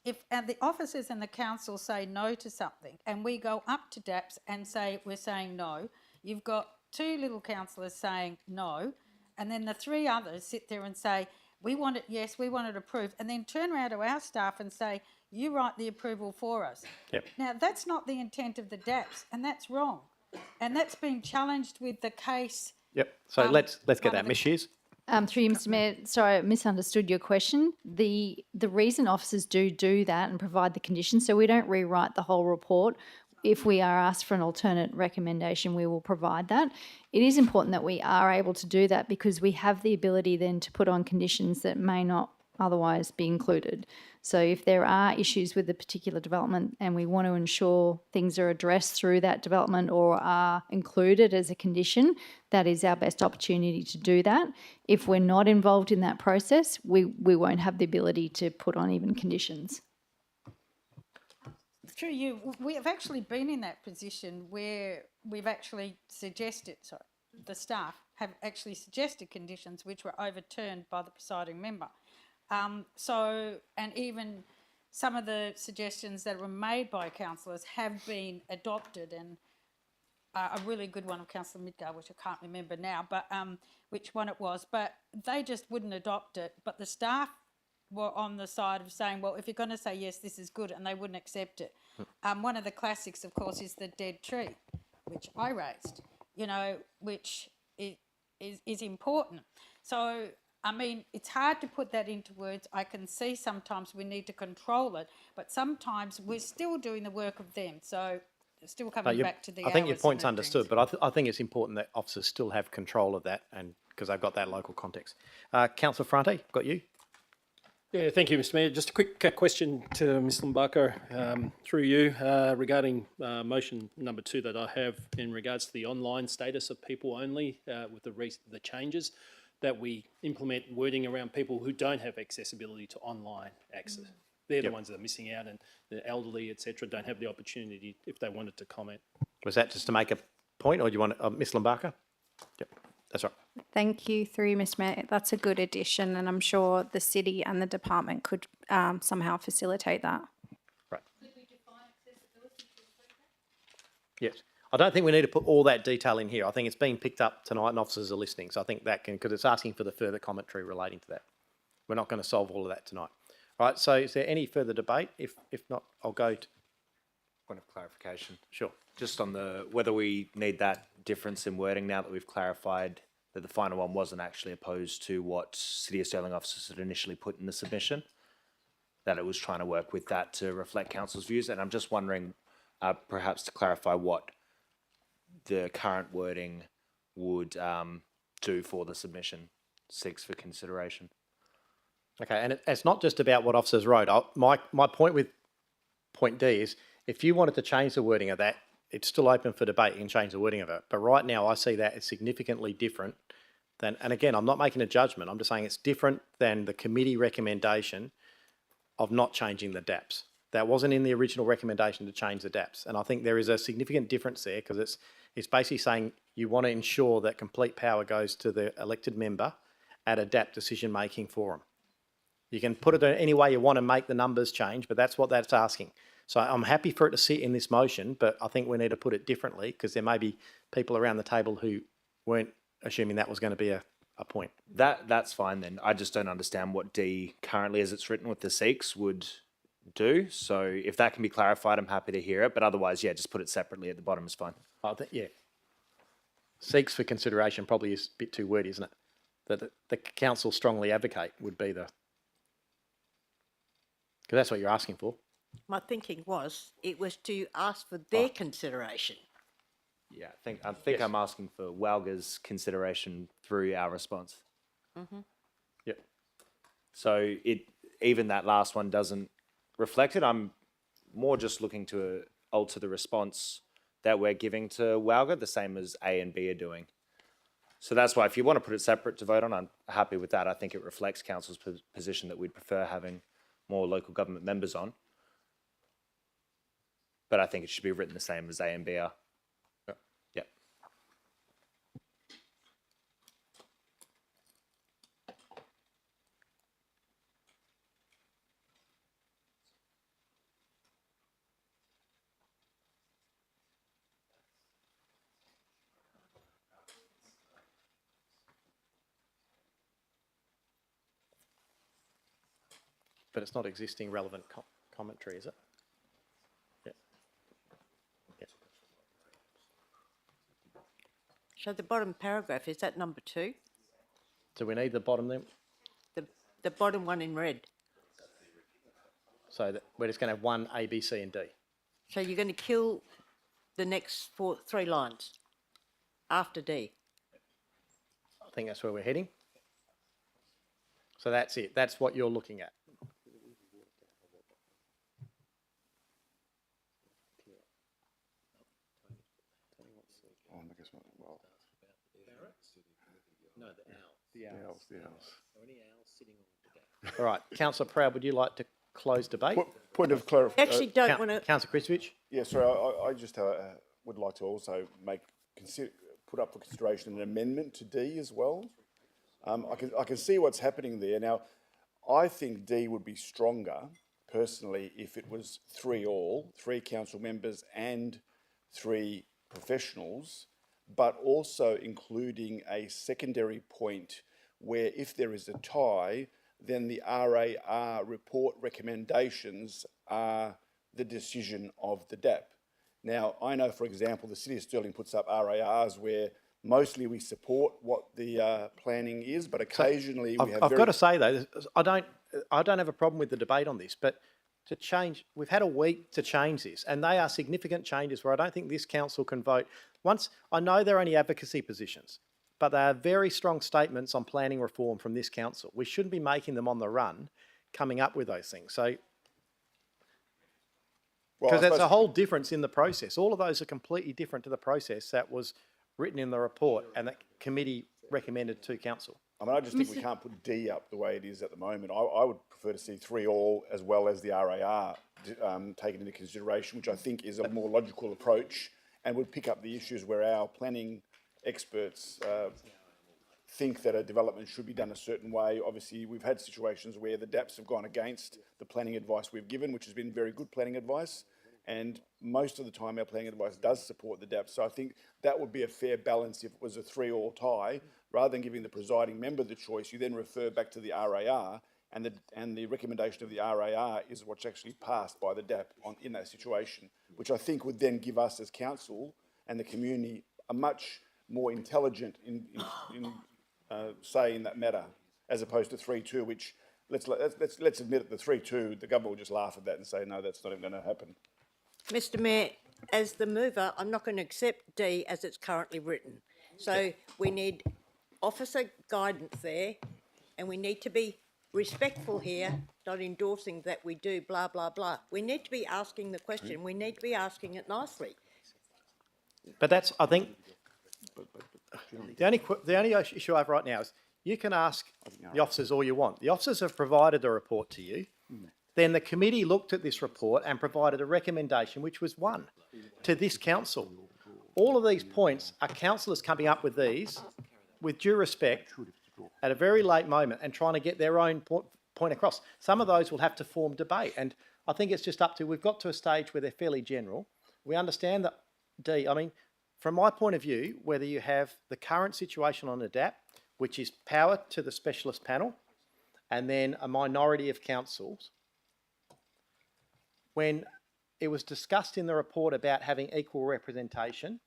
If the officers and the council say no to something and we go up to DAPS and say we're saying no, you've got two little councillors saying no, and then the three others sit there and say, we want it, yes, we want it approved, and then turn around to our staff and say, you write the approval for us. Yep. Now, that's not the intent of the DAPS, and that's wrong. And that's been challenged with the case. Yep. So let's get that. Ms. Shears. Through you, Mr. Mayor, sorry, I misunderstood your question. The reason officers do that and provide the conditions, so we don't rewrite the whole report. If we are asked for an alternate recommendation, we will provide that. It is important that we are able to do that because we have the ability then to put on conditions that may not otherwise be included. So if there are issues with a particular development and we want to ensure things are addressed through that development or are included as a condition, that is our best opportunity to do that. If we're not involved in that process, we won't have the ability to put on even conditions. Through you, we have actually been in that position where we've actually suggested, sorry, the staff have actually suggested conditions which were overturned by the presiding member. And even some of the suggestions that were made by councillors have been adopted, and a really good one of Councillor Midgar, which I can't remember now, but which one it was, but they just wouldn't adopt it, but the staff were on the side of saying, well, if you're going to say yes, this is good, and they wouldn't accept it. One of the classics, of course, is the dead tree, which I raised, you know, which is important. So, I mean, it's hard to put that into words. I can see sometimes we need to control it, but sometimes we're still doing the work of them. So, still coming back to the I think your hours point's and understood, but I think it's important that officers still have control of that, and because they've got that local context. Councillor Franti, got you. Yeah, thank you, Mr. Mayor. Just a quick question to Ms. Lumbaka, through you, regarding motion number 2 that I have in regards to the online status of people only, with the changes, that we implement wording around people who don't have accessibility to online access. They're the ones that are missing out, and the elderly, etc., don't have the opportunity if they wanted to comment. Was that just to make a point, or do you want Ms. Lumbaka? Yep, that's right. Thank you, through you, Mr. Mayor. That's a good addition, and I'm sure the city and the department could somehow facilitate that. Right. Yes. I don't think we need to put all that detail in here. I think it's been picked up tonight and officers are listening. So I think that can, because it's asking for the further commentary relating to that. We're not going to solve all of that tonight. Right, so is there any further debate? If not, I'll go to... Point of clarification. Sure. Just on whether we need that difference in wording now that we've clarified that the final one wasn't actually opposed to what City of Stirling officers had initially put in the submission, that it was trying to work with that to reflect council's views. And I'm just wondering, perhaps to clarify what the current wording would do for the submission, seeks for consideration. Okay, and it's not just about what officers wrote. My point with point D is, if you wanted to change the wording of that, it's still open for debate. You can change the wording of it. But right now, I see that as significantly different than, and again, I'm not making a judgment. I'm just saying it's different than the committee recommendation of not changing the DAPS. That wasn't in the original recommendation to change the DAPS. And I think there is a significant difference there, because it's basically saying you want to ensure that complete power goes to the elected member at a DAP decision-making forum. You can put it any way you want to make the numbers change, but that's what that's asking. So I'm happy for it to sit in this motion, but I think we need to put it differently, because there may be people around the table who weren't assuming that was going to be a point. That's fine then. I just don't understand what D currently, as it's written with the seeks, would do. So if that can be clarified, I'm happy to hear it. But otherwise, yeah, just put it separately at the bottom is fine. I think, yeah. Seeks for consideration probably is a bit too wordy, isn't it? That the council strongly advocate would be the... Because that's what you're asking for. My thinking was it was to ask for their consideration. Yeah, I think I'm asking for WALGA's consideration through our response. Mm-hmm. Yep. So even that last one doesn't reflect it. I'm more just looking to alter the response that we're giving to WALGA, the same as A and B are doing. So that's why if you want to put it separate to vote on, I'm happy with that. I think it reflects council's position that we'd prefer having more local government members on. But I think it should be written the same as A and B are. Yeah. But it's not existing relevant commentary, is it? Yeah. Yeah. So the bottom paragraph, is that number 2? Do we need the bottom then? The bottom one in red. So that we're just going to have one A, B, C and D. So you're going to kill the next 3 lines after D. I think that's where we're heading. So that's it. That's what you're looking at. No, the owls. The owls. Are any owls sitting on the All right. Councillor Proud, would you like to close debate? Point of clarification. Actually, don't want to. Councillor Kristovich? Yeah, sorry, I just would like to also put up for consideration an amendment to D as well. I can see what's happening there. Now, I think D would be stronger, personally, if it was 3 council members and 3 professionals, but also including a secondary point where if there is a tie, then the RAR report recommendations are the decision of the DAP. Now, I know, for example, the City of Stirling puts up RARs where mostly we support what the planning is, but occasionally we have. I've got to say though, I don't have a problem with the debate on this, but to change, we've had a week to change this, and they are significant changes where I don't think this council can vote. Once, I know they're only advocacy positions, but they are very strong statements on planning reform from this council. We shouldn't be making them on the run, coming up with those things. So, because there's a whole difference in the process. All of those are completely different to the process that was written in the report and that committee recommended to council. I mean, I just think we can't put D up the way it is at the moment. I would prefer to see 3 all as well as the RAR taken into consideration, which I think is a more logical approach and would pick up the issues where our planning experts think that a development should be done a certain way. Obviously, we've had situations where the DAPs have gone against the planning advice we've given, which has been very good planning advice. And most of the time, our planning advice does support the DAPs. So I think that would be a fair balance if it was a 3 all tie. Rather than giving the presiding member the choice, you then refer back to the RAR, and the recommendation of the RAR is what's actually passed by the DAP in that situation, which I think would then give us as council and the community a much more intelligent say in that matter, as opposed to 3-2, which let's admit it, the 3-2, the government will just laugh at that and say, no, that's not even going to happen. Mr. Mayor, as the mover, I'm not going to accept D as it's currently written. So we need officer guidance there, and we need to be respectful here, not endorsing that we do blah, blah, blah. We need to be asking the question. We need to be asking it nicely. But that's, I think, the only issue I have right now is you can ask the officers all you want. The officers have provided a report to you. Then the committee looked at this report and provided a recommendation, which was one to this council. All of these points are councillors coming up with these, with due respect, at a very late moment and trying to get their own point across. Some of those will have to form debate, and I think it's just up to, we've got to a stage where they're fairly general. We understand that D, I mean, from my point of view, whether you have the current situation on ADAPT, which is power to the specialist panel, and then a minority of councils, when it was discussed in the report about having equal representation,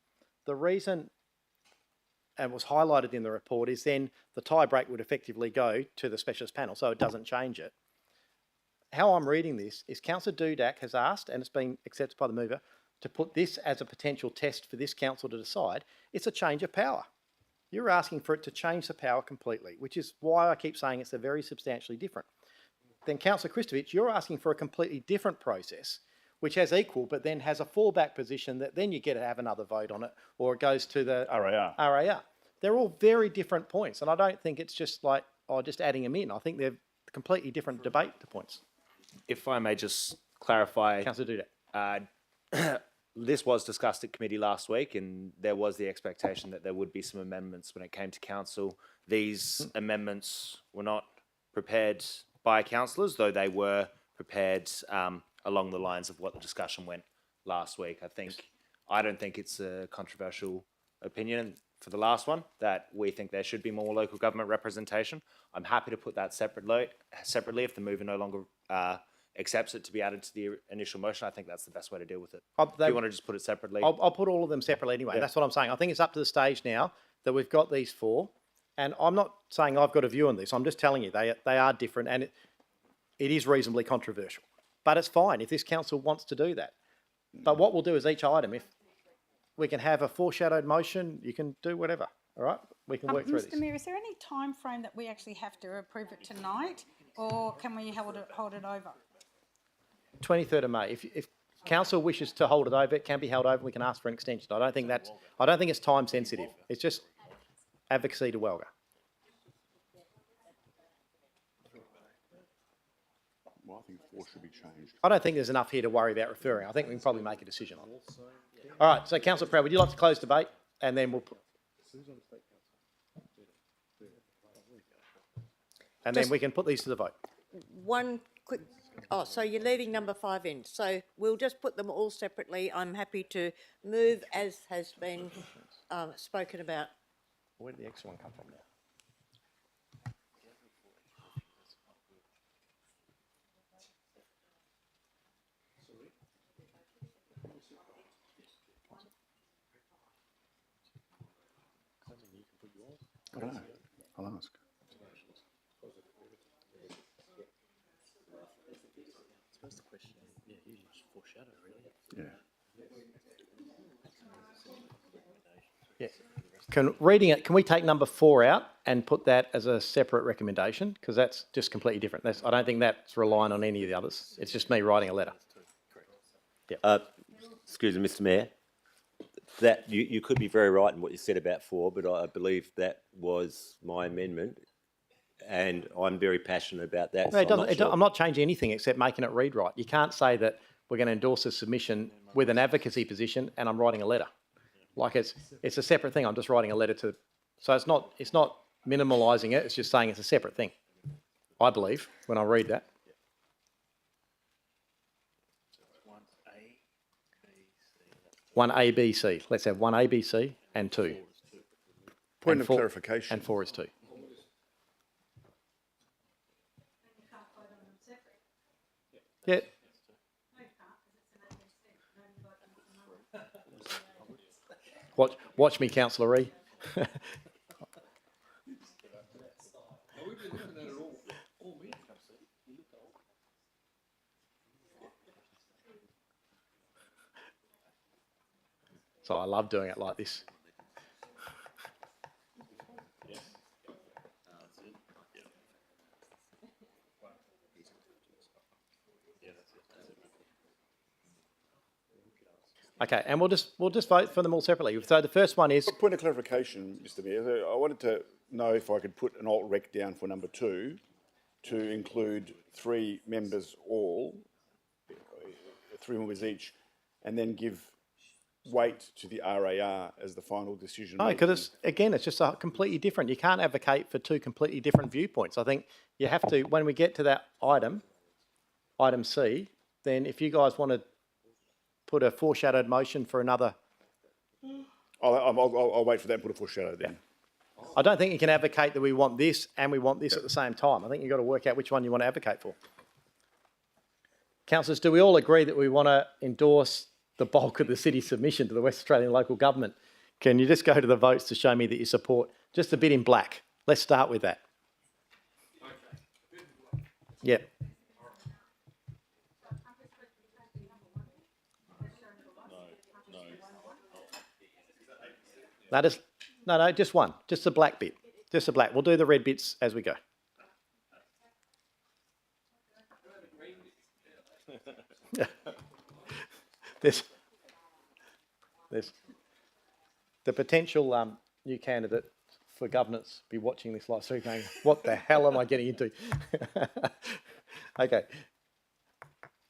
the reason, and was highlighted in the report, is then the tie break would effectively go to the specialist panel, so it doesn't change it. How I'm reading this is Councillor Dudak has asked, and it's been accepted by the mover, to put this as a potential test for this council to decide. It's a change of power. You're asking for it to change the power completely, which is why I keep saying it's a very substantially different. Then Councillor Kristovich, you're asking for a completely different process, which has equal, but then has a fallback position that then you get to have another vote on it, or it goes to the RAR. They're all very different points, and I don't think it's just like, just adding them in. I think they're completely different debate points. If I may just clarify. Councillor Dudek. This was discussed at committee last week, and there was the expectation that there would be some amendments when it came to council. These amendments were not prepared by councillors, though they were prepared along the lines of what the discussion went last week. I don't think it's a controversial opinion for the last one that we think there should be more local government representation. I'm happy to put that separately if the mover no longer accepts it to be added to the initial motion. I think that's the best way to deal with it. If you want to just put it separately. I'll put all of them separately anyway. Yeah. That's what I'm saying. I think it's up to the stage now that we've got these four, and I'm not saying I've got a view on this. I'm just telling you they are different, and it is reasonably controversial. But it's fine if this council wants to do that. But what we'll do is each item, if we can have a foreshadowed motion, you can do whatever. All right, we can work through Mr. this. Mayor, is there any time frame that we actually have to approve it tonight, or can we hold it over? 23rd of May. If council wishes to hold it over, it can be held over. We can ask for an extension. I don't think it's time sensitive. It's just advocacy to Welga. Well, I think 4 should be changed. I don't think there's enough here to worry about referring. I think we can probably make a decision on it. All right, so Councillor Proud, would you like to close debate? And then we'll put... And then we can put these to the vote. One quick, so you're leaving number 5 in. So we'll just put them all separately. I'm happy to move as has been spoken about. Where did the extra one come from now? I don't know. I'll ask. Yeah. Yeah. Can we take number 4 out and put that as a separate recommendation? Because that's just completely different. I don't think that's relying on any of the others. It's just me writing a letter. Yeah. Excuse me, Mr. Mayor. That you could be very right in what you said about 4, but I believe that was my amendment, and I'm very passionate about that. No, I'm not changing anything except making it read right. You can't say that we're going to endorse a submission with an advocacy position and I'm writing a letter. Like it's a separate thing. I'm just writing a letter to. So it's not minimalising it. It's just saying it's a separate thing. I believe when I read that. One A, B, C. Let's have 1 A, B, C and 2. Point of clarification. And 4 is 2. Yeah. Watch me, Councillor Ree. So I love doing it like this. Okay, and we'll just vote for them all separately. So the first one is... Point of clarification, Mr. Mayor. I wanted to know if I could put an alt rec down for number 2 to include 3 members all, 3 members each, and then give weight to the RAR as the final decision. No, because it's just a completely different. You can't advocate for 2 completely different viewpoints. I think you have to, when we get to that item C, then if you guys want to put a foreshadowed motion for another... I'll wait for that and put a foreshadow then. I don't think you can advocate that we want this and we want this at the same time. I think you've got to work out which one you want to advocate for. Councillors, do we all agree that we want to endorse the bulk of the city submission to the West Australian local government? Can you just go to the votes to show me that you support just a bit in black? Let's start with that. Yeah. No, just one. Just the black bit. Just the black. We'll do the red bits as we go. There's the potential new candidate for governance be watching this live stream going, what the hell am I getting into? Okay.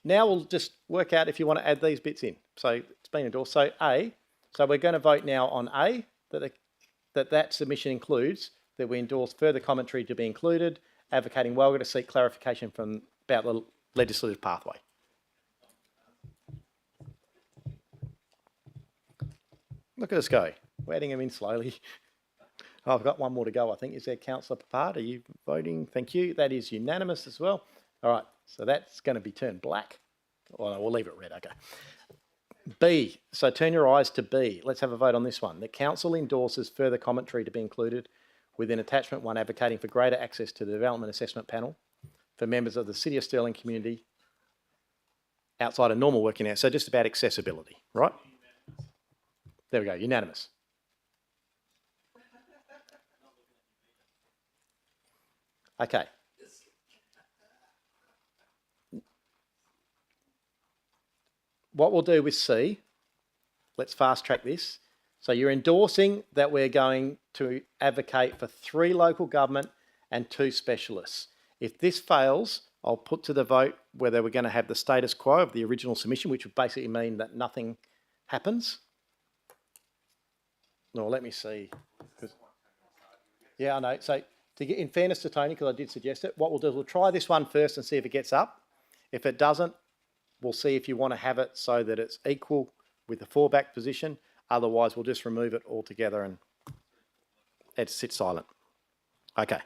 Now we'll just work out if you want to add these bits in. So it's been endorsed. So A, so we're going to vote now on A, that submission includes that we endorse further commentary to be included, advocating Welga to seek clarification about the legislative pathway. Look at us go. We're adding them in slowly. Oh, I've got one more to go, I think. Is there Councillor Papard? Are you voting? Thank you. That is unanimous as well. All right, so that's going to be turned black. Well, we'll leave it red, okay. B, so turn your eyes to B. Let's have a vote on this one. The council endorses further commentary to be included within attachment 1 advocating for greater access to the development assessment panel for members of the City of Stirling community outside of normal working hours. So just about accessibility, right? There we go, unanimous. Okay. What we'll do with C, let's fast track this. So you're endorsing that we're going to advocate for 3 local government and 2 specialists. If this fails, I'll put to the vote whether we're going to have the status quo of the original submission, which would basically mean that nothing happens. No, let me see. Yeah, I know. So to get, in fairness to Tony, because I did suggest it, what we'll do is we'll try this one first and see if it gets up. If it doesn't, we'll see if you want to have it so that it's equal with the fallback position. Otherwise, we'll just remove it altogether and it sits silent. Okay.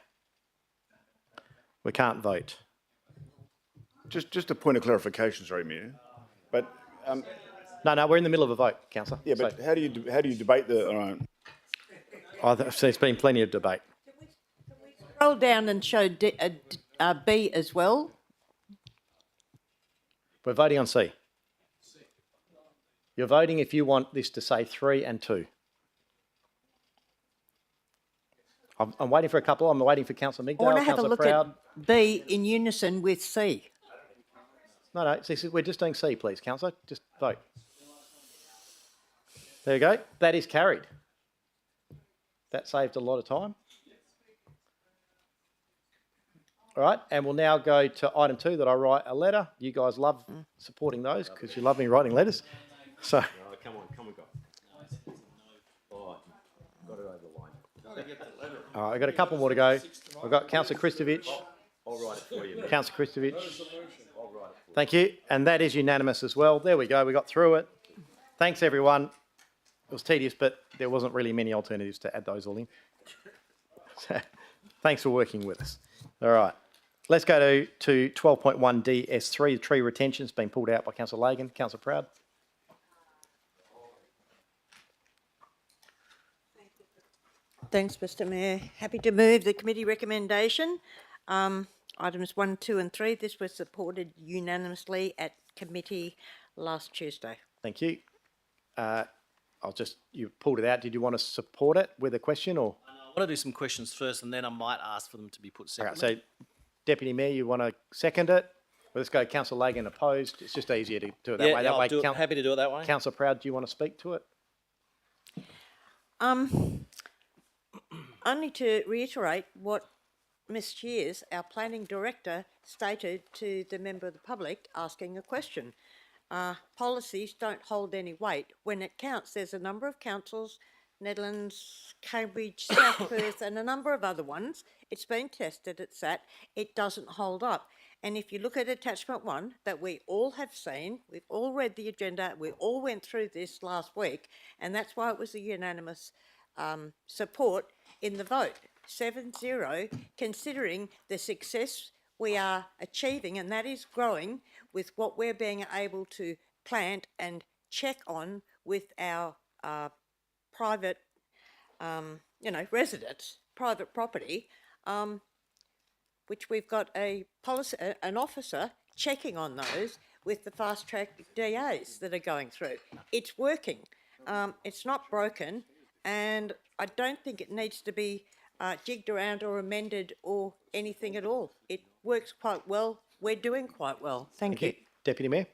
We can't vote. Just a point of clarification, sorry, Mayor. But no, we're in the middle of a vote, Councillor. yeah, but how do you debate the? There's been plenty of debate. Scroll down and show B as well. We're voting on C. You're voting if you want this to say 3 and 2. I'm waiting for a couple. I'm waiting for Councillor Migdale, I want to have a look Proud. at B in unison with C. No, we're just doing C, please, Councillor. Just vote. There you go. That is carried. That saved a lot of time. All right, and we'll now go to item 2, that I write a letter. You guys love supporting those because you love me writing letters. So, come on, guys. Oh, got it over the line. all right, I've got a couple more to go. I've got Councillor Kristovich. I'll write it for you. Councillor Kristovich. Thank you, and that is unanimous as well. There we go, we got through it. Thanks, everyone. It was tedious, but there wasn't really many alternatives to add those all in. So, thanks for working with us. All right. Let's go to 12.1 DS3, tree retention has been pulled out by Councillor Lagan. Councillor Proud. Thanks, Mr Mayor. Happy to move the committee recommendation. Items 1, 2 and 3. This was supported unanimously at committee last Tuesday. Thank you. You pulled it out. Did you want to support it with a question or? I want to do some questions first and then I might ask for them to be put separately. All right, so Deputy Mayor, you want to second it? Well, let's go Councillor Lagan opposed. It's just easier to do it that way. Yeah, I'll do it. Happy to do it that way. Councillor Proud, do you want to speak to it? Only to reiterate what Ms Shears, our planning director, stated to the member of the public asking a question. Policies don't hold any weight. When it counts, there's a number of councils, Netherlands, Cambridge, South Perth and a number of other ones. It's been tested, it's that. It doesn't hold up. And if you look at attachment 1 that we all have seen, we've all read the agenda, we all went through this last week, and that's why it was a unanimous support in the vote. 7-0, considering the success we are achieving, and that is growing with what we're being able to plant and check on with our private, residents, private property, which we've got an officer checking on those with the fast-track DAs that are going through. It's working. It's not broken, and I don't think it needs to be jigged around or amended or anything at all. It works quite well. We're doing quite well. Thank you. Deputy Mayor.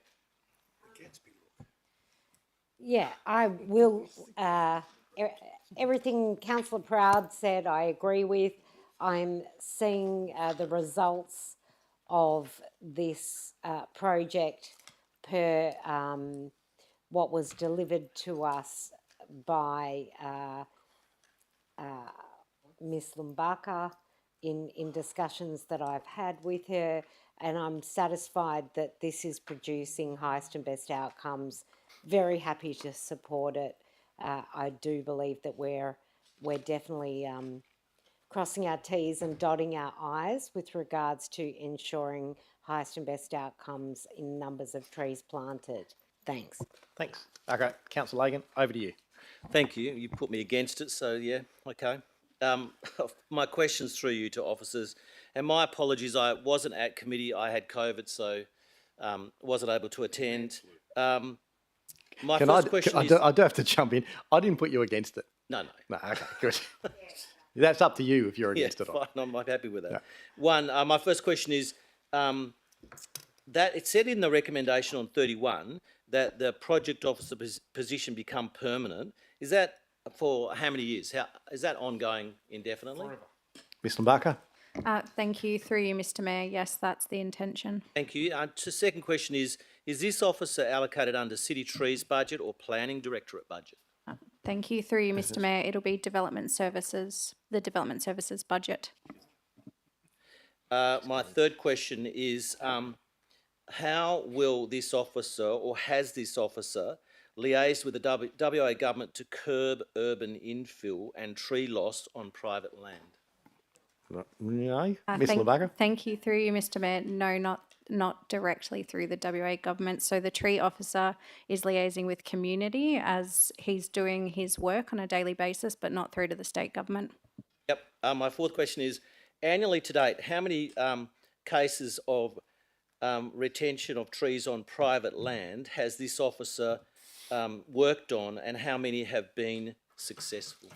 Yeah, I will everything Councillor Proud said, I agree with. I'm seeing the results of this project per what was delivered to us by Miss Lumbaka in discussions that I've had with her, and I'm satisfied that this is producing highest and best outcomes. Very happy to support it. I do believe that we're definitely crossing our T's and dotting our I's with regards to ensuring highest and best outcomes in numbers of trees planted. Thanks. Thanks. Okay, Councillor Lagan, over to you. Thank you. You put me against it, so yeah, okay. My question's through you to officers, and my apologies, I wasn't at committee, I had COVID, so wasn't able to attend. My first question is... I do have to jump in. I didn't put you against it. No. No, okay, good. That's up to you if you're against it. Fine, I'm happy with that. Yeah. One, my first question is, that it said in the recommendation on 31 that the project officer position become permanent. Is that for how many years? Is that ongoing indefinitely? Forever. Ms Lumbaka? Thank you. Through you, Mr Mayor. Yes, that's the intention. Thank you. The second question is this officer allocated under City Trees budget or Planning Directorate budget? Thank you. Through you, Mr Mayor. It'll be Development Services, the Development Services budget. My third question is how will this officer, or has this officer, liaised with the WA government to curb urban infill and tree loss on private land? No, Ms Lumbaka? Thank you. Through you, Mr Mayor. No, not directly through the WA government. So the tree officer is liaising with community as he's doing his work on a daily basis, but not through to the state government. Yep. My fourth question is, annually to date, how many cases of retention of trees on private land has this officer worked on, and how many have been successful?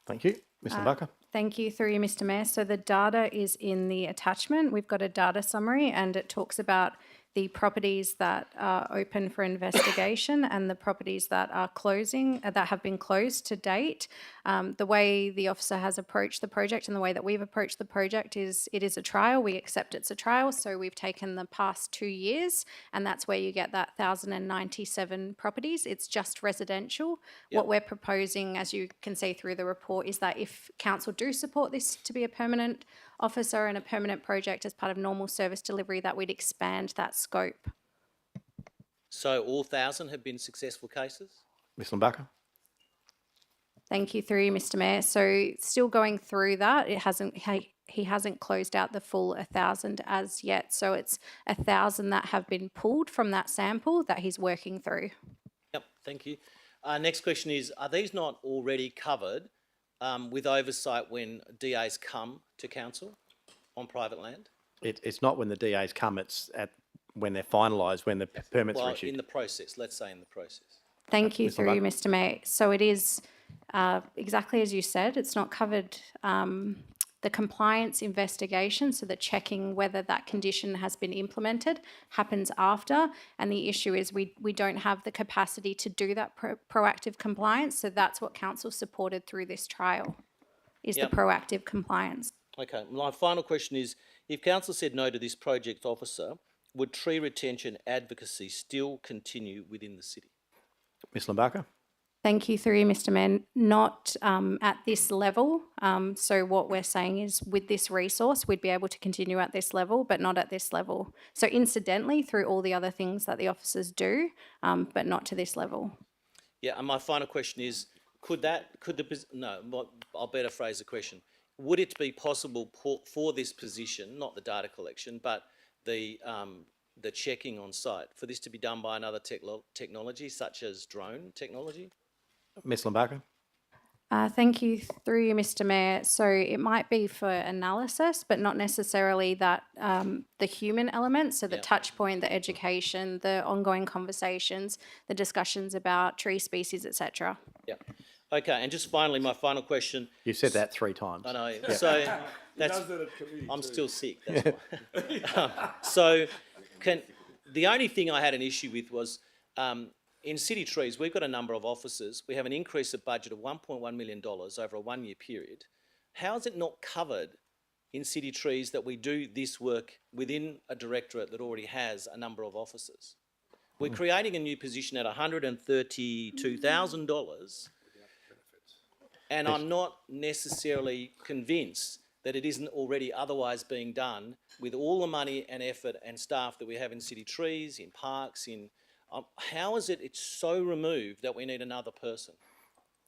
Thank you. Ms Lumbaka? Thank you. Through you, Mr Mayor. So the data is in the attachment. We've got a data summary and it talks about the properties that are open for investigation and the properties that are closing, that have been closed to date. The way the officer has approached the project and the way that we've approached the project is it is a trial. We accept it's a trial. So we've taken the past 2 years and that's where you get that 1,097 properties. It's just residential. Yep. What we're proposing, as you can see through the report, is that if council do support this to be a permanent officer and a permanent project as part of normal service delivery, that we'd expand that scope. So all 1,000 have been successful cases? Ms Lumbaka? Thank you. Through you, Mr Mayor. So still going through that, he hasn't closed out the full 1,000 as yet. So it's 1,000 that have been pulled from that sample that he's working through. Yep, thank you. Next question is, are these not already covered with oversight when DAs come to council on private land? It's not when the DAs come, it's when they're finalised, when the permits are issued. In the process, let's say in the process. Thank you. Through you, Mr Mayor. So it is exactly as you said, it's not covered. The compliance investigation, so the checking whether that condition has been implemented, happens after, and the issue is we don't have the capacity to do that proactive compliance, so that's what council supported through this trial, is the proactive compliance. Okay, my final question is, if council said no to this project officer, would tree retention advocacy still continue within the city? Ms Lumbaka? Thank you. Through you, Mr Mayor. Not at this level. So what we're saying is with this resource, we'd be able to continue at this level, but not at this level. So incidentally, through all the other things that the officers do, but not to this level. Yeah, and my final question is, I'll better phrase the question. Would it be possible for this position, not the data collection, but the checking on site, for this to be done by another technology, such as drone technology? Ms Lumbaka? Thank you. Through you, Mr Mayor. So it might be for analysis, but not necessarily that the human element, so the touch point, the education, the ongoing conversations, the discussions about tree species, etc. Yeah. Okay, and just finally, my final question. You said that 3 times. I know. Yeah. So I'm still sick. That's why. So the only thing I had an issue with was in City Trees, we've got a number of officers. We have an increase of budget of $1.1 million over a 1 year period. How is it not covered in City Trees that we do this work within a directorate that already has a number of officers? We're creating a new position at $132,000, and I'm not necessarily convinced that it isn't already otherwise being done with all the money and effort and staff that we have in City Trees, in parks, in... how is it it's so removed that we need another person?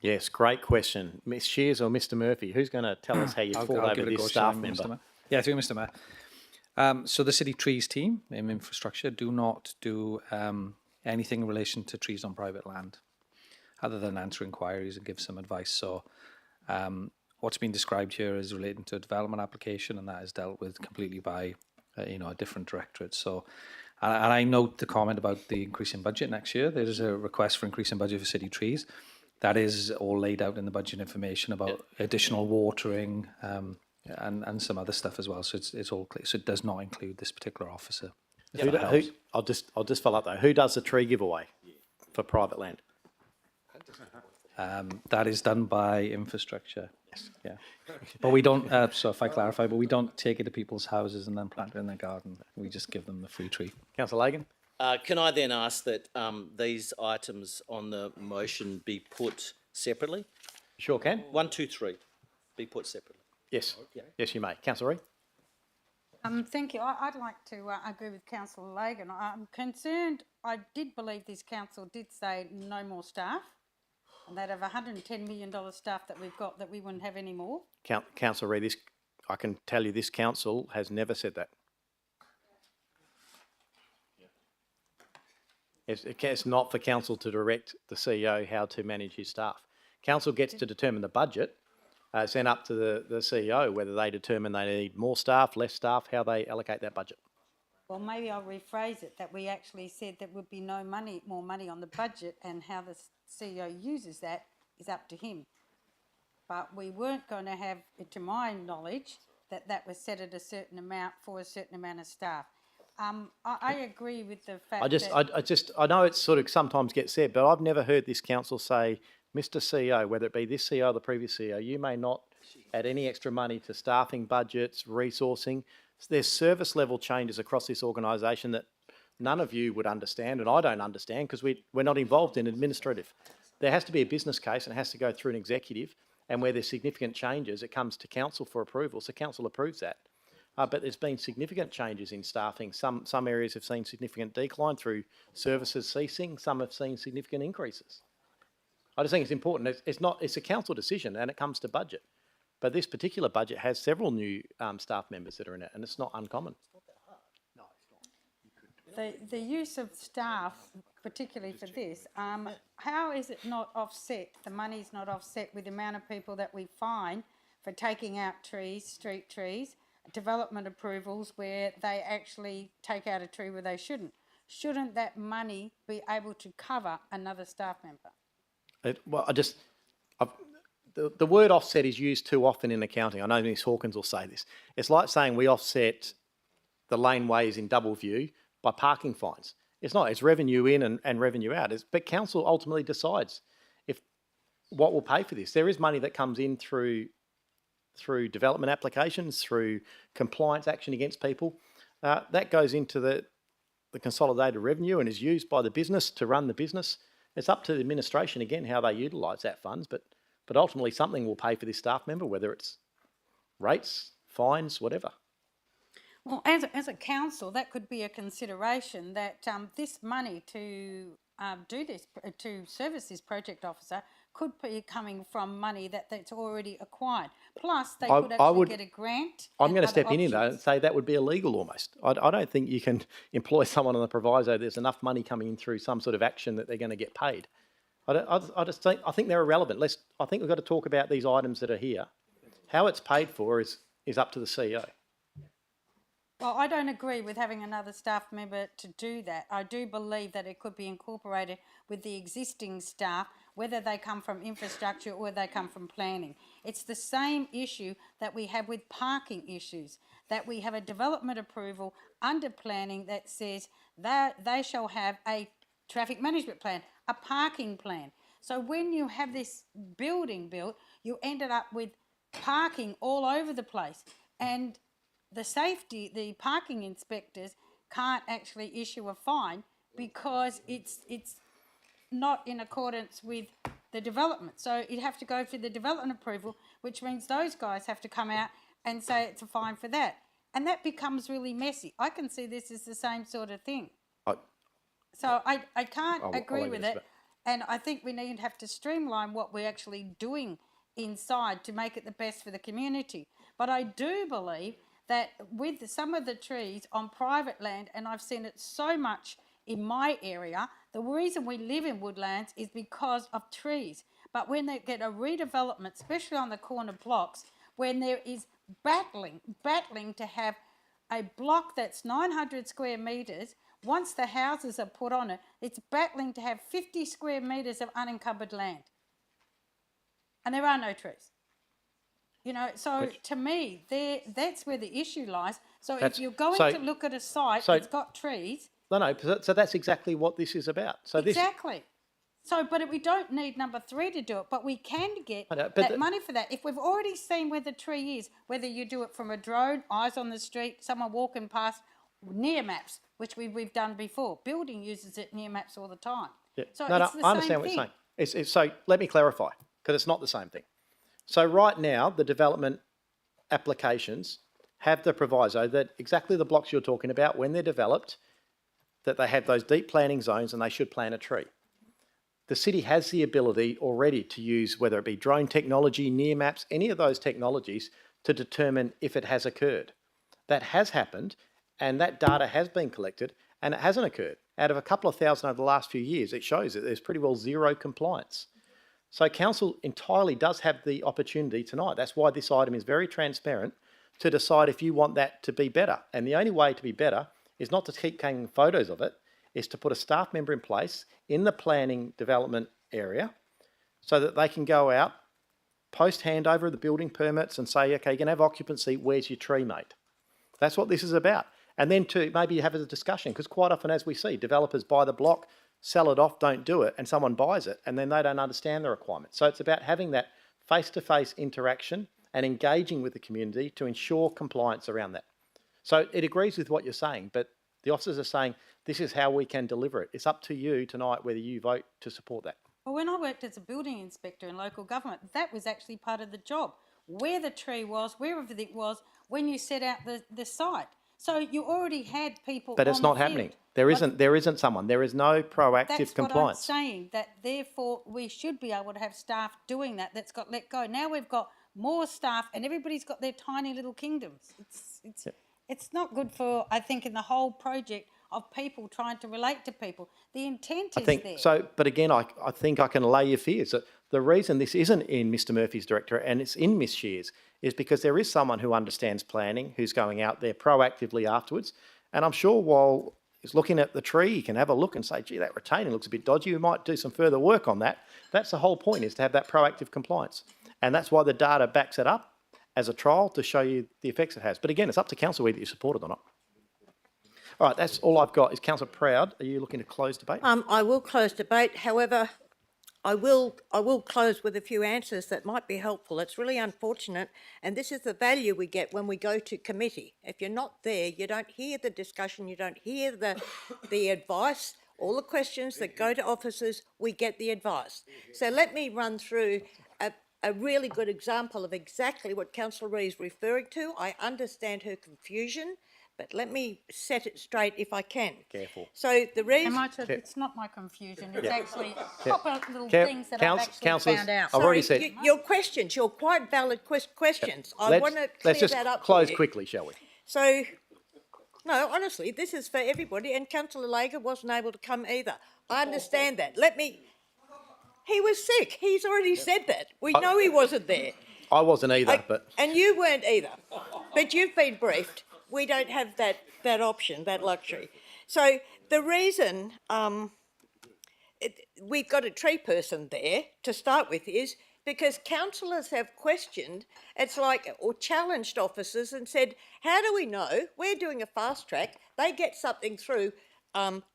Yes, great question. Ms Shears or Mr Murphy, who's going to tell us how you fall over this staff member? Yeah, through Mr Mayor. So the City Trees team in infrastructure do not do anything in relation to trees on private land, other than answer inquiries and give some advice. So what's been described here is relating to a development application, and that is dealt with completely by a different directorate. So, and I note the comment about the increase in budget next year. There is a request for increase in budget for City Trees. That is all laid out in the budget information about additional watering and some other stuff as well. So it's all clear. So it does not include this particular officer. I'll just follow up though. Who does the tree giveaway for private land? That is done by infrastructure. Yes. Yeah. But we don't, so if I clarify, but we don't take it to people's houses and then plant it in their garden. We just give them the free tree. Councillor Lagan? Can I then ask that these items on the motion be put separately? Sure can. 1, 2, 3 be put separately. Yes. Yes, you may. Councillor Reid? Thank you. I'd like to agree with Councillor Lagan. I'm concerned, I did believe this council did say no more staff, and that of $110 million staff that we've got, that we wouldn't have any more. Councillor Reid, I can tell you this council has never said that. It's not for council to direct the CEO how to manage his staff. Council gets to determine the budget. It's then up to the CEO whether they determine they need more staff, less staff, how they allocate that budget. Well, maybe I'll rephrase it, that we actually said there would be more money on the budget, and how the CEO uses that is up to him. But we weren't going to have, to my knowledge, that was set at a certain amount for a certain amount of staff. I agree with the fact I know it sort of sometimes gets said, but I've never heard this council say, Mr CEO, whether it be this CEO or the previous CEO, you may not add any extra money to staffing budgets, resourcing. There's service level changes across this organisation that none of you would understand, and I don't understand because we're not involved in administrative. There has to be a business case, and it has to go through an executive, and where there's significant changes, it comes to council for approval, so council approves that. But there's been significant changes in staffing. Some areas have seen significant decline through services ceasing. Some have seen significant increases. I just think it's important. It's a council decision, and it comes to budget. But this particular budget has several new staff members that are in it, and it's not uncommon. the use of staff, particularly for this, how is it not offset? The money's not offset with the amount of people that we fine for taking out trees, street trees, development approvals where they actually take out a tree where they shouldn't. Shouldn't that money be able to cover another staff member? The word offset is used too often in accounting. I know Ms Hawkins will say this. It's like saying we offset the laneways in Doubleview by parking fines. It's not. It's revenue in and revenue out. But council ultimately decides what will pay for this. There is money that comes in through development applications, through compliance action against people. That goes into the consolidated revenue and is used by the business to run the business. It's up to the administration, again, how they utilise that funds, but ultimately something will pay for this staff member, whether it's rates, fines, whatever. Well, as a council, that could be a consideration that this money to to service this project officer could be coming from money that's already acquired. Plus, they could actually get a grant. I'm going to step in though and say that would be illegal almost. I don't think you can employ someone on the proviso there's enough money coming in through some sort of action that they're going to get paid. I think they're irrelevant. I think we've got to talk about these items that are here. How it's paid for is up to the CEO. Well, I don't agree with having another staff member to do that. I do believe that it could be incorporated with the existing staff, whether they come from infrastructure or they come from planning. It's the same issue that we have with parking issues, that we have a development approval under planning that says that they shall have a traffic management plan, a parking plan. So when you have this building built, you ended up with parking all over the place. And the parking inspectors can't actually issue a fine because it's not in accordance with the development. So you'd have to go for the development approval, which means those guys have to come out and say it's a fine for that. And that becomes really messy. I can see this as the same sort of thing. So I can't agree with it. And I think we need to have to streamline what we're actually doing inside to make it the best for the community. But I do believe that with some of the trees on private land, and I've seen it so much in my area, the reason we live in woodlands is because of trees. But when they get a redevelopment, especially on the corner blocks, when there is battling to have a block that's 900 square metres, once the houses are put on it, it's battling to have 50 square metres of unencumbered land. And there are no trees. You know, so to me, that's where the issue lies. So if you're going to look at a site that's got trees... No, so that's exactly what this is about. So exactly. But we don't need number 3 to do it, but we can get that money for that. If we've already seen where the tree is, whether you do it from a drone, eyes on the street, someone walking past, near maps, which we've done before. Building uses it near maps all the time. Yeah. So I it's the understand same what thing. you're saying. So let me clarify, because it's not the same thing. So right now, the development applications have the proviso that exactly the blocks you're talking about, when they're developed, that they have those deep planting zones and they should plant a tree. The city has the ability already to use, whether it be drone technology, near maps, any of those technologies to determine if it has occurred. That has happened, and that data has been collected, and it hasn't occurred. Out of a couple of thousand over the last few years, it shows that there's pretty well zero compliance. So council entirely does have the opportunity tonight. That's why this item is very transparent, to decide if you want that to be better. And the only way to be better is not to keep taking photos of it, is to put a staff member in place in the planning development area so that they can go out, post handover of the building permits and say, okay, you're going to have occupancy, where's your tree, mate? That's what this is about. And then to maybe have a discussion, because quite often, as we see, developers buy the block, sell it off, don't do it, and someone buys it, and then they don't understand the requirements. So it's about having that face-to-face interaction and engaging with the community to ensure compliance around that. So it agrees with what you're saying, but the officers are saying this is how we can deliver it. It's up to you tonight whether you vote to support that. Well, when I worked as a building inspector in local government, that was actually part of the job. Where the tree was, where everything was, when you set out the site. So you already had people But it's not happening. There isn't someone. There is no proactive compliance. That's what I'm saying, that therefore we should be able to have staff doing that. That's got let go. Now we've got more staff and everybody's got their tiny little kingdoms. It's not good for, I think, in the whole project of people trying to relate to people. The intent is there. So, but again, I think I can allay your fears. That the reason this isn't in Mr Murphy's directorate and it's in Miss Shears is because there is someone who understands planning, who's going out there proactively afterwards. And I'm sure while he's looking at the tree, he can have a look and say, gee, that retaining looks a bit dodgy. We might do some further work on that. That's the whole point, is to have that proactive compliance. And that's why the data backs it up as a trial to show you the effects it has. But again, it's up to council whether you support it or not. All right, that's all I've got. Is Councillor Proud, are you looking to close debate? I will close debate. However, I will close with a few answers that might be helpful. It's really unfortunate, and this is the value we get when we go to committee. If you're not there, you don't hear the discussion, you don't hear the advice, all the questions that go to officers, we get the advice. So let me run through a really good example of exactly what Councillor Rees is referring to. I understand her confusion, but let me set it straight if I can. Careful. So the reason... It's not my confusion, it's actually proper little things that I've actually found out. I've already said... Your questions, your quite valid questions. I want to clear let's just that up close quickly, shall we? So, no, honestly, this is for everybody, and Councillor Lager wasn't able to come either. I understand that. He was sick. He's already said that. We know he wasn't there. I wasn't either, but... And you weren't either. But you've been briefed. We don't have that option, that luxury. So the reason we've got a tree person there to start with is because councillors have questioned, or challenged officers and said, how do we know? We're doing a fast track. They get something through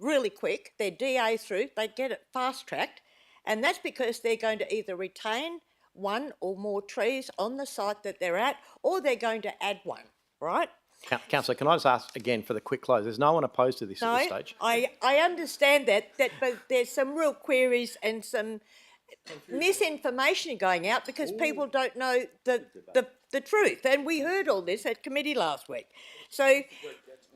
really quick, their DA through, they get it fast-tracked, and that's because they're going to either retain one or more trees on the site that they're at, or they're going to add one, right? Councillor, can I just ask again for the quick close? There's no one opposed to this at this No, stage. I understand that, but there's some real queries and some misinformation going out because people don't know the truth. And we heard all this at committee last week. So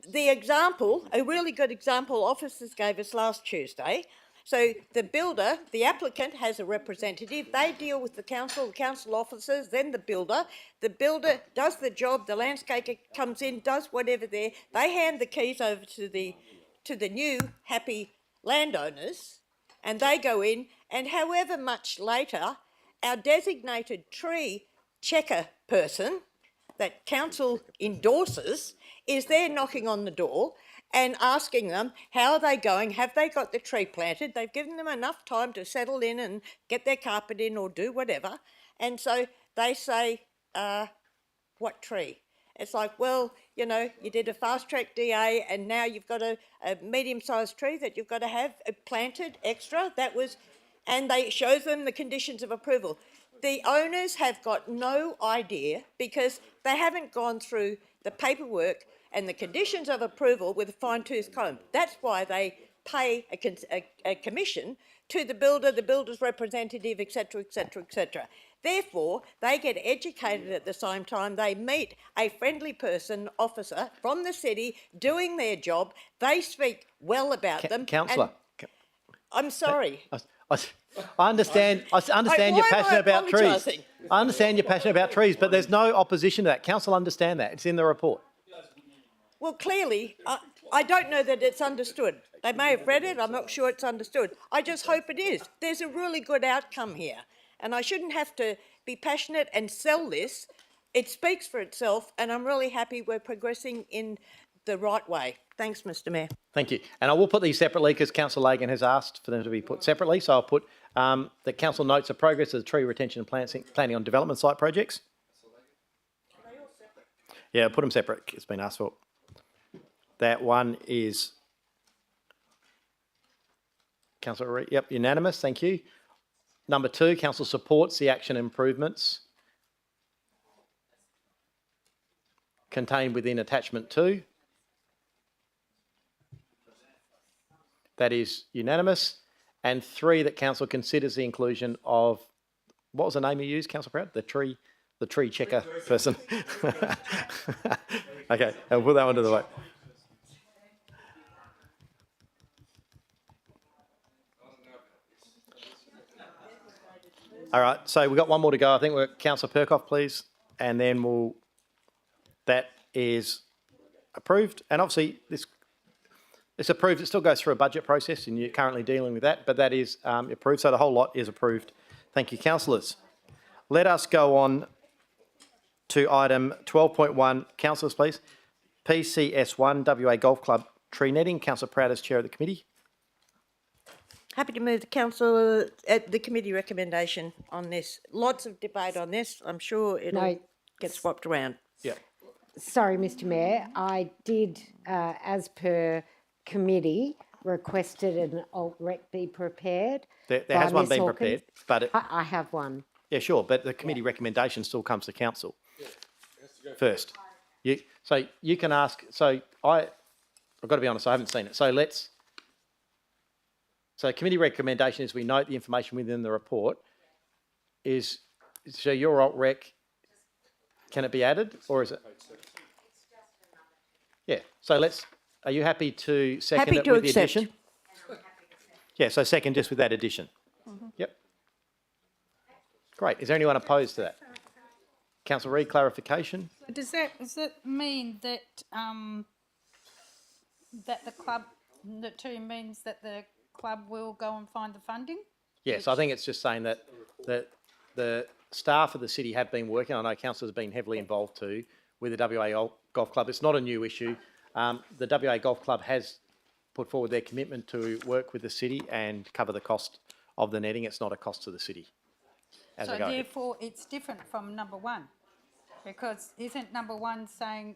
the example, a really good example officers gave us last Tuesday. So the builder, the applicant has a representative, they deal with the council officers, then the builder does the job, the landscaper comes in, does whatever they hand the keys over to the new happy landowners, and they go in, and however much later, our designated tree checker person that council endorses is there knocking on the door and asking them how are they going, have they got the tree planted, they've given them enough time to settle in and get their carpet in or do whatever, and so they say, what tree? It's like, well, you know, you did a fast-track DA and now you've got a medium-sized tree that you've got to have planted extra. And they show them the conditions of approval. The owners have got no idea because they haven't gone through the paperwork and the conditions of approval with a fine-tooth comb. That's why they pay a commission to the builder, the builder's representative, etc., etc., etc. Therefore, they get educated at the same time. They meet a friendly person, officer from the city, doing their job. They speak well about them. Councillor. I'm sorry. I understand you're passionate about trees. I understand you're passionate about trees, but there's no opposition to that. Council understand that. It's in the report. Well, clearly, I don't know that it's understood. They may have read it. I'm not sure it's understood. I just hope it is. There's a really good outcome here. And I shouldn't have to be passionate and sell this. It speaks for itself, and I'm really happy we're progressing in the right way. Thanks, Mr Mayor. Thank you. And I will put these separately because Councillor Lagan has asked for them to be put separately. So I'll put the council notes of progress of the tree retention and planning on development site projects. Yeah, I'll put them separate. It's been asked for. That one is Councillor Reid. Yep, unanimous. Thank you. Number 2, council supports the action improvements contained within attachment 2. That is unanimous. And 3, that council considers the inclusion of, what was the name you used, Councillor Pratt? The tree checker person. Okay, I'll put that one to the vote. All right, so we've got one more to go. I think we're Councillor Perkoff, please. And then that is approved. And obviously, it's approved. It still goes through a budget process and you're currently dealing with that, but that is approved. So the whole lot is approved. Thank you, councillors. Let us go on to item 12.1. Councillors, please. PCS1, WA Golf Club tree netting. Councillor Pratt as chair of the committee. Happy to move the council at the committee recommendation on this. Lots of debate on this. I'm sure it'll get swapped around. Yeah. Sorry, Mr Mayor. I did, as per committee, requested an alt-rec be prepared. There has one been prepared, but I have one. Yeah, sure, but the committee recommendation still comes to council first. So you can ask. So I've got to be honest. I haven't seen it. So committee recommendation is we note the information within the report. So your alt-rec, can it be added or is it? Yeah. So are you happy to second it with the addition? Yeah. So second just with that addition. Yep. Great. Is there anyone opposed to that? Councillor Reid, clarification. Does that mean that that the 2 means that the club will go and find the funding? Yes, I think it's just saying that the staff of the city have been working. I know council has been heavily involved too with the WA Golf Club. It's not a new issue. The WA Golf Club has put forward their commitment to work with the city and cover the cost of the netting. It's not a cost to the city. So therefore, it's different from number 1, because isn't number 1 saying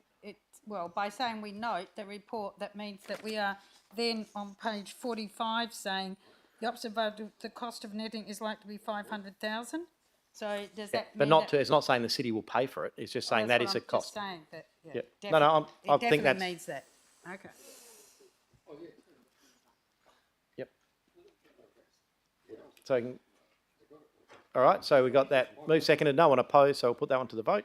by saying we note the report, that means that we are then on page 45 saying the observation the cost of netting is likely to be 500,000. So does that mean But not that, to, it's not saying the city will pay for it. It's just saying that's that what is a I'm cost. just saying that, yeah, Yep. No, definitely, I it think definitely that's means that. Okay. Yep. So, all right. So we got that move seconded. No one opposed. So we'll put that one to the vote.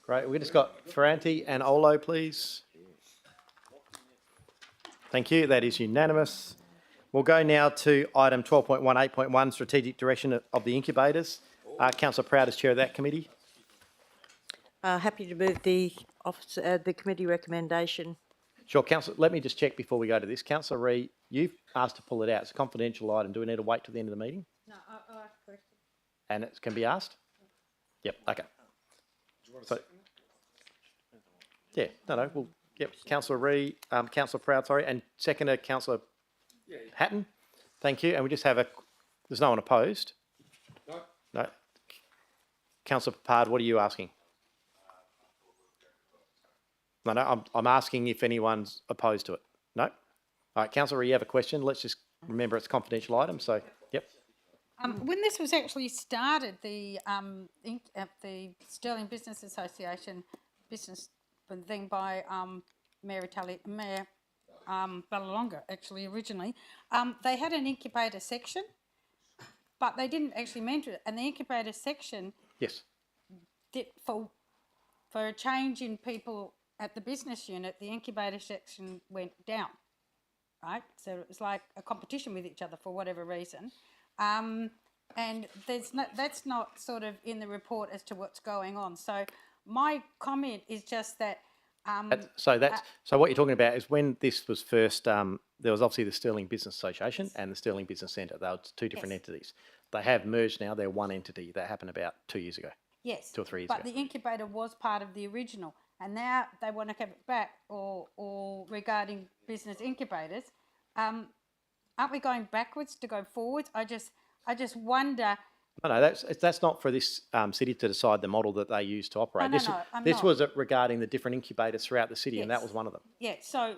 Great. We just got Ferranti and Olo, please. Thank you. That is unanimous. We'll go now to item 12.1, 8.1, strategic direction of the incubators. Councillor Proud is chair of that committee. Happy to move the the committee recommendation. Sure, Councillor. Let me just check before we go to this. Councillor Ree, you've asked to pull it out. It's a confidential item. Do we need to wait till the end of the meeting? No, I'll ask a question. And it can be asked? Yep, okay. So, yeah, no, we'll, yep, Councillor Ree, Councillor Proud, sorry, and seconder, Councillor Hatton. Thank you, and we just have there's no one opposed? No. No. Councillor Papard, what are you asking? No, I'm asking if anyone's opposed to it. No? All right, Councillor Ree, you have a question. Let's just remember it's a confidential item, so, yep. When this was actually started, the Sterling Business Association business thing by Mayor Ballalonga, actually originally, they had an incubator section, but they didn't actually mention it. And the incubator section, yes, for a change in people at the business unit, the incubator section went down, right? So it was like a competition with each other for whatever reason. And that's not sort of in the report as to what's going on. So my comment is just that. So what you're talking about is when this was first, there was obviously the Sterling Business Association and the Sterling Business Centre. They were two different entities. They have merged now. They're one entity. That happened about 2 years ago. Yes. 2 or 3 years ago. But the incubator was part of the original, and now they want to have it back. Or regarding business incubators, aren't we going backwards to go forwards? I just wonder. No, that's not for this city to decide the model that they use to operate. No, this not. was regarding the different incubators throughout the city, and that was one of them. Yeah, so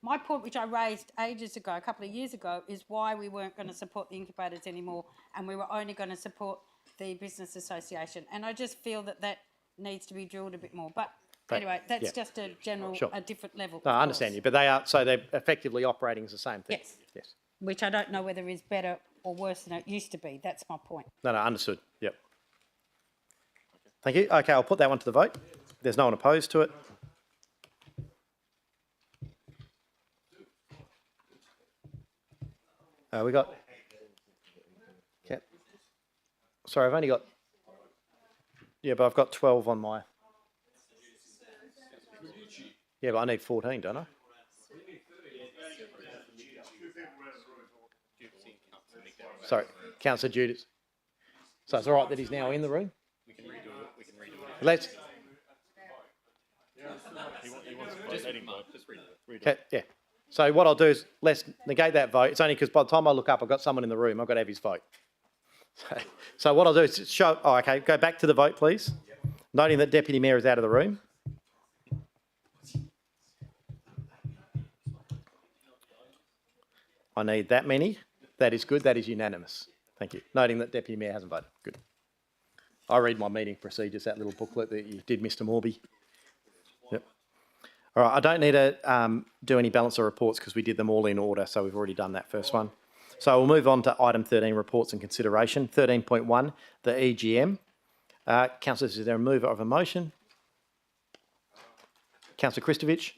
my point, which I raised ages ago, a couple of years ago, is why we weren't going to support the incubators anymore, and we were only going to support the business association. And I just feel that needs to be drilled a bit more. But anyway, that's just a general, a different level. No, I understand you, but they're effectively operating as the same thing. Yes. Yes. Which I don't know whether is better or worse than it used to be. That's my point. No, understood. Yep. Thank you. Okay, I'll put that one to the vote. There's no one opposed to it. We got. Okay. Sorry, I've only got. Yeah, but I've got 12 on my. Yeah, but I need 14, don't I? Sorry, Councillor Judas. So it's all right that he's now in the room? We can redo it. Let's. Okay, yeah. So what I'll do is let's negate that vote. It's only because by the time I look up, I've got someone in the room. I've got to have his vote. So what I'll do is show. Oh, okay. Go back to the vote, please. Noting that Deputy Mayor is out of the room. I need that many. That is good. That is unanimous. Thank you. Noting that Deputy Mayor hasn't voted. Good. I read my meeting procedures, that little booklet that you did, Mr. Morby. Yep. All right. I don't need to do any balance of reports because we did them all in order, so we've already done that first one. So we'll move on to item 13, reports and consideration. 13.1, the EGM. Councillors, is there a mover of a motion? Councillor Kristovich?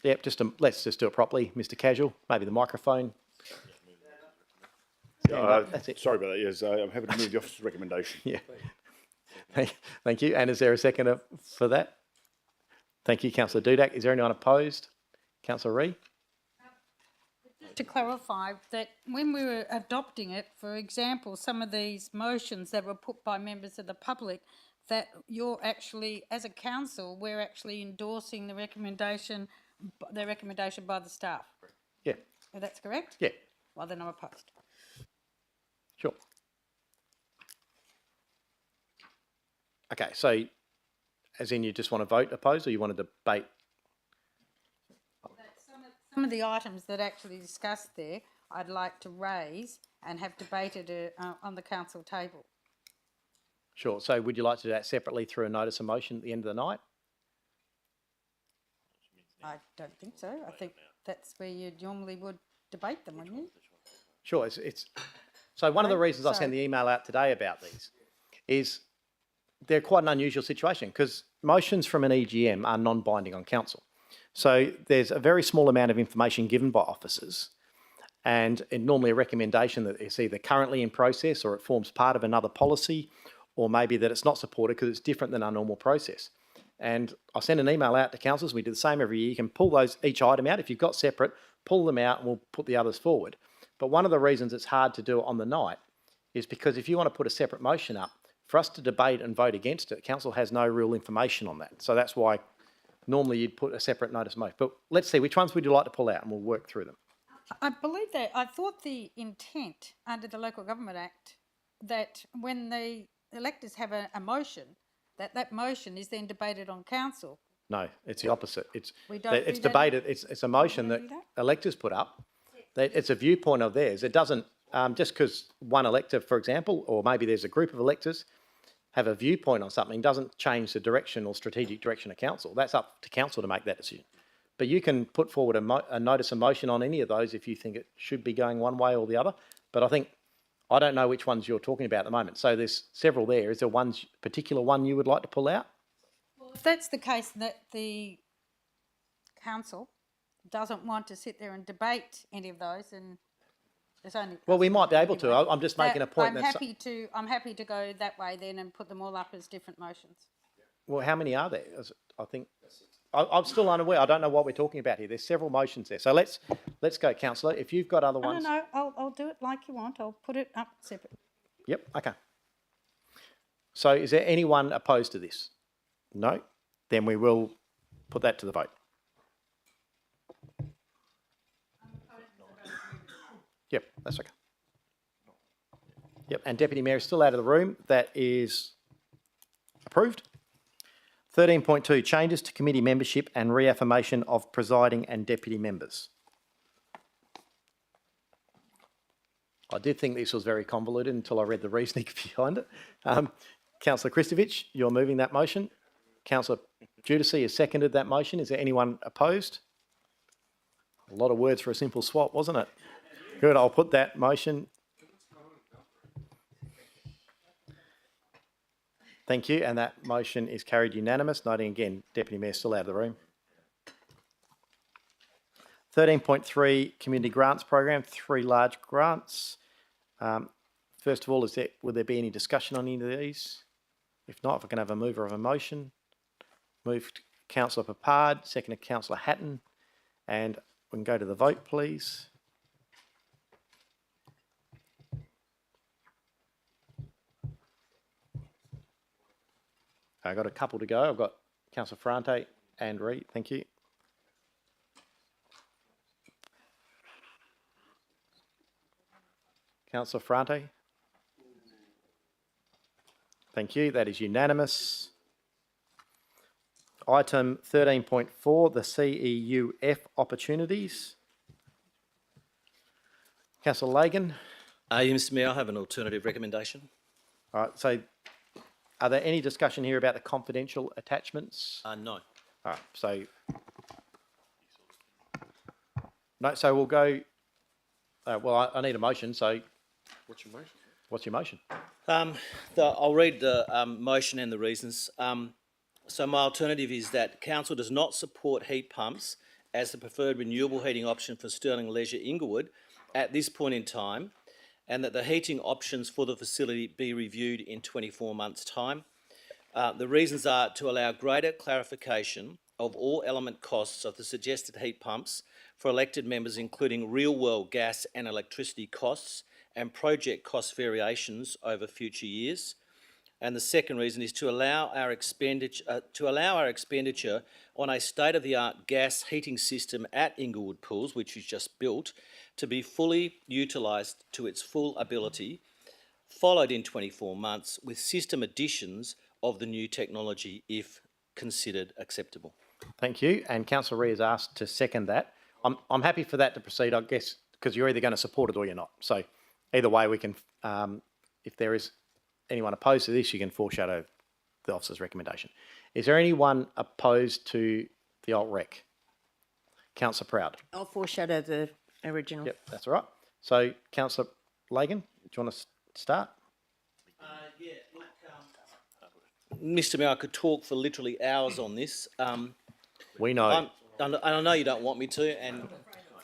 Yep, let's just do it properly. Mr. Casual, maybe the microphone. That's it. Sorry about that, yes. I'm happy to move the officer's recommendation. Yeah. Thank you. And is there a seconder for that? Thank you, Councillor Dudak. Is there anyone opposed? Councillor Ree? To clarify that when we were adopting it, for example, some of these motions that were put by members of the public, that you're actually, as a council, we're actually endorsing the recommendation by the staff. Yeah. That's correct? Yeah. Well, then I'm opposed. Sure. Okay, so as in you just want to vote opposed or you want to debate? Some of the items that actually discussed there, I'd like to raise and have debated on the council table. Sure. So would you like to do that separately through a notice of motion at the end of the night? I don't think so. I think that's where you normally would debate them, wouldn't you? Sure. So one of the reasons I Sorry. sent the email out today about these is they're quite an unusual situation because motions from an EGM are non-binding on council. So there's a very small amount of information given by officers and normally a recommendation that it's either currently in process or it forms part of another policy or maybe that it's not supported because it's different than our normal process. And I send an email out to councillors. We do the same every year. You can pull each item out. If you've got separate, pull them out and we'll put the others forward. But one of the reasons it's hard to do it on the night is because if you want to put a separate motion up, for us to debate and vote against it, council has no real information on that. So that's why normally you'd put a separate notice of motion. But let's see, which ones would you like to pull out and we'll work through them. I believe that. I thought the intent under the Local Government Act that when the electors have a motion, that motion is then debated on council. No, it's the opposite. It's do debated. It's a motion that electors put up. It's a viewpoint of theirs. It doesn't just because one elector, for example, or maybe there's a group of electors have a viewpoint on something, doesn't change the direction or strategic direction of council. That's up to council to make that decision. But you can put forward a notice of motion on any of those if you think it should be going one way or the other. But I don't know which ones you're talking about at the moment. So there's several there. Is there one particular one you would like to pull out? Well, if that's the case, that the council doesn't want to sit there and debate any of those, and there's only. Well, we might be able to. I'm just making a point. I'm happy to go that way then and put them all up as different motions. Well, how many are there? I think I'm still unaware. I don't know what we're talking about here. There's several motions there. So let's go, councillor. If you've got other ones. No, I'll do it like you want. I'll put it up separate. Yep. Okay. So is there anyone opposed to this? No. Then we will put that to the vote. Yep, that's okay. Yep, and Deputy Mayor is still out of the room. That is approved. 13.2, changes to committee membership and reaffirmation of presiding and deputy members. I did think this was very convoluted until I read the reasoning behind it. Councillor Kristovich, you're moving that motion. Councillor Giudice has seconded that motion. Is there anyone opposed? A lot of words for a simple swap, wasn't it? Good, I'll put that motion. Thank you, and that motion is carried unanimous, noting again, Deputy Mayor still out of the room. 13.3, Community Grants Program, 3 large grants. First of all, will there be any discussion on any of these? If not, if I can have a mover of a motion. Moved Councillor Papard, seconded Councillor Hatton, and we can go to the vote, please. I've got a couple to go. I've got Councillor Ferrante and Reid. Thank you. Councillor Ferrante. Thank you. That is unanimous. Item 13.4, the CEUF opportunities. Councillor Lagan. Mr Mayor, I have an alternative recommendation. All right, so are there any discussion here about the confidential attachments? No. All right, so no. So we'll go. Well, I need a motion. So, What's your motion? What's your motion? I'll read the motion and the reasons. So my alternative is that council does not support heat pumps as the preferred renewable heating option for Stirling Leisure Inglewood at this point in time, and that the heating options for the facility be reviewed in 24 months' time. The reasons are to allow greater clarification of all element costs of the suggested heat pumps for elected members, including real-world gas and electricity costs and project cost variations over future years. And the second reason is to allow our expenditure on a state-of-the-art gas heating system at Inglewood Pools, which is just built, to be fully utilised to its full ability, followed in 24 months with system additions of the new technology if considered acceptable. Thank you. And Councillor Ree has asked to second that. I'm happy for that to proceed, I guess, because you're either going to support it or you're not. So either way, we can, if there is anyone opposed to this, you can foreshadow the officer's recommendation. Is there anyone opposed to the alt rec? Councillor Proud. I'll foreshadow the original. Yep, that's all right. So Councillor Lagan, do you want to start? Mr. Mayor, I could talk for literally hours on this. We know. And I know you don't want me to, and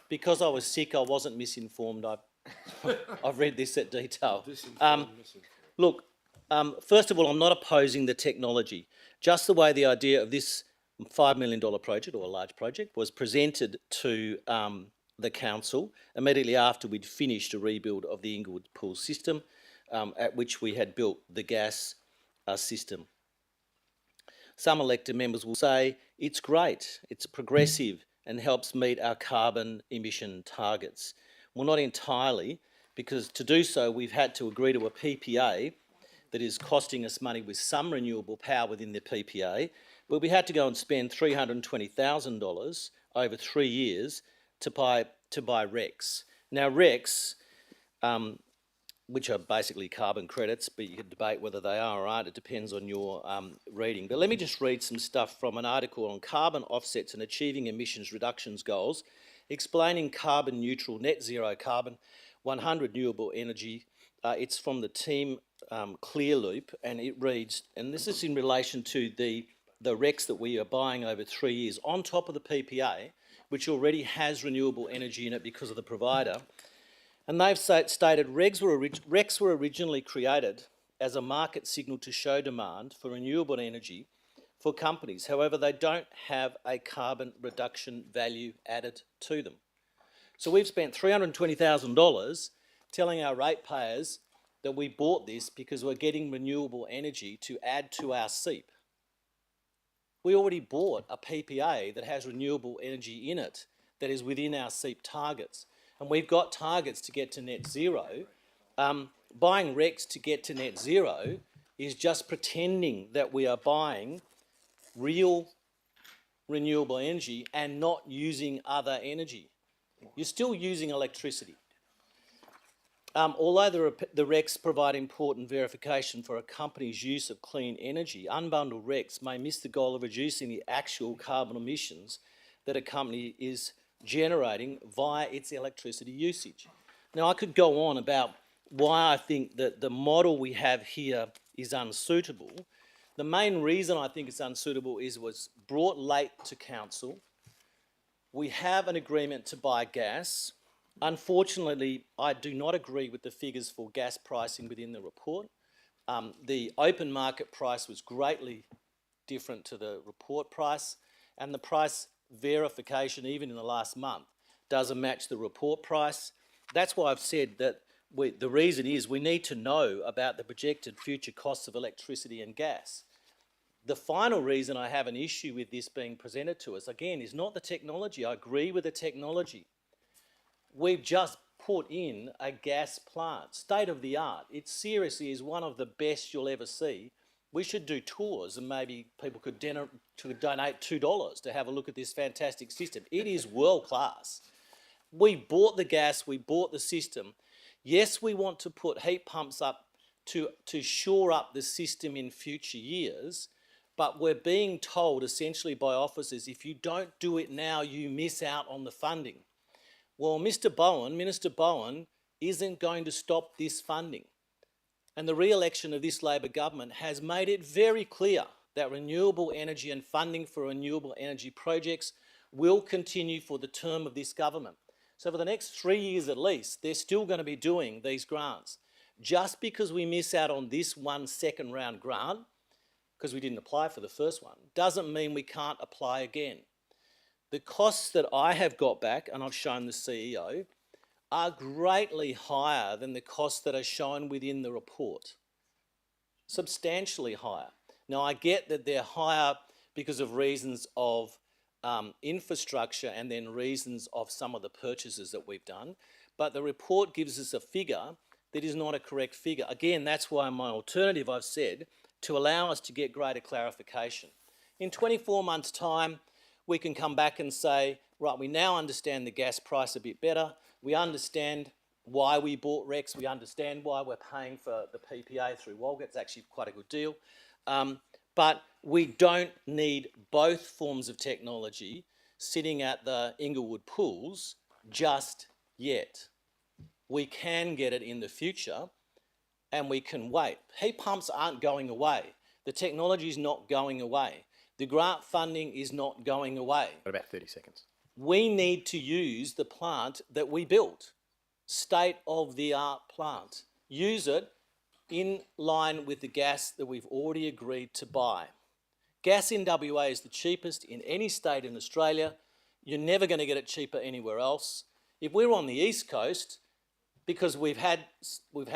because I was sick, I wasn't misinformed. I've read this at detail. Look, first of all, I'm not opposing the technology. Just the way the idea of this $5 million project, or a large project, was presented to the council immediately after we'd finished a rebuild of the Inglewood pool system, at which we had built the gas system. Some elected members will say it's great, it's progressive and helps meet our carbon emission targets. Well, not entirely, because to do so we've had to agree to a PPA that is costing us money with some renewable power within the PPA, but we had to go and spend $320,000 over 3 years to buy RECs. Now RECs, which are basically carbon credits, but you can debate whether they are or aren't, it depends on your reading. But let me just read some stuff from an article on carbon offsets and achieving emissions reductions goals, explaining carbon neutral, net zero carbon, 100 renewable energy. It's from the team Clearloop, and it reads, and this is in relation to the RECs that we are buying over 3 years, on top of the PPA, which already has renewable energy in it because of the provider. And they've stated RECs were originally created as a market signal to show demand for renewable energy for companies. However, they don't have a carbon reduction value added to them. So we've spent $320,000 telling our ratepayers that we bought this because we're getting renewable energy to add to our SEEP. We already bought a PPA that has renewable energy in it that is within our SEEP targets. And we've got targets to get to net zero. Buying RECs to get to net zero is just pretending that we are buying real renewable energy and not using other energy. You're still using electricity. Although the RECs provide important verification for a company's use of clean energy, unbundled RECs may miss the goal of reducing the actual carbon emissions that a company is generating via its electricity usage. Now, I could go on about why I think that the model we have here is unsuitable. The main reason I think it's unsuitable is it was brought late to council. We have an agreement to buy gas. Unfortunately, I do not agree with the figures for gas pricing within the report. The open market price was greatly different to the report price, and the price verification, even in the last month, doesn't match the report price. That's why I've said that the reason is we need to know about the projected future costs of electricity and gas. The final reason I have an issue with this being presented to us, again, is not the technology. I agree with the technology. We've just put in a gas plant, state of the art. It seriously is one of the best you'll ever see. We should do tours and maybe people could donate $2 to have a look at this fantastic system. It is world class. We bought the gas, we bought the system. Yes, we want to put heat pumps up to shore up the system in future years, but we're being told essentially by officers, if you don't do it now, you miss out on the funding. Well, Minister Bowen isn't going to stop this funding. And the re-election of this Labor government has made it very clear that renewable energy and funding for renewable energy projects will continue for the term of this government. So for the next 3 years at least, they're still going to be doing these grants. Just because we miss out on this one second round grant, because we didn't apply for the first one, doesn't mean we can't apply again. The costs that I have got back, and I've shown the CEO, are greatly higher than the costs that are shown within the report. Substantially higher. Now, I get that they're higher because of reasons of infrastructure and then reasons of some of the purchases that we've done, but the report gives us a figure that is not a correct figure. Again, that's why my alternative, I've said, to allow us to get greater clarification. In 24 months' time, we can come back and say, right, we now understand the gas price a bit better. We understand why we bought Rex. We understand why we're paying for the PPA through Walgett. It's actually quite a good deal. But we don't need both forms of technology sitting at the Inglewood pools just yet. We can get it in the future, and we can wait. Heat pumps aren't going away. The technology is not going away. The grant funding is not going away. About 30 seconds. We need to use the plant that we built, state-of-the-art plant. Use it in line with the gas that we've already agreed to buy. Gas in WA is the cheapest in any state in Australia. You're never going to get it cheaper anywhere else. If we're on the East Coast, because we've had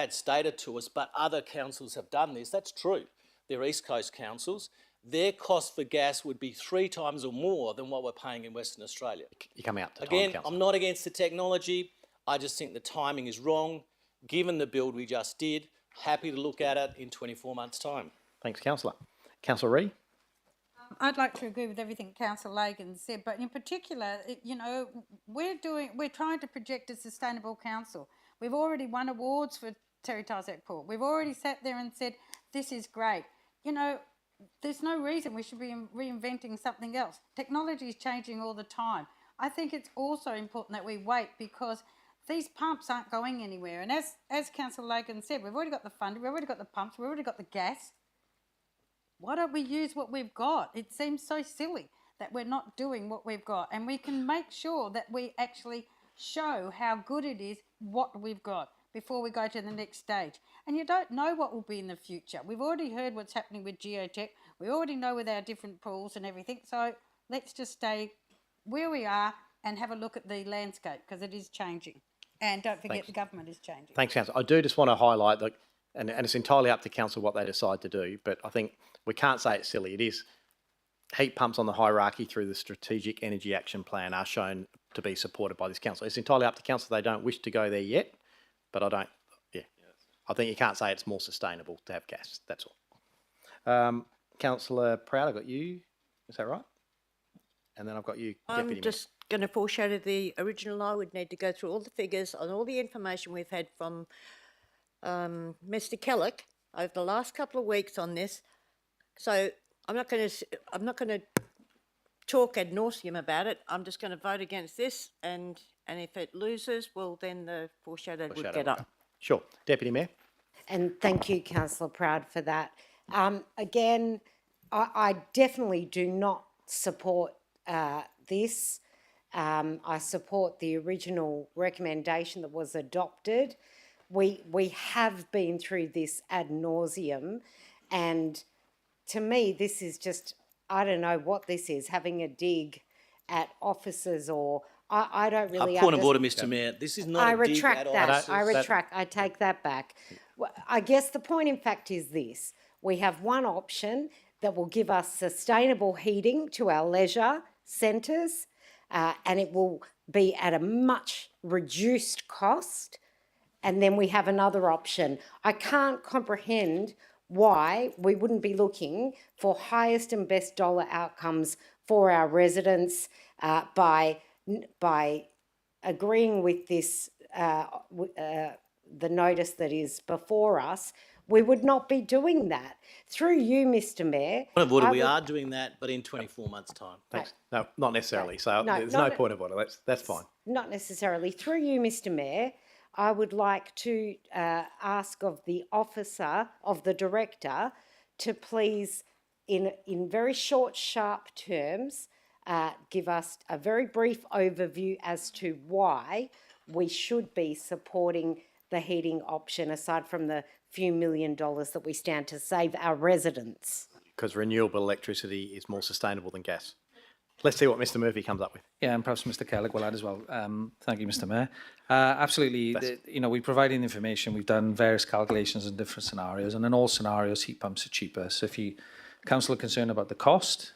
stated to us, but other councils have done this, that's true. They're East Coast councils. Their cost for gas would be 3 times or more than what we're paying in Western Australia. You come out to Again, time, I'm not against the technology. I just think the timing is wrong. Given the build we just did, happy to look at it in 24 months' time. Thanks, Councillor. Councillor Ree? I'd like to agree with everything Councillor Lagan said, but in particular, you know, we're trying to project a sustainable council. We've already won awards for Terry Tarzak Port. We've already sat there and said, this is great. You know, there's no reason we should be reinventing something else. Technology is changing all the time. I think it's also important that we wait, because these pumps aren't going anywhere. And as Councillor Lagan said, we've already got the funding, we've already got the pumps, we've already got the gas. Why don't we use what we've got? It seems so silly that we're not doing what we've got. And we can make sure that we actually show how good it is, what we've got, before we go to the next stage. And you don't know what will be in the future. We've already heard what's happening with geotech. We already know with our different pools and everything. So let's just stay where we are and have a look at the landscape, because it is changing. And don't forget, the government is changing. Thanks, Councillor. I do just want to highlight that, and it's entirely up to Council what they decide to do, but I think we can't say it's silly. It is. Heat pumps on the hierarchy through the Strategic Energy Action Plan are shown to be supported by this Council. It's entirely up to Council. They don't wish to go there yet, but I think you can't say it's more sustainable to have gas. That's all. Councillor Proud, I've got you. Is that right? And then I've got you, Deputy I'm just going to foreshadow the original. I would need to go through all the figures on all the information we've had from Mr. Kellock over the last couple of weeks on this. So I'm not going to talk ad nauseum about it. I'm just going to vote against this, and if it loses, well, then the foreshadowed would get up. Sure. Deputy Mayor. And thank you, Councillor Proud, for that. Again, I definitely do not support this. I support the original recommendation that was adopted. We have been through this ad nauseum, and to me, this is just, I don't know what this is, having a dig at officers, or I don't really. Point of order, Mr. Mayor. This is not a dig at officers. I retract. I take that back. Well, I guess the point, in fact, is this: we have one option that will give us sustainable heating to our leisure centres, and it will be at a much reduced cost. And then we have another option. I can't comprehend why we wouldn't be looking for highest and best dollar outcomes for our residents by agreeing with this, the notice that is before us. We would not be doing that. Through you, Mr. Mayor. Point of order, we are doing that, but in 24 months' time. Thanks. No, not necessarily. So there's no point of order. That's fine. Not necessarily. Through you, Mr. Mayor, I would like to ask of the officer, of the director, to please, in very short, sharp terms, give us a very brief overview as to why we should be supporting the heating option, aside from the few $1 million that we stand to save our residents. Because renewable electricity is more sustainable than gas. Let's see what Mr. Murphy comes up with. Yeah, and perhaps Mr. Kellock will add as well. Thank you, Mr. Mayor. Absolutely, we provided information. We've done various calculations in different scenarios, and in all scenarios, heat pumps are cheaper. So if you, council, are concerned about the cost,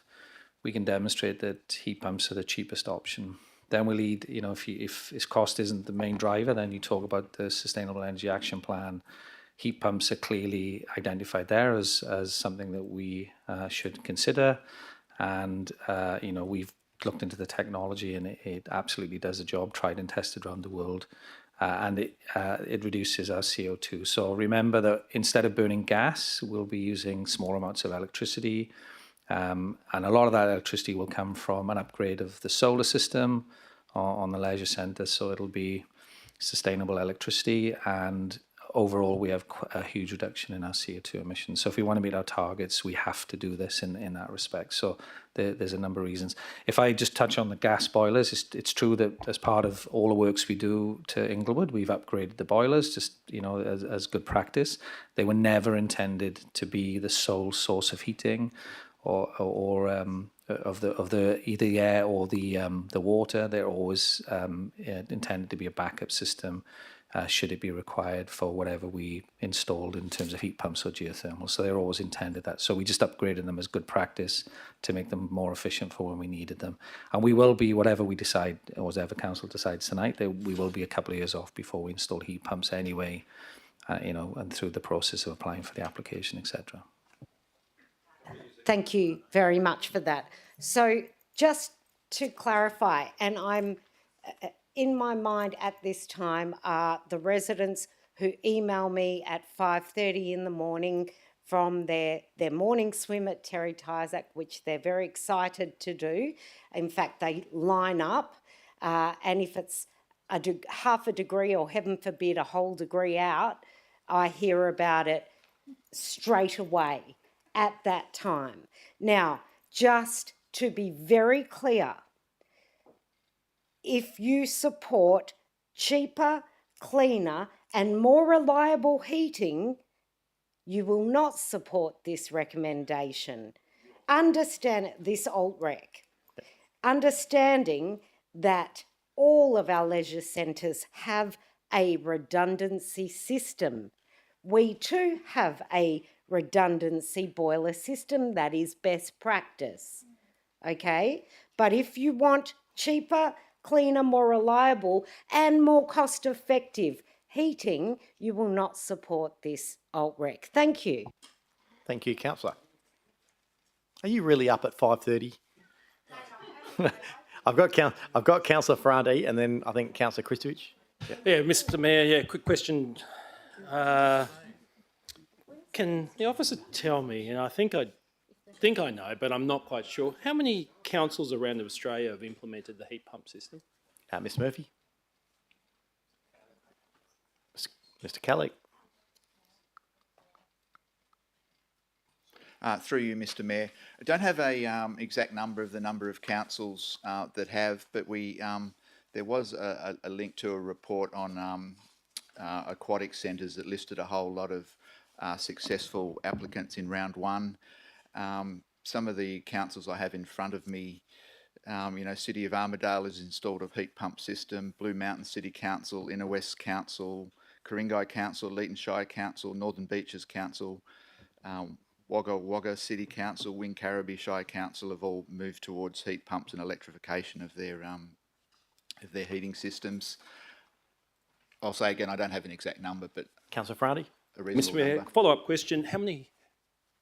we can demonstrate that heat pumps are the cheapest option. Then we lead, if cost isn't the main driver, then you talk about the Sustainable Energy Action Plan, Heat pumps are clearly identified there as something that we should consider. And, we've looked into the technology and it absolutely does the job, tried and tested around the world. And it reduces our CO2. So remember that instead of burning gas, we'll be using small amounts of electricity. And a lot of that electricity will come from an upgrade of the solar system on the leisure centre. So it'll be sustainable electricity, and overall we have a huge reduction in our CO2 emissions. So if we want to meet our targets, we have to do this in that respect. So there's a number of reasons. If I just touch on the gas boilers, it's true that as part of all the works we do to Inglewood, we've upgraded the boilers, just as good practice. They were never intended to be the sole source of heating or of the either the air or the water. They're always intended to be a backup system should it be required for whatever we installed in terms of heat pumps or geothermal. So they're always intended that. So we just upgraded them as good practice to make them more efficient for when we needed them. And we will be, whatever we decide, or whatever council decides tonight, we will be a couple of years off before we install heat pumps anyway, and through the process of applying for the application, etc. Thank you very much for that. So just to clarify, and I'm in my mind at this time are the residents who email me at 5:30 in the morning from their morning swim at Terry Tyzack, which they're very excited to do. In fact, they line up, and if it's half a degree or heaven forbid a whole degree out, I hear about it straight away at that time. Now, just to be very clear, if you support cheaper, cleaner and more reliable heating, you will not support this recommendation. Understand this alt-rec. Understanding that all of our leisure centres have a redundancy system. We too have a redundancy boiler system that is best practice, okay? But if you want cheaper, cleaner, more reliable and more cost-effective heating, you will not support this alt-rec. Thank you. Thank you, Councillor. Are you really up at 5:30? I've got Councillor Ferranti and then I think Councillor Christovich. Yeah, Mr. Mayor, quick question. Can the officer tell me, and I think I know, but I'm not quite sure, how many councils around Australia have implemented the heat pump system? Ms Murphy. Mr Kelly. Through you, Mr Mayor. I don't have a exact number of councils that have, but there was a link to a report on aquatic centres that listed a whole lot of successful applicants in round one. Some of the councils I have in front of me, City of Armidale has installed a heat pump system, Blue Mountain City Council, Inner West Council, Ku-ring-gai Council, Leeton Shire Council, Northern Beaches Council, Wagga Wagga City Council, Wincarriby Shire Council have all moved towards heat pumps and electrification of their heating systems. I'll say again, I don't have an exact number, but Councillor Ferranti. Mr Mayor, follow-up question. How many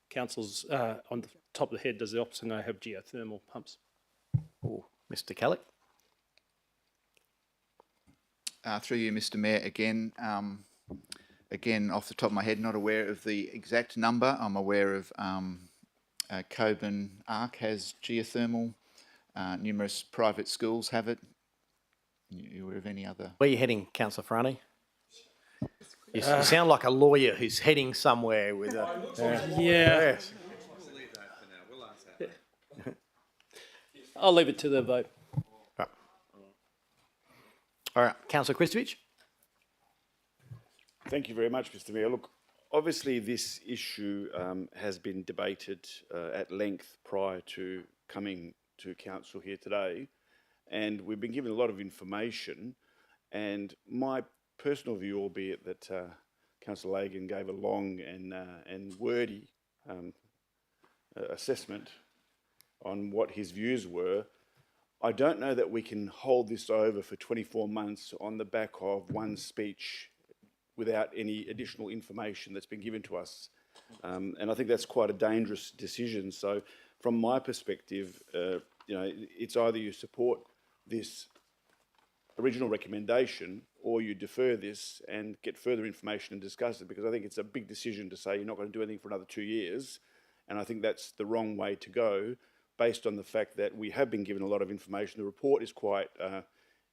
councils on the top of the head does the officer know have geothermal pumps? Oh, Mr Kelly. Through you, Mr Mayor, again, off the top of my head, not aware of the exact number. I'm aware of Coburn Arc has geothermal. Numerous private schools have it. You aware of any other? Where are you heading, Councillor Ferranti? You sound like a lawyer who's heading somewhere with a... Yeah. I'll leave it to the vote. All right, Councillor Christovich. Thank you very much, Mr Mayor. Look, obviously this issue has been debated at length prior to coming to council here today, and we've been given a lot of information, and my personal view, albeit that Councillor Lagan gave a long and wordy assessment on what his views were, I don't know that we can hold this over for 24 months on the back of one speech without any additional information that's been given to us. And I think that's quite a dangerous decision. So from my perspective, it's either you support this original recommendation or you defer this and get further information and discuss it, because I think it's a big decision to say you're not going to do anything for another 2 years. And I think that's the wrong way to go, based on the fact that we have been given a lot of information. The report is quite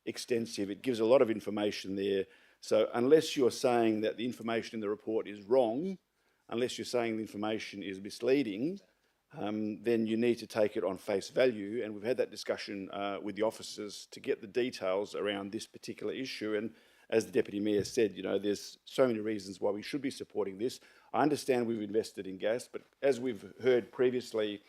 extensive. It gives a lot of information there. So unless you're saying that the information in the report is wrong, unless you're saying the information is misleading, then you need to take it on face value. And we've had that discussion with the officers to get the details around this particular issue. And as the Deputy Mayor said, there's so many reasons why we should be supporting this. I understand we've invested in gas, but as we've heard previously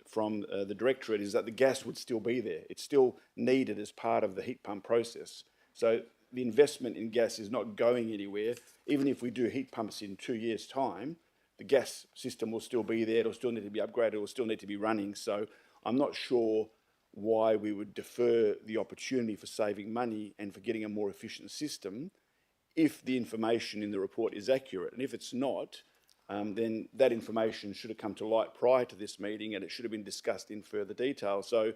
from the Directorate, is that the gas would still be there. It's still needed as part of the heat pump process. So the investment in gas is not going anywhere. Even if we do heat pumps in 2 years' time, the gas system will still be there. It'll still need to be upgraded. It'll still need to be running. So I'm not sure why we would defer the opportunity for saving money and for getting a more efficient system if the information in the report is accurate. And if it's not, then that information should have come to light prior to this meeting and it should have been discussed in further detail. So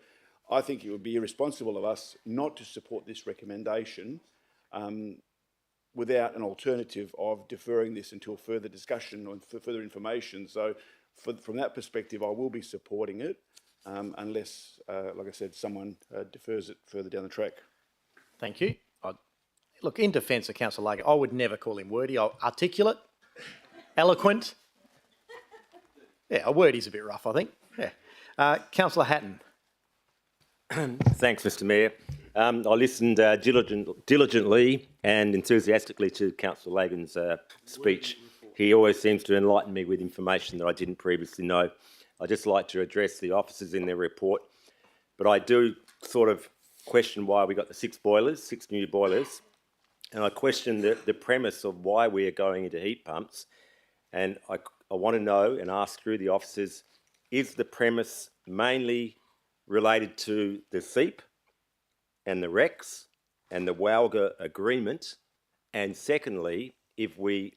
I think it would be irresponsible of us not to support this recommendation without an alternative of deferring this until further discussion or further information. So from that perspective, I will be supporting it unless, like I said, someone defers it further down the track. Thank you. Look, in defence of Councillor Lager, I would never call him wordy. Articulate, eloquent. Yeah, a word is a bit rough, I think. Yeah. Councillor Hatton. Thanks, Mr Mayor. I listened diligently and enthusiastically to Councillor Lagan's speech. He always seems to enlighten me with information that I didn't previously know. I'd just like to address the officers in their report, but I do sort of question why we got the 6 new boilers, and I question the premise of why we are going into heat pumps, and I want to know and ask through the officers, is the premise mainly related to the SEEP and the REX and the WALGA agreement? And secondly, if we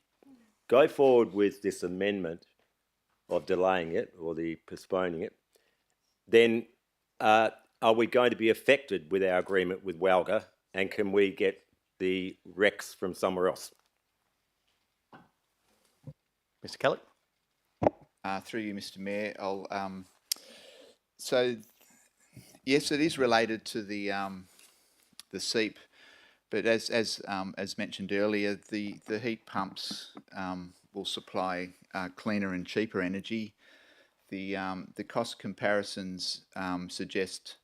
go forward with this amendment of delaying it or the postponing it, then are we going to be affected with our agreement with WALGA, and can we get the REX from somewhere else? Mr Kelly. Through you, Mr Mayor, so yes, it is related to the SEEP, but as mentioned earlier, the heat pumps will supply cleaner and cheaper energy. The cost comparisons suggest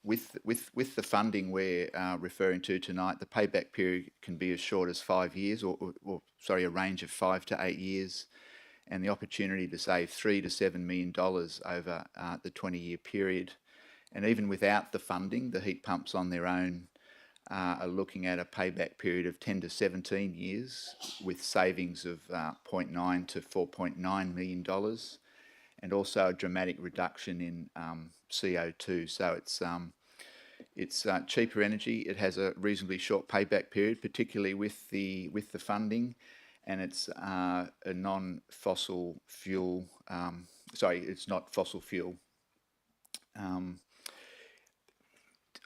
with the funding we're referring to tonight, the payback period can be as short as 5 years, or a range of 5 to 8 years, and the opportunity to save $3 to $7 million over the 20-year period. And even without the funding, the heat pumps on their own are looking at a payback period of 10 to 17 years with savings of $0.9 to $4.9 million, and also a dramatic reduction in CO2. So it's cheaper energy. It has a reasonably short payback period, particularly with the funding, and it's a non-fossil fuel. It's not fossil fuel.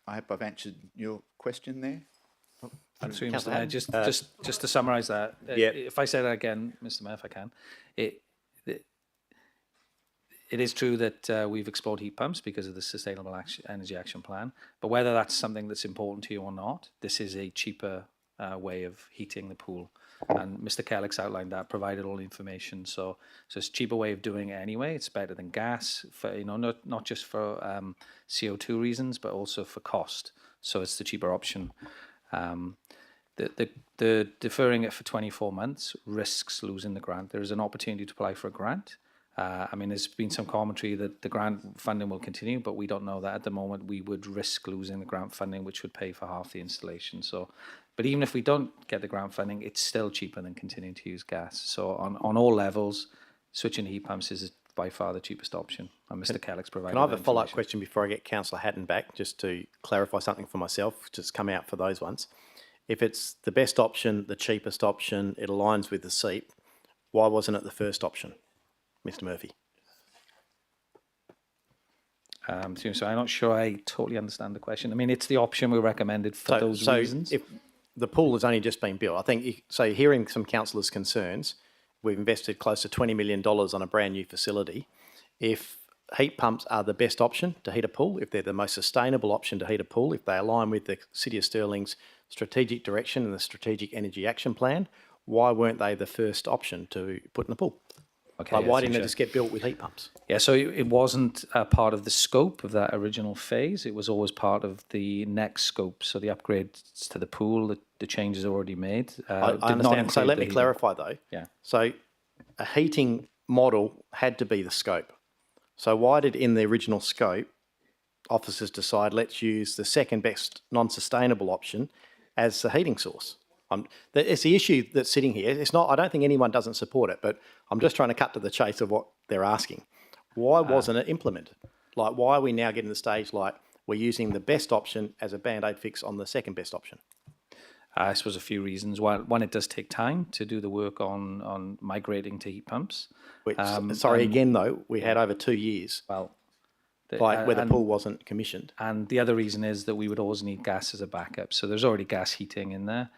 I hope I've answered your question there. Through Mr. Mayor, just to summarise that, if I say that again, Mr. Mayor, if I can, it is true that we've explored heat pumps because of the Sustainable Energy Action Plan, but whether that's something that's important to you or not, this is a cheaper way of heating the pool. And Mr. Kellick's outlined that, provided all the information. So it's a cheaper way of doing it anyway. It's better than gas, for not just for CO2 reasons, but also for cost. So it's the cheaper option. The deferring it for 24 months risks losing the grant. There is an opportunity to apply for a grant. There's been some commentary that the grant funding will continue, but we don't know that at the moment. We would risk losing the grant funding, which would pay for half the installation. But even if we don't get the grant funding, it's still cheaper than continuing to use gas. So on all levels, switching to heat pumps is by far the cheapest option. And Mr. Kellick's provided. Can I have a follow-up question before I get Councillor Hatton back, just to clarify something for myself, just come out for those ones? If it's the best option, the cheapest option, it aligns with the seat, why wasn't it the first option, Mr Murphy? So I'm not sure I totally understand the question. I mean, it's the option we recommended for those reasons. If the pool has only just been built, I think, so hearing some councillors' concerns, we've invested close to $20 million on a brand new facility. If heat pumps are the best option to heat a pool, if they're the most sustainable option to heat a pool, if they align with the City of Stirling's strategic direction and the Strategic Energy Action Plan, why weren't they the first option to put in the pool? Okay, Like, why didn't it just get built with heat pumps? Yeah, so it wasn't a part of the scope of that original phase. It was always part of the next scope. So the upgrades to the pool, the changes already made. I did not understand. So include let the me heating. clarify though. Yeah. So a heating model had to be the scope. So why did in the original scope officers decide let's use the second best non-sustainable option as the heating source? It's the issue that's sitting here. It's not. I don't think anyone doesn't support it, but I'm just trying to cut to the chase of what they're asking. Why wasn't it implemented? Like, why are we now getting to the stage like we're using the best option as a band-aid fix on the second best option? I suppose a few reasons. One, it does take time to do the work on migrating to heat pumps. Again though, we had over 2 years. Well, where the pool wasn't commissioned. And the other reason is that we would always need gas as a backup. So there's already gas heating in there.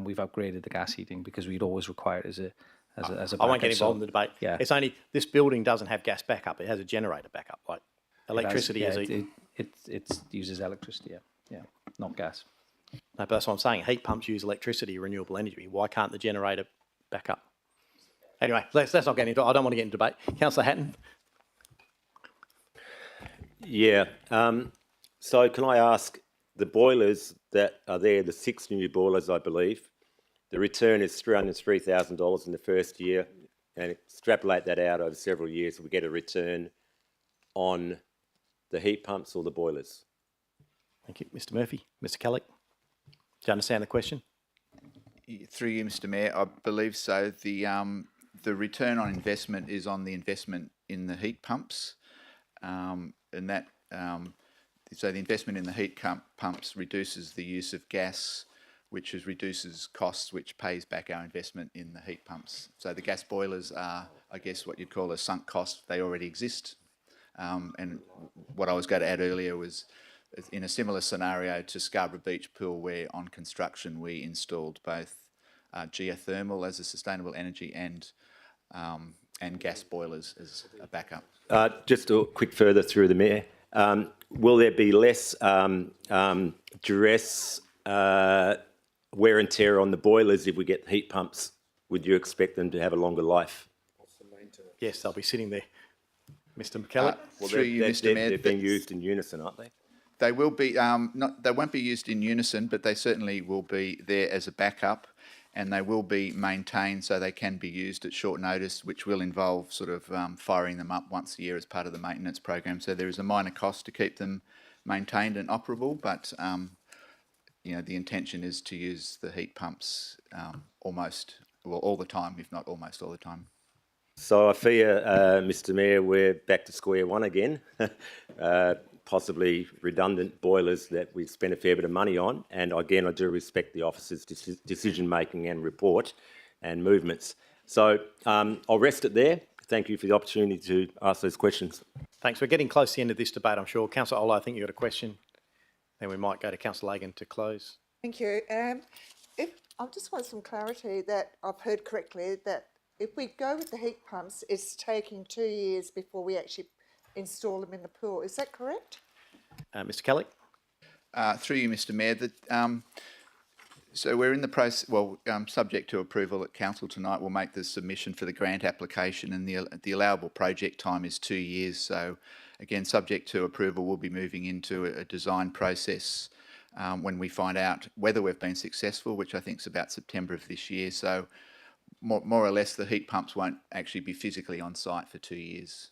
We've upgraded the gas heating because we'd always require it as a backup. I won't get involved in the debate. Yeah. It's only this building doesn't have gas backup. It has a generator backup. Like electricity it uses electricity. Yeah, not gas. No, but that's what I'm saying. Heat pumps use electricity, renewable energy. Why can't the generator back up? Anyway, let's not get into it. I don't want to get into debate. Councillor Hatton. Yeah. So can I ask, the boilers that are there, the 6 new boilers, I believe, the return is $303,000 in the first year, and extrapolate that out over several years, we get a return on the heat pumps or the boilers. Thank you. Mr Murphy. Mr Kelly. Do you understand the question? Through you, Mr Mayor, I believe so. The return on investment is on the investment in the heat pumps, and that so the investment in the heat pumps reduces the use of gas, which reduces costs, which pays back our investment in the heat pumps. So the gas boilers are, I guess, what you'd call a sunk cost. They already exist. And what I was going to add earlier was, in a similar scenario to Scarra Beach Pool, where on construction we installed both geothermal as a sustainable energy and gas boilers as a backup. Just a quick further through the Mayor. Will there be less duress, wear and tear on the boilers if we get heat pumps? Would you expect them to have a longer life? Yes, they'll be sitting there. Mr McKellar. Well, they're being used in unison, aren't they? They will be. They won't be used in unison, but they certainly will be there as a backup, and they will be maintained so they can be used at short notice, which will involve sort of firing them up once a year as part of the maintenance program. So there is a minor cost to keep them maintained and operable, but the intention is to use the heat pumps all the time, if not almost all the time. So I fear, Mr Mayor, we're back to square one again. Possibly redundant boilers that we spent a fair bit of money on. And again, I do respect the officer's decision-making and report and movements. So I'll rest it there. Thank you for the opportunity to ask those questions. Thanks. We're getting close to the end of this debate, I'm sure. Councillor Ola, I think you got a question. Then we might go to Councillor Lagan to close. Thank you. I just want some clarity that I've heard correctly, that if we go with the heat pumps, it's taking 2 years before we actually install them in the pool. Is that correct? Mr Kelly? Through you, Mr Mayor, so we're in the process, subject to approval at Council tonight, we'll make the submission for the grant application, and the allowable project time is 2 years. So again, subject to approval, we'll be moving into a design process when we find out whether we've been successful, which I think is about September of this year. So more or less, the heat pumps won't actually be physically on site for 2 years.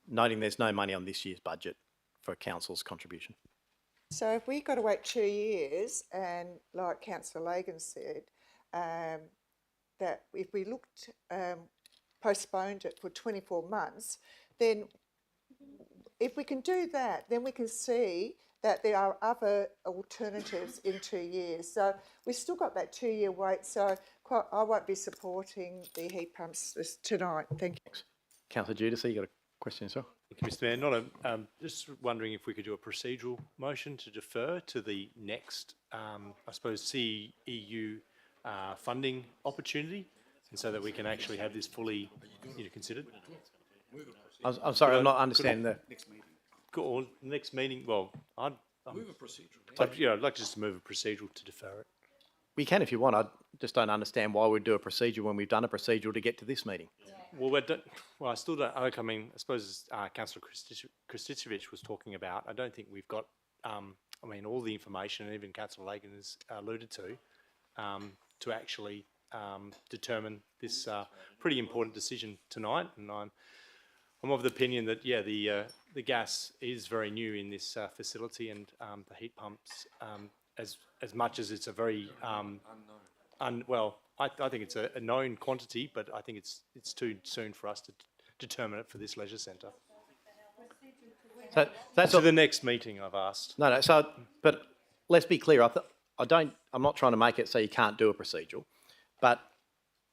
Noting there's no money on this year's budget for Council's contribution. So if we got to wait 2 years, and like Councillor Lagan said, that if we postponed it for 24 months, then if we can do that, then we can see that there are other alternatives in 2 years. So we've still got that 2-year wait. So I won't be supporting the heat pumps tonight. Thank you. Councillor Giudice, you got a question as well? Thank you, Mr. Mayor. Just wondering if we could do a procedural motion to defer to the next, I suppose, CEU funding opportunity, and so that we can actually have this fully considered. I'm sorry, I'm not understanding the next meeting. Or next meeting. Well, I'd Move a procedural. I'd like just to move a procedural to defer it. We can if you want. I just don't understand why we'd do a procedure when we've done a procedural to get to this meeting. Well, I still don't. I mean, I suppose Councillor Krsticevic was talking about. I don't think we've got. I mean, all the information, and even Councillor Lagan has alluded to actually determine this pretty important decision tonight. And I'm of the opinion that the gas is very new in this facility, and the heat pumps, as much as it's a very well, I think it's a known quantity, but I think it's too soon for us to determine it for this leisure centre. So that's to the next meeting, I've asked. No. So, but let's be clear. I'm not trying to make it so you can't do a procedural, but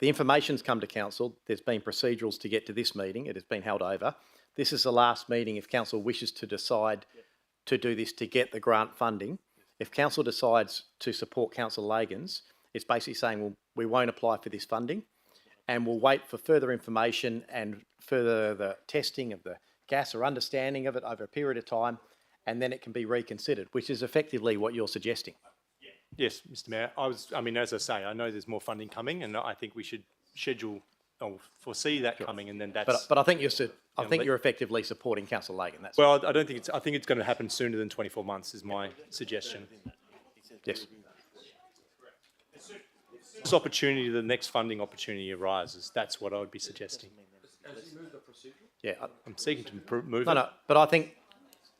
the information's come to council. There's been procedurals to get to this meeting. It has been held over. This is the last meeting if council wishes to decide to do this to get the grant funding. If council decides to support Councillor Lagan's, it's basically saying, well, we won't apply for this funding and we'll wait for further information and further the testing of the gas or understanding of it over a period of time, and then it can be reconsidered, which is effectively what you're suggesting. Yes, Mr. Mayor. I mean, as I say, I know there's more funding coming, and I think we should schedule or foresee that coming, and then that's. But I think you're effectively supporting Councillor Lagan. That's well, I don't think it's. I think it's going to happen sooner than 24 months. Is my suggestion. Yes. This opportunity, the next funding opportunity arises. That's what I would be suggesting. Has he moved the procedure? Yeah, I'm seeking to move. No, but I think,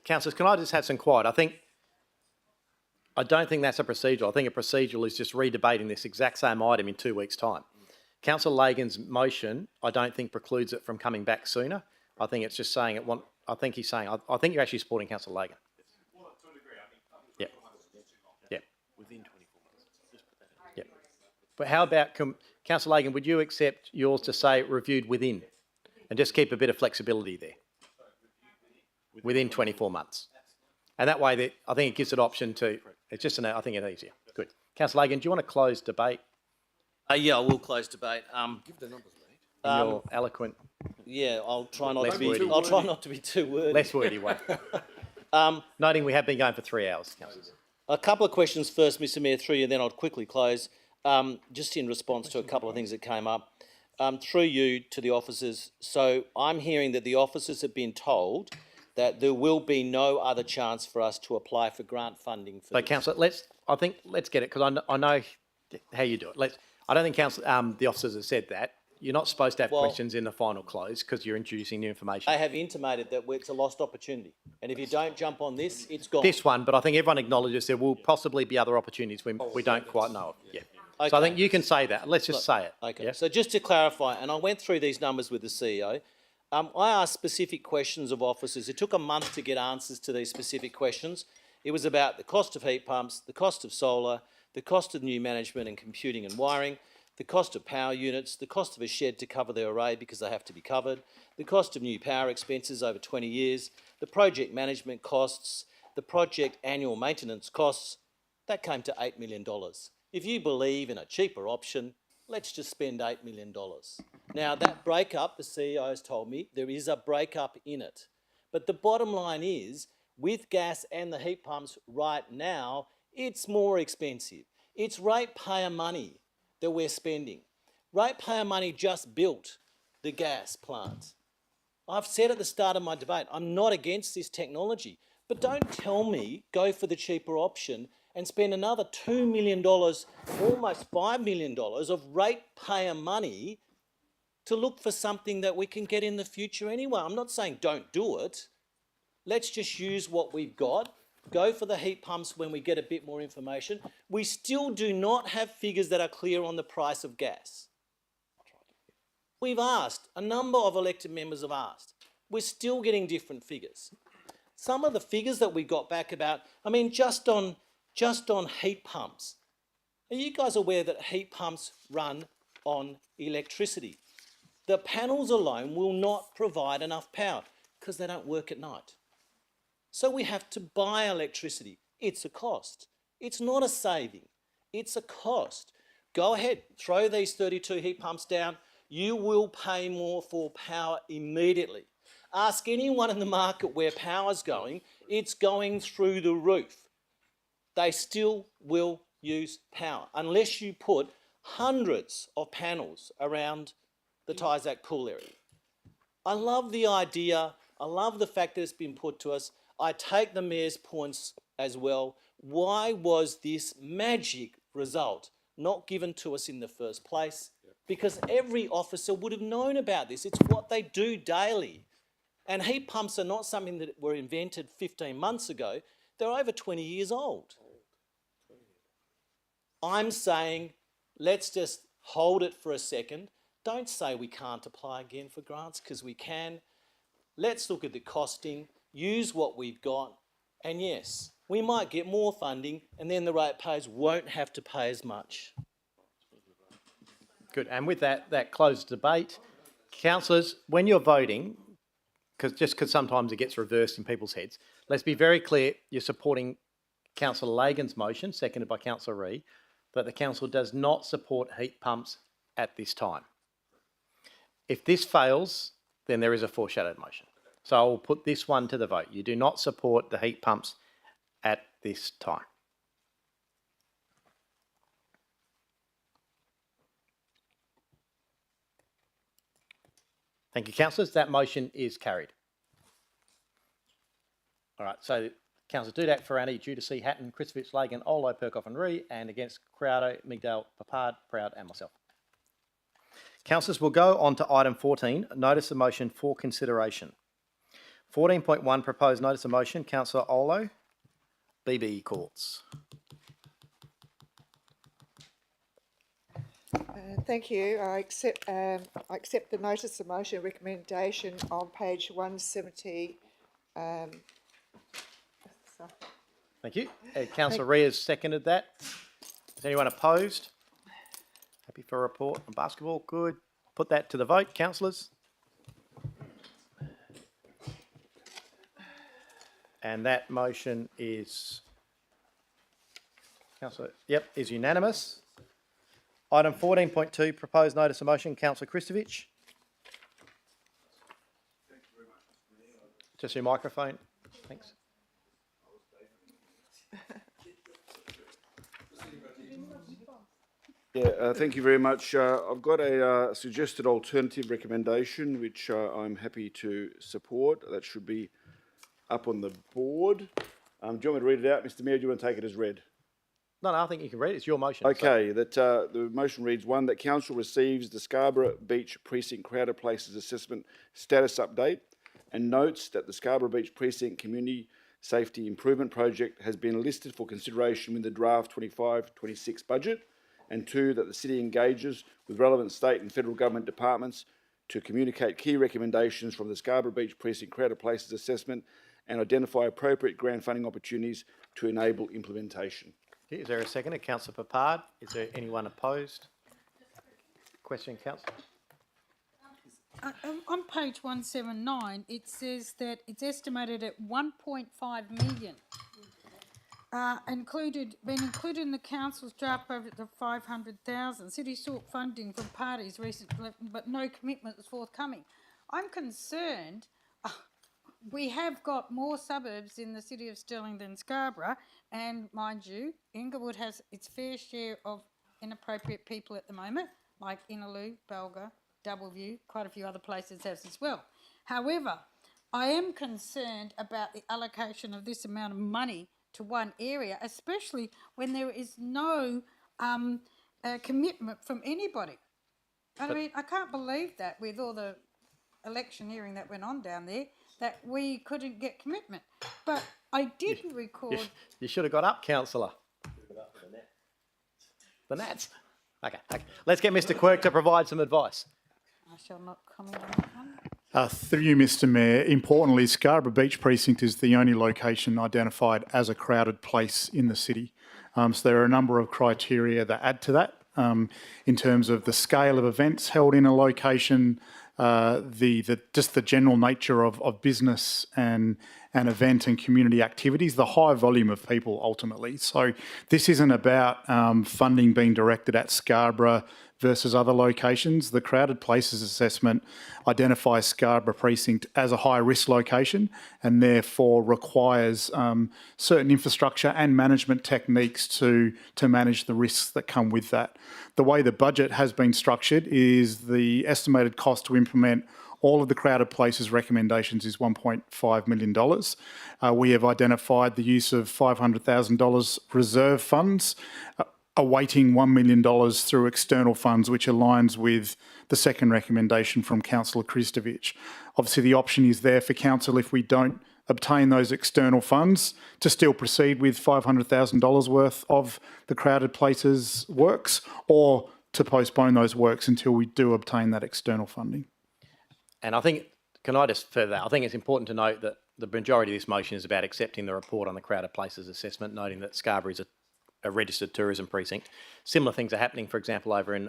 councillors, can I just have some quiet? I don't think that's a procedural. I think a procedural is just redebating this exact same item in 2 weeks' time. Councillor Lagan's motion, I don't think precludes it from coming back sooner. I think it's just saying I think he's saying, I think you're actually supporting Councillor Lagan. Yeah. Yeah. Within 24 months. Yeah. But how about, Councillor Lagan, would you accept yours to say reviewed within? And just keep a bit of flexibility there. Within 24 months. And that way, I think it gives it option to, it's just, I think it's easier. Good. Councillor Lagan, do you want to close debate? Yeah, I will close debate. Give the numbers, mate. In your eloquent. Yeah, I'll try not Less to be. wordy. I'll try not to be too wordy. Less wordy one. Noting we have been going for 3 hours, councillors. A couple of questions first, Mr. Mayor, through you, then I'll quickly close. Just in response to a couple of things that came up. Through you to the officers. So I'm hearing that the officers have been told that there will be no other chance for us to apply for grant funding. For So, councillor, let's get it, because I know how you do it. I don't think the officers have said that. You're not supposed to have questions in the final close because you're introducing new information. I have intimated that it's a lost opportunity, and if you don't jump on this, it's gone. This one, but I think everyone acknowledges there will possibly be other opportunities we don't quite know of. Yeah. Okay. So I think you can say that. Let's just say it. Okay. Yeah? So just to clarify, and I went through these numbers with the CEO. I asked specific questions of officers. It took a month to get answers to these specific questions. It was about the cost of heat pumps, the cost of solar, the cost of new management and computing and wiring, the cost of power units, the cost of a shed to cover the array because they have to be covered, the cost of new power expenses over 20 years, the project management costs, the project annual maintenance costs. That came to $8 million. If you believe in a cheaper option, let's just spend $8 million. Now, that breakup, the CEO has told me, there is a breakup in it. But the bottom line is, with gas and the heat pumps right now, it's more expensive. It's ratepayer money that we're spending. Ratepayer money just built the gas plant. I've said at the start of my debate, I'm not against this technology, but don't tell me go for the cheaper option and spend another $2 million, almost $5 million of ratepayer money to look for something that we can get in the future anyway. I'm not saying don't do it. Let's just use what we've got. Go for the heat pumps when we get a bit more information. We still do not have figures that are clear on the price of gas. We've asked, a number of elected members have asked. We're still getting different figures. Some of the figures that we got back about, I mean, just on heat pumps. Are you guys aware that heat pumps run on electricity? The panels alone will not provide enough power because they don't work at night. So we have to buy electricity. It's a cost. It's not a saving. It's a cost. Go ahead, throw these 32 heat pumps down. You will pay more for power immediately. Ask anyone in the market where power's going, it's going through the roof. They still will use power unless you put hundreds of panels around the Tyzac pool area. I love the idea. I love the fact that it's been put to us. I take the Mayor's points as well. Why was this magic result not given to us in the first place? Because every officer would have known about this. It's what they do daily. And heat pumps are not something that were invented 15 months ago. They're over 20 years old. I'm saying let's just hold it for a second. Don't say we can't apply again for grants, because we can. Let's look at the costing, use what we've got, and yes, we might get more funding and then the ratepayers won't have to pay as much. Good, and with that closed debate. Councillors, when you're voting, because sometimes it gets reversed in people's heads, let's be very clear, you're supporting Councillor Lagan's motion, seconded by Councillor Ree, but the council does not support heat pumps at this time. If this fails, then there is a foreshadowed motion. So I will put this one to the vote. You do not support the heat pumps at this time. Thank you, councillors. That motion is carried. All right, so Councillor Dudak, Ferrani, Judici, Hatton, Christovich, Lagan, Olo, Perkoff and Ree, and against Crowdo, Migdal, Papard, Proud and myself. Councillors, will go on to item 14, notice of motion for consideration. 14.1, proposed notice of motion, Councillor Olo, BB Courts. Thank you. I accept the notice of motion recommendation on page 170. Thank you. Councillor Ree has seconded that. Is anyone opposed? Happy for a report on basketball? Good. Put that to the vote, councillors. And that motion is, Councillor, is unanimous. Item 14.2, proposed notice of motion, Councillor Christovich. Just your microphone, thanks. Thank you very much. I've got a suggested alternative recommendation, which I'm happy to support. That should be up on the board. Do you want me to read it out, Mr. Mayor, or do you want to take it as read? No, I think you can read it. It's your motion. Okay, so. The motion reads, 1, that council receives the Scarborough Beach Precinct Crowded Places Assessment Status Update and notes that the Scarborough Beach Precinct Community Safety Improvement Project has been listed for consideration in the draft 25-26 budget, and 2, that the city engages with relevant state and federal government departments to communicate key recommendations from the Scarborough Beach Precinct Crowded Places Assessment and identify appropriate grant funding opportunities to enable implementation. Is there a second? Councillor Papard. Is there anyone opposed? Question, Councillor. On page 179, it says that it's estimated at 1.5 million. Been included in the council's draft budget of 500,000. City sought funding from parties recently, but no commitment was forthcoming. I'm concerned. We have got more suburbs in the city of Stirling than Scarborough, and mind you, Inglewood has its fair share of inappropriate people at the moment, like Innaloo, Balga, Doubleview, quite a few other places has as well. However, I am concerned about the allocation of this amount of money to one area, especially when there is no commitment from anybody. I mean, I can't believe that with all the electioneering that went on down there, that we couldn't get commitment. But I did record... You should have got up, councillor. The Nats. Okay. Let's get Mr. Quirk to provide some advice. I shall not comment on that one. Through you, Mr Mayor, importantly, Scarborough Beach Precinct is the only location identified as a crowded place in the city. So there are a number of criteria that add to that in terms of the scale of events held in a location, just the general nature of business and event and community activities, the high volume of people ultimately. So this isn't about funding being directed at Scarborough versus other locations. The crowded places assessment identifies Scarborough Precinct as a high-risk location and therefore requires certain infrastructure and management techniques to manage the risks that come with that. The way the budget has been structured is the estimated cost to implement all of the crowded places recommendations is $1.5 million. We have identified the use of $500,000 reserve funds, awaiting $1 million through external funds, which aligns with the second recommendation from Councillor Kristovich. Obviously, the option is there for Council if we don't obtain those external funds to still proceed with $500,000 worth of the crowded places works, or to postpone those works until we do obtain that external funding. And I think, can I just further that? I think it's important to note that the majority of this motion is about accepting the report on the crowded places assessment, noting that Scarborough is a registered tourism precinct. Similar things are happening, for example, over in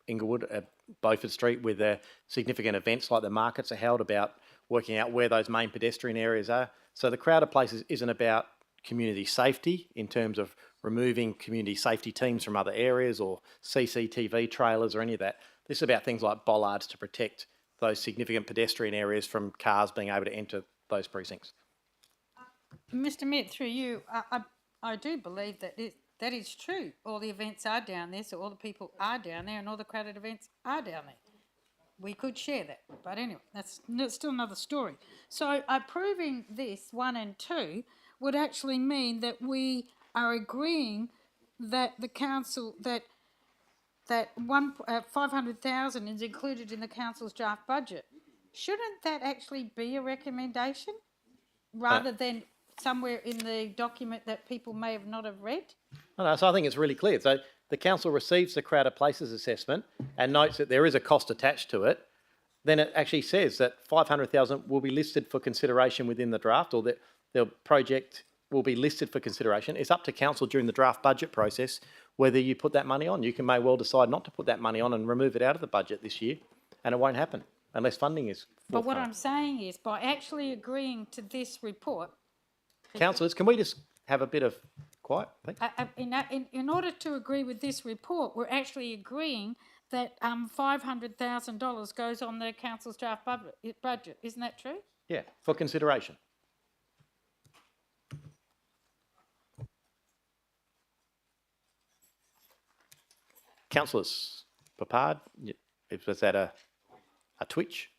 Inglewood at Beaufort Street, with significant events like the markets are held, about working out where those main pedestrian areas are. So the crowded places isn't about community safety in terms of removing community safety teams from other areas or CCTV trailers or any of that. This is about things like bollards to protect those significant pedestrian areas from cars being able to enter those precincts. Mr Mayor, through you, I do believe that is true. All the events are down there, so all the people are down there and all the crowded events are down there. We could share that, but anyway, that's still another story. So approving this 1 and 2 would actually mean that we are agreeing that the council, that 500,000 is included in the council's draft budget. Shouldn't that actually be a recommendation rather than somewhere in the document that people may have not have read? No, so I think it's really clear. So the council receives the crowded places assessment and notes that there is a cost attached to it. Then it actually says that 500,000 will be listed for consideration within the draft, or that the project will be listed for consideration. It's up to council during the draft budget process whether you put that money on. You may well decide not to put that money on and remove it out of the budget this year, and it won't happen unless funding is forthcoming. But what I'm saying is, by actually agreeing to this report... Councillors, can we just have a bit of quiet? In order to agree with this report, we're actually agreeing that $500,000 goes on the council's draft budget. Isn't that true? Yeah, for consideration. Councillors, Papard, was that a twitch?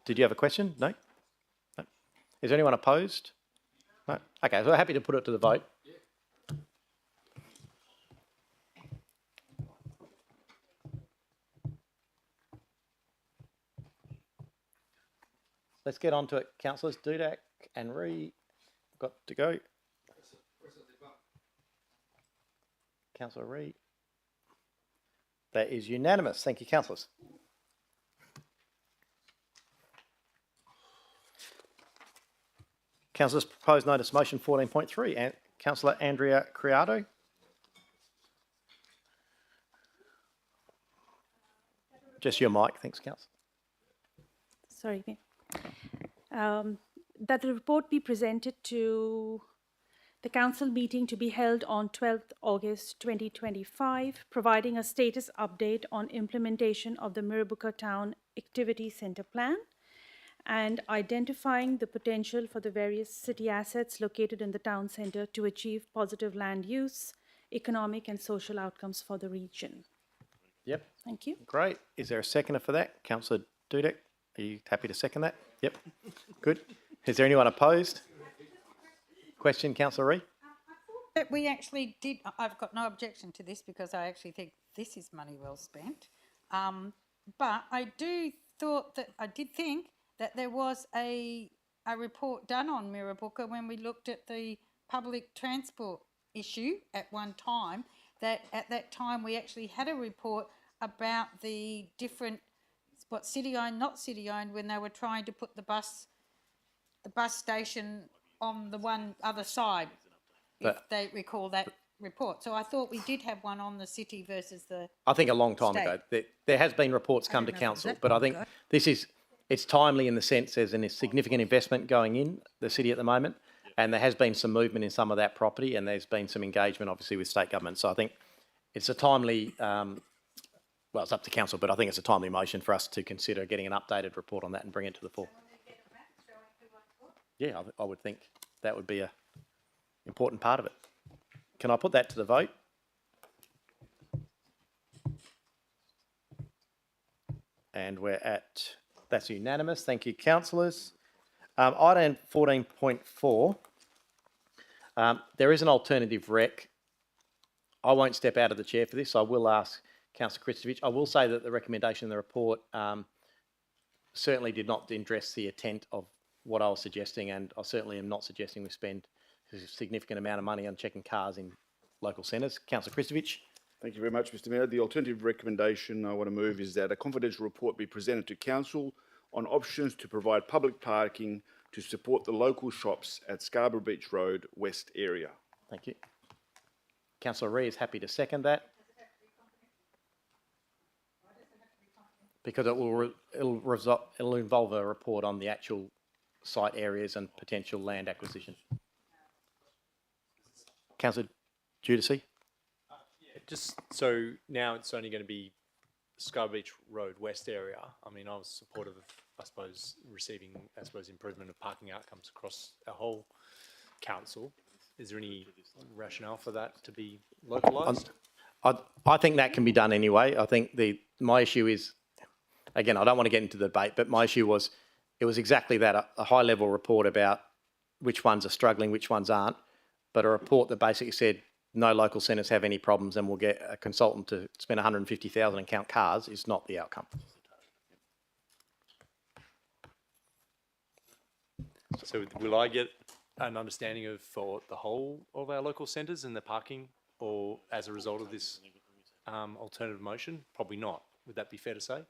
Did you have a question? No? No. Is there anyone opposed? No? Okay, so we're happy to put it to the vote. Let's get on to it. Councillors Dudak and Ree, got to go. Councillor Ree. That is unanimous. Thank you, councillors. Councillors, proposed notice motion 14.3. And Councillor Andrea Criado. Just your mic. Thanks, Councillor. Sorry. That the report be presented to the council meeting to be held on 12th August 2025, providing a status update on implementation of the Mirrabooka Town Activity Centre Plan and identifying the potential for the various city assets located in the town centre to achieve positive land use, economic and social outcomes for the region. Yep. Thank you. Great. Is there a seconder for that? Councillor Dudek, are you happy to second that? Yep. Good. Is there anyone opposed? Question, Councillor Ree? That we actually did, I've got no objection to this because I actually think this is money well spent. But I did think that there was a report done on Mirrabooka when we looked at the public transport issue at one time, that at that time we actually had a report about the different, what, city-owned, not city-owned, when they were trying to put the bus station on the one other side, if they recall that report. So I thought we did have one on the city versus the I think a long time state. ago. There has been reports come to council, but I think it's timely in the sense there's a significant investment going in the city at the moment, and there has been some movement in some of that property, and there's been some engagement, obviously, with state government. So I think it's a timely, well, it's up to council, but I think it's a timely motion for us to consider getting an updated report on that and bring it to the fore. Yeah, I would think that would be an important part of it. Can I put that to the vote? And that's unanimous. Thank you, councillors. Item 14.4, there is an alternative rec. I won't step out of the chair for this. I will ask Councillor Kristovich. I will say that the recommendation in the report certainly did not address the intent of what I was suggesting, and I certainly am not suggesting we spend a significant amount of money on checking cars in local centres. Councillor Kristovich. Thank you very much, Mr Mayor. The alternative recommendation I want to move is that a confidential report be presented to Council on options to provide public parking to support the local shops at Scarborough Beach Road West area. Thank you. Councillor Ree is happy to second that. Because it'll involve a report on the actual site areas and potential land acquisition. Councillor Giudice? Just so now it's only going to be Scarborough Beach Road West area. I mean, I was supportive of, I suppose, receiving, improvement of parking outcomes across our whole council. Is there any rationale for that to be localised? I think that can be done anyway. I think my issue is, again, I don't want to get into the debate, but my issue was, it was exactly that, a high-level report about which ones are struggling, which ones aren't, but a report that basically said no local centres have any problems and we'll get a consultant to spend $150,000 and count cars is not the outcome. So will I get an understanding of for the whole of our local centres and the parking, or as a result of this alternative motion? Probably not. Would that be fair to say?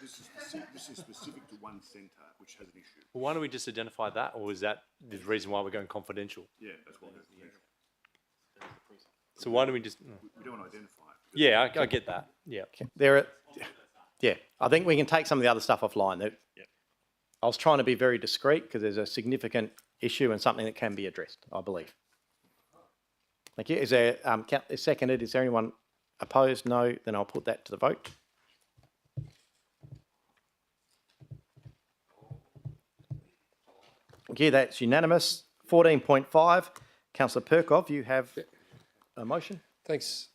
This is specific to one centre which has an issue. Well, why don't we just identify that, or is that the reason why we're going confidential? Yeah, that's why it's confidential. So why don't we just... We don't want to identify it. Yeah, I get that. Yeah. Yeah, I think we can take some of the other stuff offline. I was trying to be very discreet because there's a significant issue and something that can be addressed, I believe. Thank you. Is there seconded? Is there anyone opposed? No. Then I'll put that to the vote. Thank you. That's unanimous. 14.5. Councillor Perkov, you have a motion. Thanks,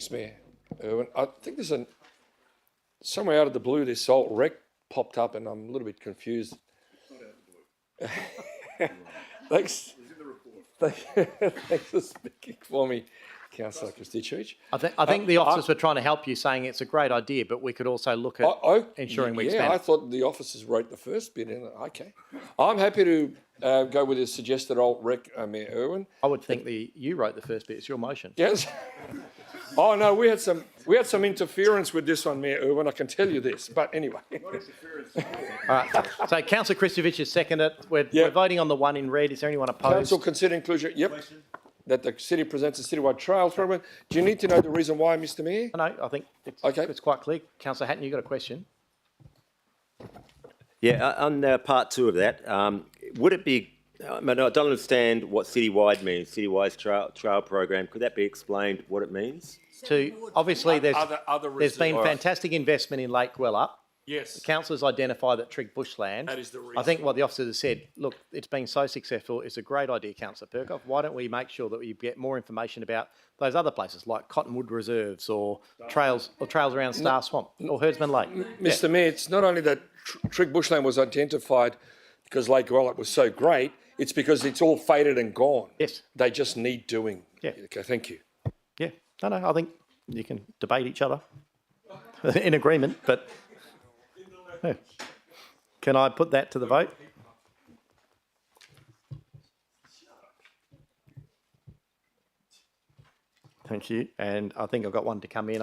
Mayor Irwin. I think there's somewhere out of the blue this alt rec popped up, and I'm a little bit confused. Thanks. Thanks for speaking for me, Councillor Kristovich. I think the officers were trying to help you, saying it's a great idea, but we could also look at ensuring we expand. Yeah, I thought the officers wrote the first bit in. Okay, I'm happy to go with the suggested alt rec, Mayor Irwin. I would think you wrote the first bit. It's your motion. Yes. Oh no, we had some interference with this one, Mayor Irwin. I can tell you this. But anyway. All right. So Councillor Kristovich has seconded it. We're voting on the one in red. Is there anyone opposed? Council consider inclusion. Yep. That the city presents a citywide trial program. Do you need to know the reason why, Mr. Mayor? No, I think it's quite clear. Councillor Hatton, you got a question? Yeah, on part two of that, would it be? I don't understand what citywide means. Citywide trial program. Could that be explained? What it means? Obviously, there's been All right. fantastic investment in Lake Gwelup. Yes. The councillors identified that Trig bushland. That is the reason. I think what the officers have said, look, it's been so successful. It's a great idea, Councillor Perkov. Why don't we make sure that we get more information about those other places like Cottonwood Reserves or trails around Star Swamp or Herdsman Lake? Mr. Mayor, it's not only that Trig bushland was identified because Lake Gwelup was so great, it's because it's all faded and gone. Yes. They just need doing. Yeah. Okay, thank you. Yeah. No, I think you can debate each other in agreement, but... Yeah. Can I put that to the vote? Thank you. And I think I've got one to come in.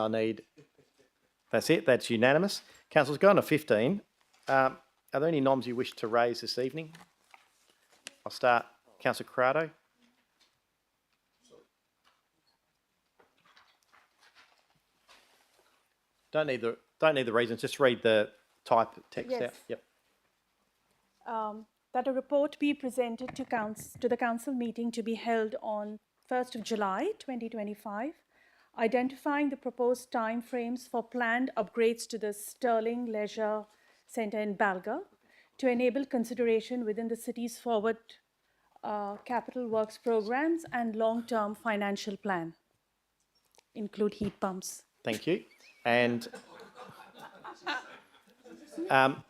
That's it. That's unanimous. Councillors, go on to 15. Are there any noms you wish to raise this evening? I'll start. Councillor Corrado. Don't need the reasons. Just read the type text Yes. out. Yep. That a report be presented to the council meeting to be held on 1st of July 2025, identifying the proposed timeframes for planned upgrades to the Sterling Leisure Centre in Balga to enable consideration within the city's forward capital works programs and long-term financial plan. Include heat pumps. Thank you. And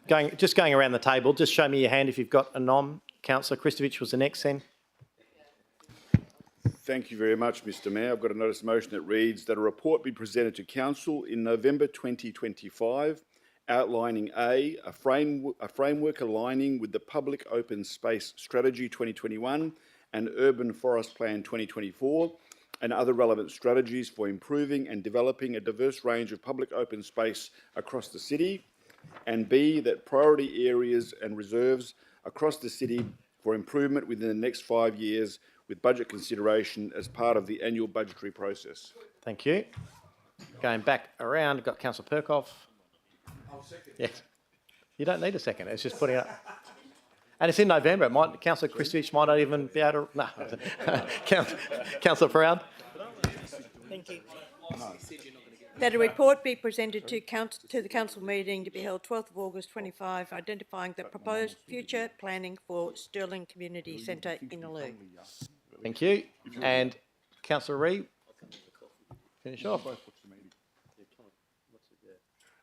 going around the table, just show me your hand if you've got a nom. Councillor Kristovich was the next then. Thank you very much, Mr Mayor. I've got a notice of motion that reads that a report be presented to Council in November 2025 outlining a framework aligning with the Public Open Space Strategy 2021 and Urban Forest Plan 2024 and other relevant strategies for improving and developing a diverse range of public open space across the city, and B, that priority areas and reserves across the city for improvement within the next 5 years with budget consideration as part of the annual budgetary process. Thank you. Going back around, I've got Councillor Perkov. Yes. You don't need a second. It's just putting up. And it's in November. Councillor Kristovich might not even be able to. No. Councillor Proud. Thank you. That a report be presented to the council meeting to be held 12th of August 25, identifying the proposed future planning for Sterling Community Centre in Aloo. Thank you. And Councillor Reid, finish off.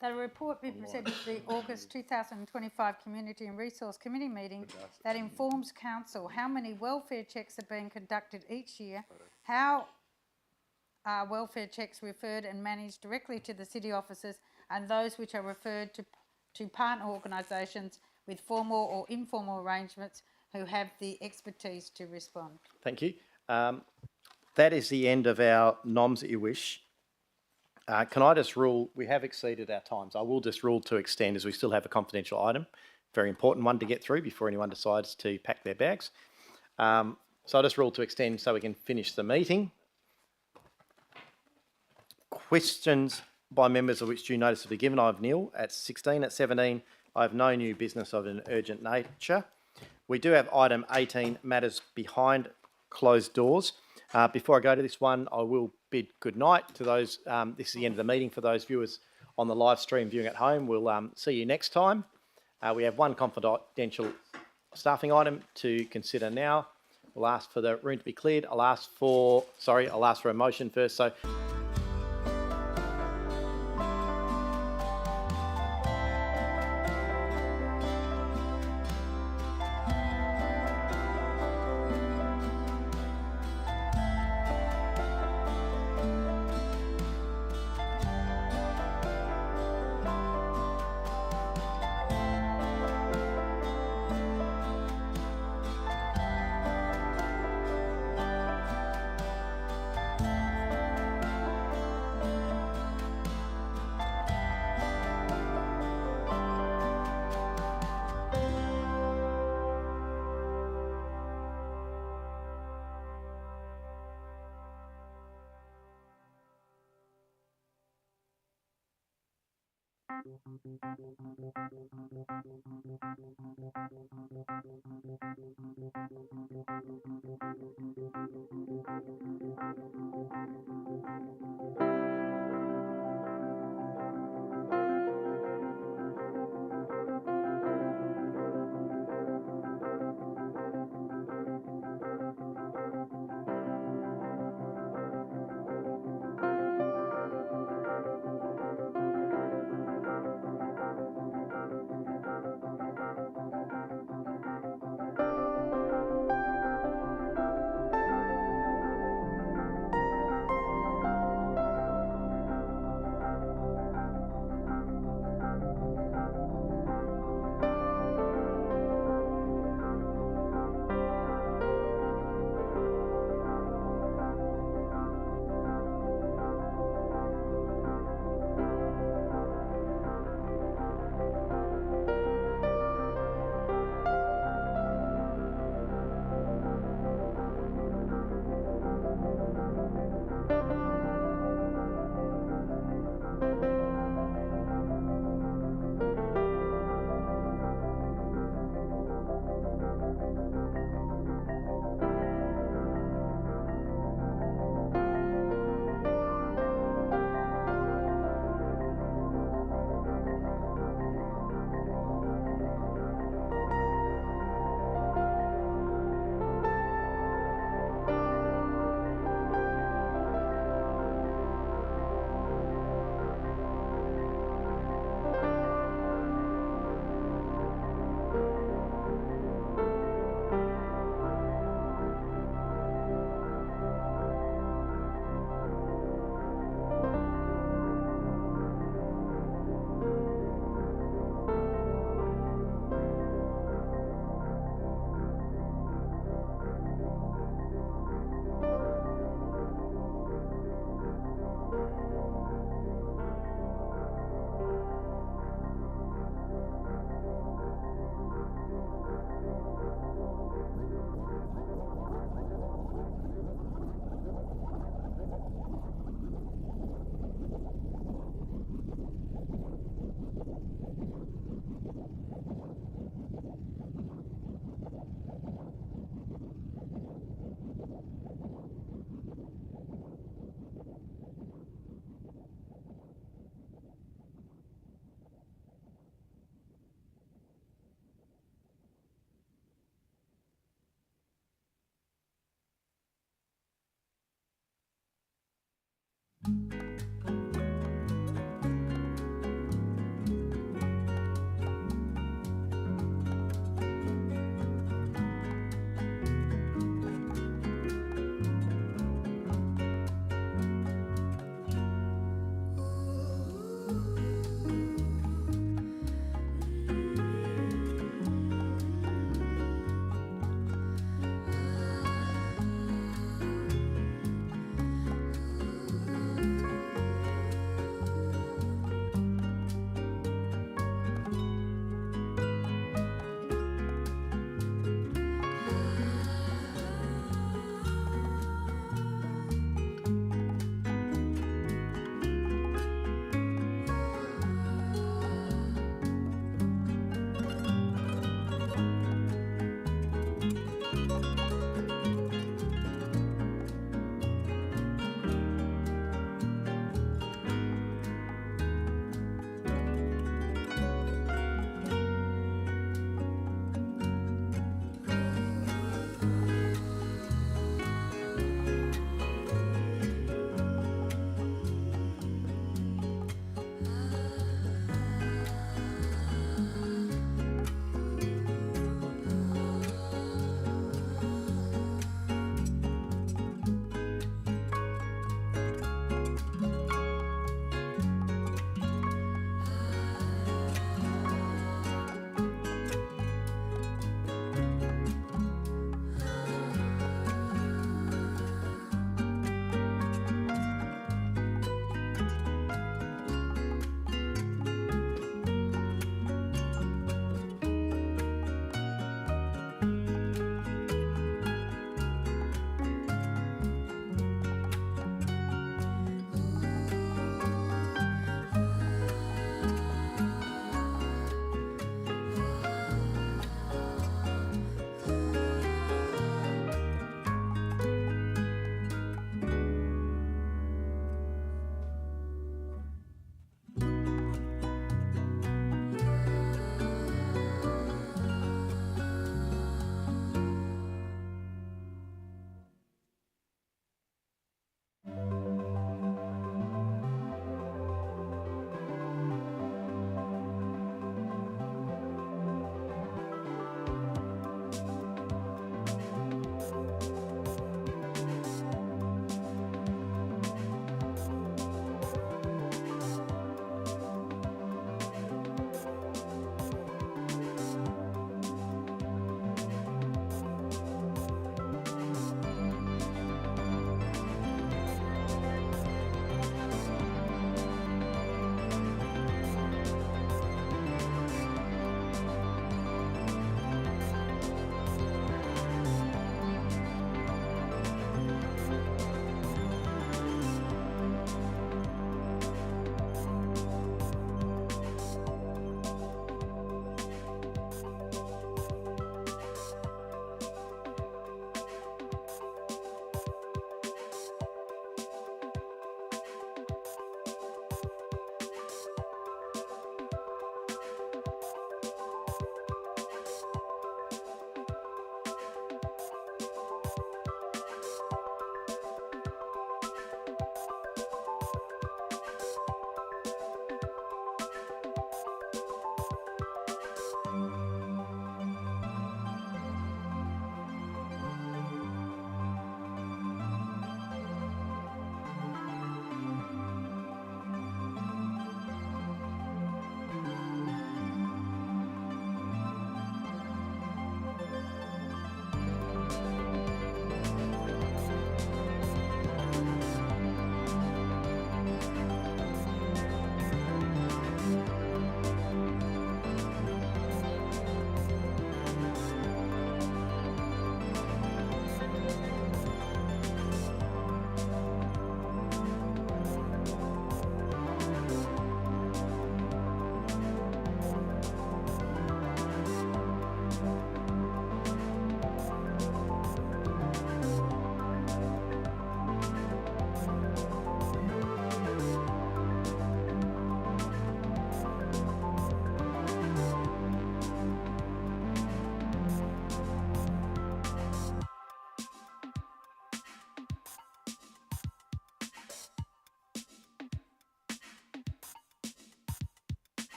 That a report be presented to the August 2025 Community and Resource Committee meeting that informs council how many welfare checks are being conducted each year, how are welfare checks referred and managed directly to the city officers, and those which are referred to partner organisations with formal or informal arrangements who have the expertise to respond. Thank you. That is the end of our noms that you wish. Can I just rule, we have exceeded our times. I will just rule to extend as we still have a confidential item, very important one to get through before anyone decides to pack their bags. So I'll just rule to extend so we can finish the meeting. Questions by members of which due notice will be given. I have nil at 16. At 17, I have no new business of an urgent nature. We do have item 18, matters behind closed doors. Before I go to this one, I will bid good night to those. This is the end of the meeting for those viewers on the live stream viewing at home. We'll see you next time. We have one confidential staffing item to consider now. We'll ask for the room to be cleared. I'll ask for a motion first. So.